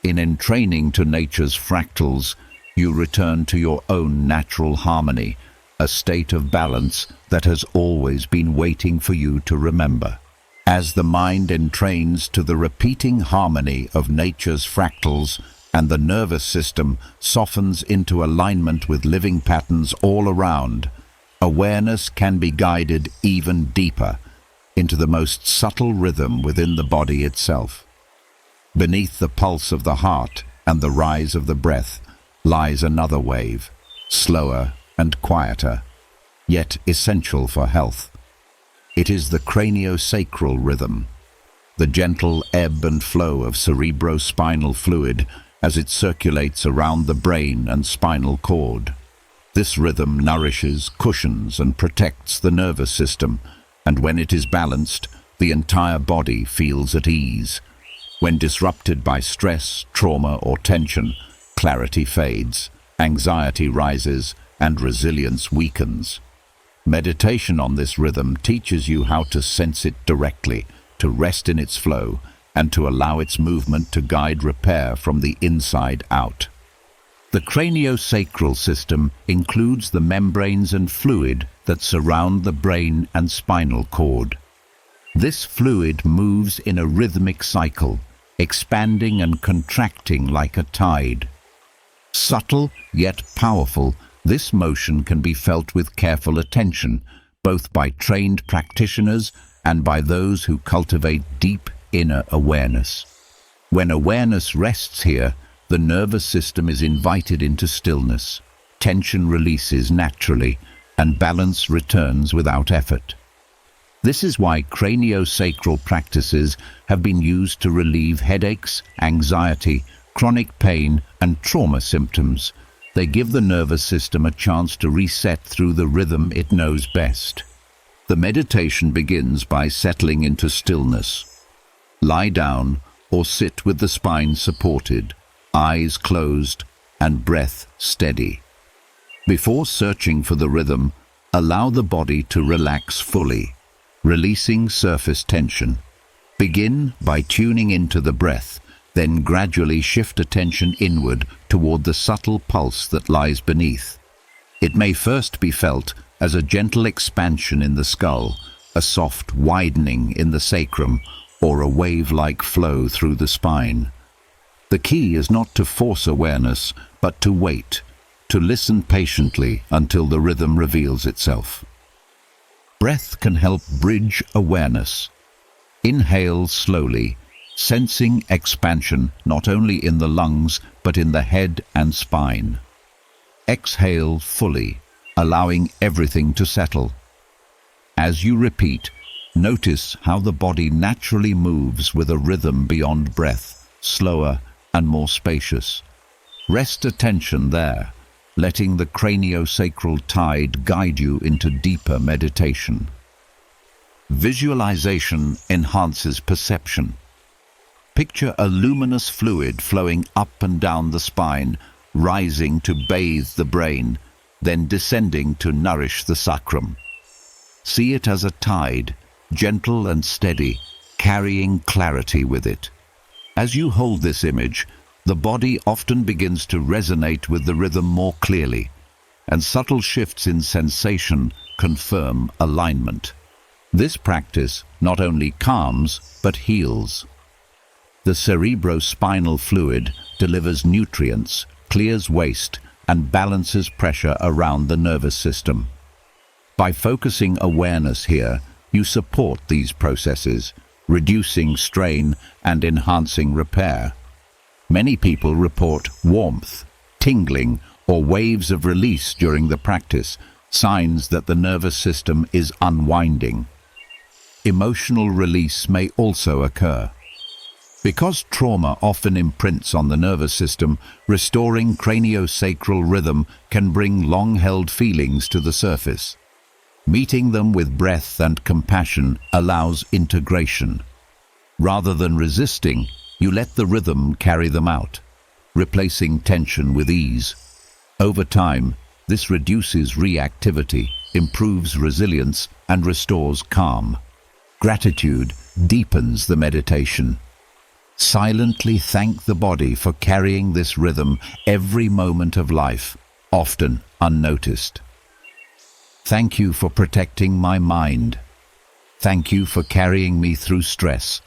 Speaker 1: In entraining to nature's fractals, you return to your own natural harmony, a state of balance that has always been waiting for you to remember. As the mind entrains to the repeating harmony of nature's fractals and the nervous system softens into alignment with living patterns all around, awareness can be guided even deeper into the most subtle rhythm within the body itself. Beneath the pulse of the heart and the rise of the breath lies another wave, slower and quieter, yet essential for health. It is the craniosacral rhythm, the gentle ebb and flow of cerebrospinal fluid as it circulates around the brain and spinal cord. This rhythm nourishes, cushions, and protects the nervous system, and when it is balanced, the entire body feels at ease. When disrupted by stress, trauma, or tension, clarity fades, anxiety rises, and resilience weakens. Meditation on this rhythm teaches you how to sense it directly, to rest in its flow, and to allow its movement to guide repair from the inside out. The craniosacral system includes the membranes and fluid that surround the brain and spinal cord. This fluid moves in a rhythmic cycle, expanding and contracting like a tide. Subtle yet powerful, this motion can be felt with careful attention, both by trained practitioners and by those who cultivate deep inner awareness. When awareness rests here, the nervous system is invited into stillness, tension releases naturally, and balance returns without effort. This is why craniosacral practices have been used to relieve headaches, anxiety, chronic pain, and trauma symptoms. They give the nervous system a chance to reset through the rhythm it knows best. The meditation begins by settling into stillness. Lie down or sit with the spine supported, eyes closed, and breath steady. Before searching for the rhythm, allow the body to relax fully, releasing surface tension. Begin by tuning into the breath, then gradually shift attention inward toward the subtle pulse that lies beneath. It may first be felt as a gentle expansion in the skull, a soft widening in the sacrum, or a wave-like flow through the spine. The key is not to force awareness, but to wait, to listen patiently until the rhythm reveals itself. Breath can help bridge awareness. Inhale slowly, sensing expansion not only in the lungs but in the head and spine. Exhale fully, allowing everything to settle. As you repeat, notice how the body naturally moves with a rhythm beyond breath, slower and more spacious. Rest attention there, letting the craniosacral tide guide you into deeper meditation. Visualization enhances perception. Picture a luminous fluid flowing up and down the spine, rising to bathe the brain, then descending to nourish the sacrum. See it as a tide, gentle and steady, carrying clarity with it. As you hold this image, the body often begins to resonate with the rhythm more clearly, and subtle shifts in sensation confirm alignment. This practice not only calms but heals. The cerebrospinal fluid delivers nutrients, clears waste, and balances pressure around the nervous system. By focusing awareness here, you support these processes, reducing strain and enhancing repair. Many people report warmth, tingling, or waves of release during the practice, signs that the nervous system is unwinding. Emotional release may also occur. Because trauma often imprints on the nervous system, restoring craniosacral rhythm can bring long-held feelings to the surface. Meeting them with breath and compassion allows integration. Rather than resisting, you let the rhythm carry them out, replacing tension with ease. Over time, this reduces reactivity, improves resilience, and restores calm. Gratitude deepens the meditation. Silently thank the body for carrying this rhythm every moment of life, often unnoticed. Thank you for protecting my mind. Thank you for carrying me through stress.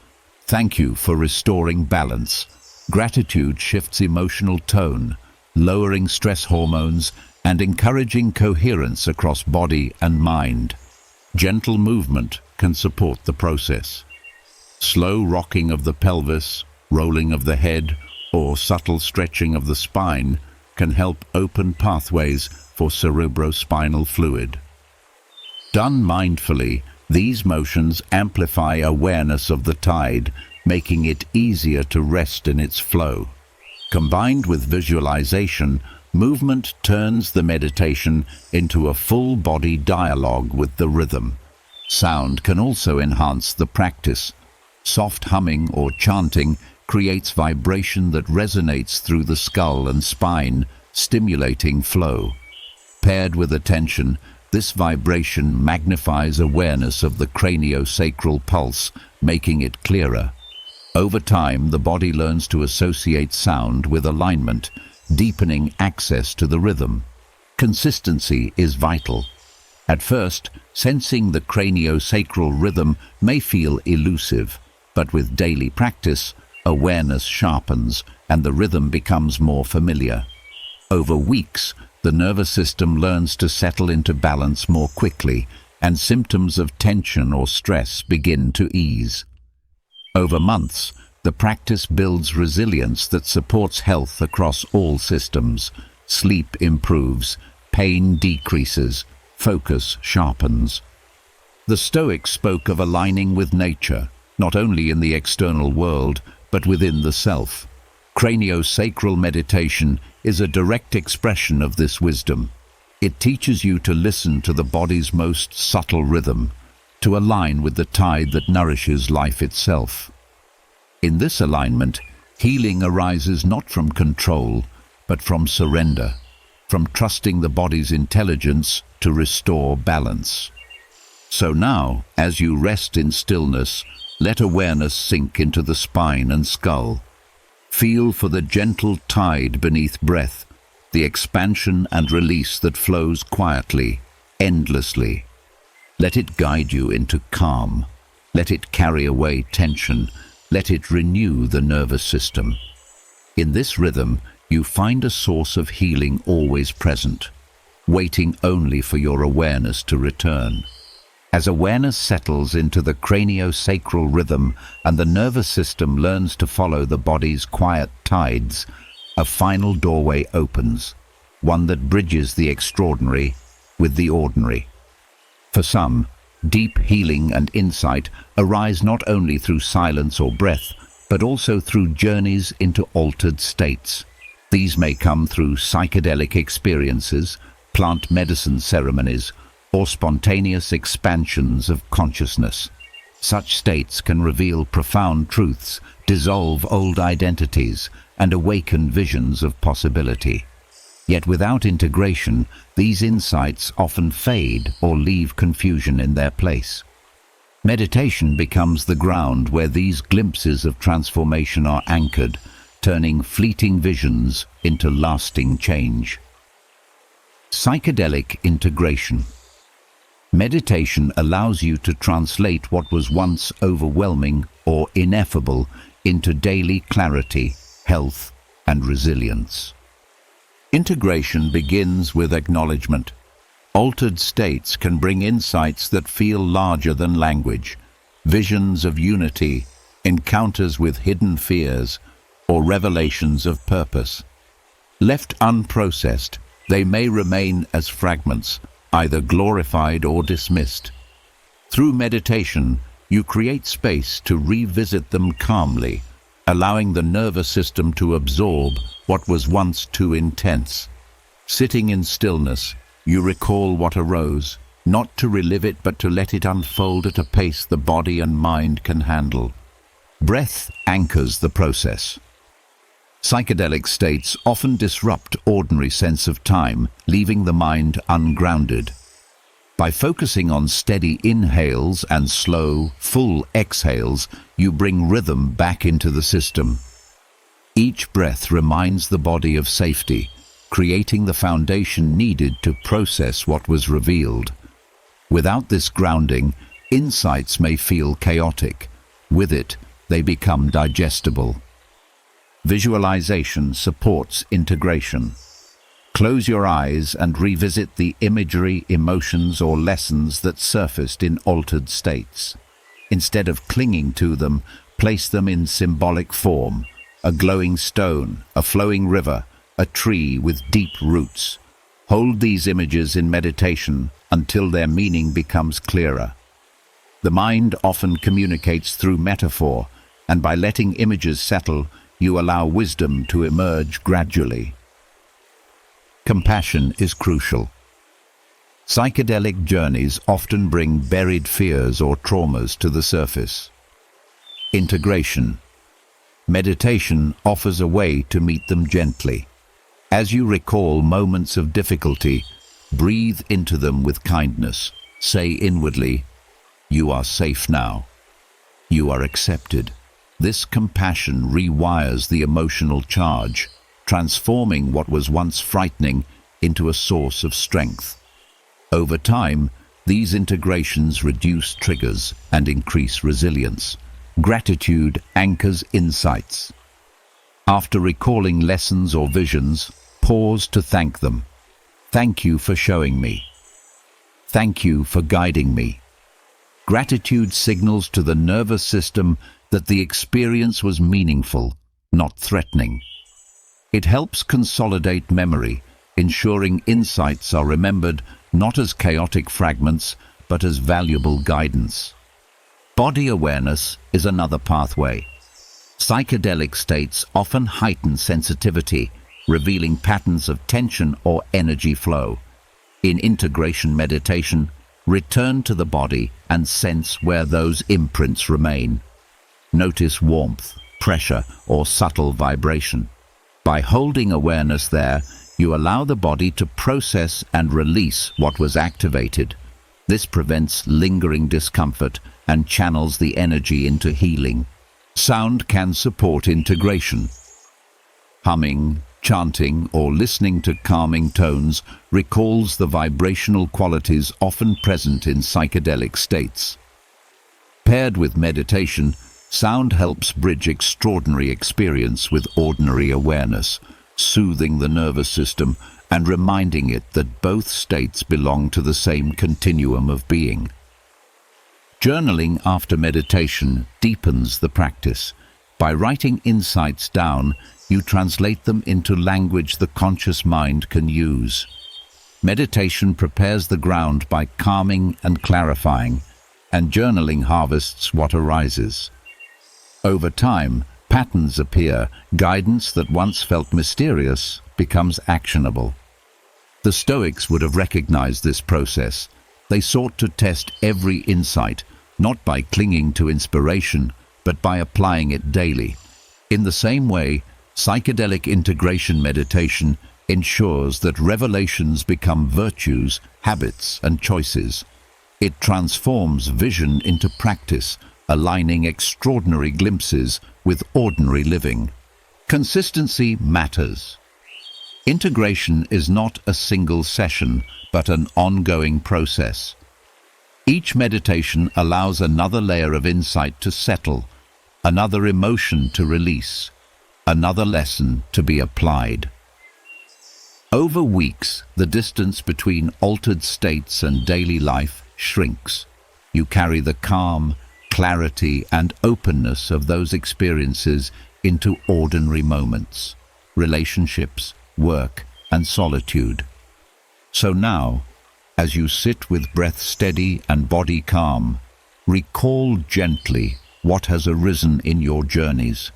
Speaker 1: Thank you for restoring balance. Gratitude shifts emotional tone, lowering stress hormones and encouraging coherence across body and mind. Gentle movement can support the process. Slow rocking of the pelvis, rolling of the head, or subtle stretching of the spine can help open pathways for cerebrospinal fluid. Done mindfully, these motions amplify awareness of the tide, making it easier to rest in its flow. Combined with visualization, movement turns the meditation into a full-body dialogue with the rhythm. Sound can also enhance the practice. Soft humming or chanting creates vibration that resonates through the skull and spine, stimulating flow. Paired with attention, this vibration magnifies awareness of the craniosacral pulse, making it clearer. Over time, the body learns to associate sound with alignment, deepening access to the rhythm. Consistency is vital. At first, sensing the craniosacral rhythm may feel elusive, but with daily practice, awareness sharpens and the rhythm becomes more familiar. Over weeks, the nervous system learns to settle into balance more quickly, and symptoms of tension or stress begin to ease. Over months, the practice builds resilience that supports health across all systems. Sleep improves, pain decreases, focus sharpens. The Stoics spoke of aligning with nature, not only in the external world, but within the self. Craniosacral meditation is a direct expression of this wisdom. It teaches you to listen to the body's most subtle rhythm, to align with the tide that nourishes life itself. In this alignment, healing arises not from control, but from surrender, from trusting the body's intelligence to restore balance. So now, as you rest in stillness, let awareness sink into the spine and skull. Feel for the gentle tide beneath breath, the expansion and release that flows quietly, endlessly. Let it guide you into calm. Let it carry away tension. Let it renew the nervous system. In this rhythm, you find a source of healing always present, waiting only for your awareness to return. As awareness settles into the craniosacral rhythm and the nervous system learns to follow the body's quiet tides, a final doorway opens, one that bridges the extraordinary with the ordinary. For some, deep healing and insight arise not only through silence or breath, but also through journeys into altered states. These may come through psychedelic experiences, plant medicine ceremonies, or spontaneous expansions of consciousness. Such states can reveal profound truths, dissolve old identities, and awaken visions of possibility. Yet without integration, these insights often fade or leave confusion in their place. Meditation becomes the ground where these glimpses of transformation are anchored, turning fleeting visions into lasting change. Psychedelic integration. Meditation allows you to translate what was once overwhelming or ineffable into daily clarity, health, and resilience. Integration begins with acknowledgement. Altered states can bring insights that feel larger than language, visions of unity, encounters with hidden fears, or revelations of purpose. Left unprocessed, they may remain as fragments, either glorified or dismissed. Through meditation, you create space to revisit them calmly, allowing the nervous system to absorb what was once too intense. Sitting in stillness, you recall what arose, not to relive it but to let it unfold at a pace the body and mind can handle. Breath anchors the process. Psychedelic states often disrupt ordinary sense of time, leaving the mind ungrounded. By focusing on steady inhales and slow, full exhales, you bring rhythm back into the system. Each breath reminds the body of safety, creating the foundation needed to process what was revealed. Without this grounding, insights may feel chaotic. With it, they become digestible. Visualization supports integration. Close your eyes and revisit the imagery, emotions, or lessons that surfaced in altered states. Instead of clinging to them, place them in symbolic form: a glowing stone, a flowing river, a tree with deep roots. Hold these images in meditation until their meaning becomes clearer. The mind often communicates through metaphor, and by letting images settle, you allow wisdom to emerge gradually. Compassion is crucial. Psychedelic journeys often bring buried fears or traumas to the surface. Integration. Meditation offers a way to meet them gently. As you recall moments of difficulty, breathe into them with kindness. Say inwardly, "You are safe now. You are accepted." This compassion rewires the emotional charge, transforming what was once frightening into a source of strength. Over time, these integrations reduce triggers and increase resilience. Gratitude anchors insights. After recalling lessons or visions, pause to thank them. Thank you for showing me. Thank you for guiding me. Gratitude signals to the nervous system that the experience was meaningful, not threatening. It helps consolidate memory, ensuring insights are remembered not as chaotic fragments, but as valuable guidance. Body awareness is another pathway. Psychedelic states often heighten sensitivity, revealing patterns of tension or energy flow. In integration meditation, return to the body and sense where those imprints remain. Notice warmth, pressure, or subtle vibration. By holding awareness there, you allow the body to process and release what was activated. This prevents lingering discomfort and channels the energy into healing. Sound can support integration. Humming, chanting, or listening to calming tones recalls the vibrational qualities often present in psychedelic states. Paired with meditation, sound helps bridge extraordinary experience with ordinary awareness, soothing the nervous system and reminding it that both states belong to the same continuum of being. Journaling after meditation deepens the practice. By writing insights down, you translate them into language the conscious mind can use. Meditation prepares the ground by calming and clarifying, and journaling harvests what arises. Over time, patterns appear. Guidance that once felt mysterious becomes actionable. The Stoics would have recognized this process. They sought to test every insight, not by clinging to inspiration, but by applying it daily. In the same way, psychedelic integration meditation ensures that revelations become virtues, habits, and choices. It transforms vision into practice, aligning extraordinary glimpses with ordinary living. Consistency matters. Integration is not a single session, but an ongoing process. Each meditation allows another layer of insight to settle, another emotion to release, another lesson to be applied. Over weeks, the distance between altered states and daily life shrinks. You carry the calm, clarity, and openness of those experiences into ordinary moments, relationships, work, and solitude. So now, as you sit with breath steady and body calm, recall gently what has arisen in your journeys.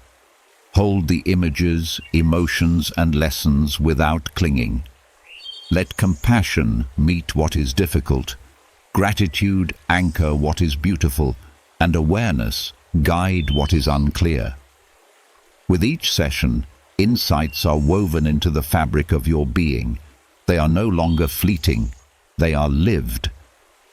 Speaker 1: Hold the images, emotions, and lessons without clinging. Let compassion meet what is difficult, gratitude anchor what is beautiful, and awareness guide what is unclear. With each session, insights are woven into the fabric of your being. They are no longer fleeting, they are lived.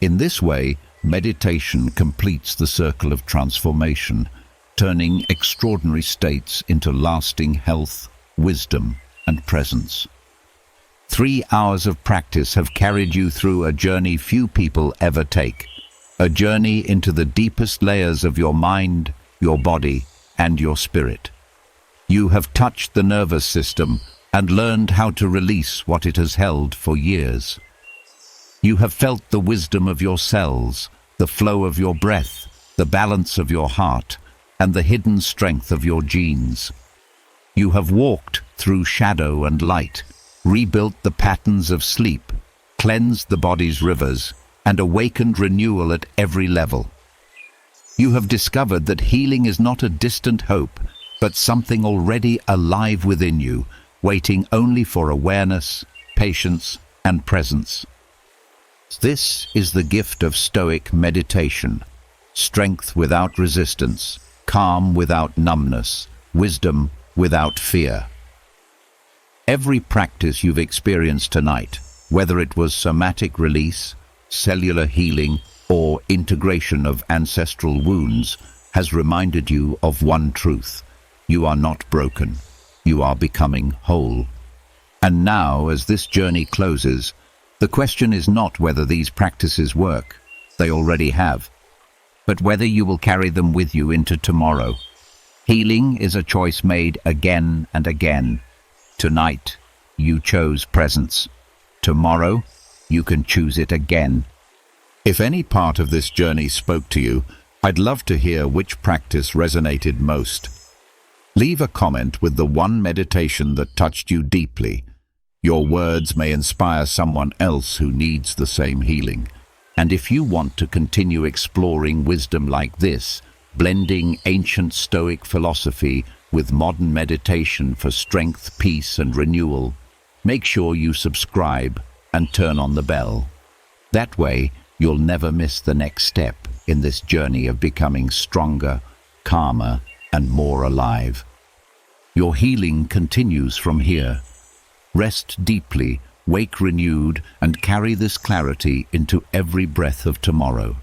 Speaker 1: In this way, meditation completes the circle of transformation, turning extraordinary states into lasting health, wisdom, and presence. 3 hours of practice have carried you through a journey few people ever take, a journey into the deepest layers of your mind, your body, and your spirit. You have touched the nervous system and learned how to release what it has held for years. You have felt the wisdom of your cells, the flow of your breath, the balance of your heart, and the hidden strength of your genes. You have walked through shadow and light, rebuilt the patterns of sleep, cleansed the body's rivers, and awakened renewal at every level. You have discovered that healing is not a distant hope, but something already alive within you, waiting only for awareness, patience, and presence. This is the gift of Stoic meditation: strength without resistance, calm without numbness, wisdom without fear. Every practice you've experienced tonight, whether it was somatic release, cellular healing, or integration of ancestral wounds, has reminded you of one truth: you are not broken, you are becoming whole. And now, as this journey closes, the question is not whether these practices work, they already have, but whether you will carry them with you into tomorrow. Healing is a choice made again and again. Tonight, you chose presence. Tomorrow, you can choose it again. If any part of this journey spoke to you, I'd love to hear which practice resonated most. Leave a comment with the one meditation that touched you deeply. Your words may inspire someone else who needs the same healing. And if you want to continue exploring wisdom like this, blending ancient Stoic philosophy with modern meditation for strength, peace, and renewal, make sure you subscribe and turn on the bell. That way, you'll never miss the next step in this journey of becoming stronger, calmer, and more alive. Your healing continues from here. Rest deeply, wake renewed, and carry this clarity into every breath of tomorrow.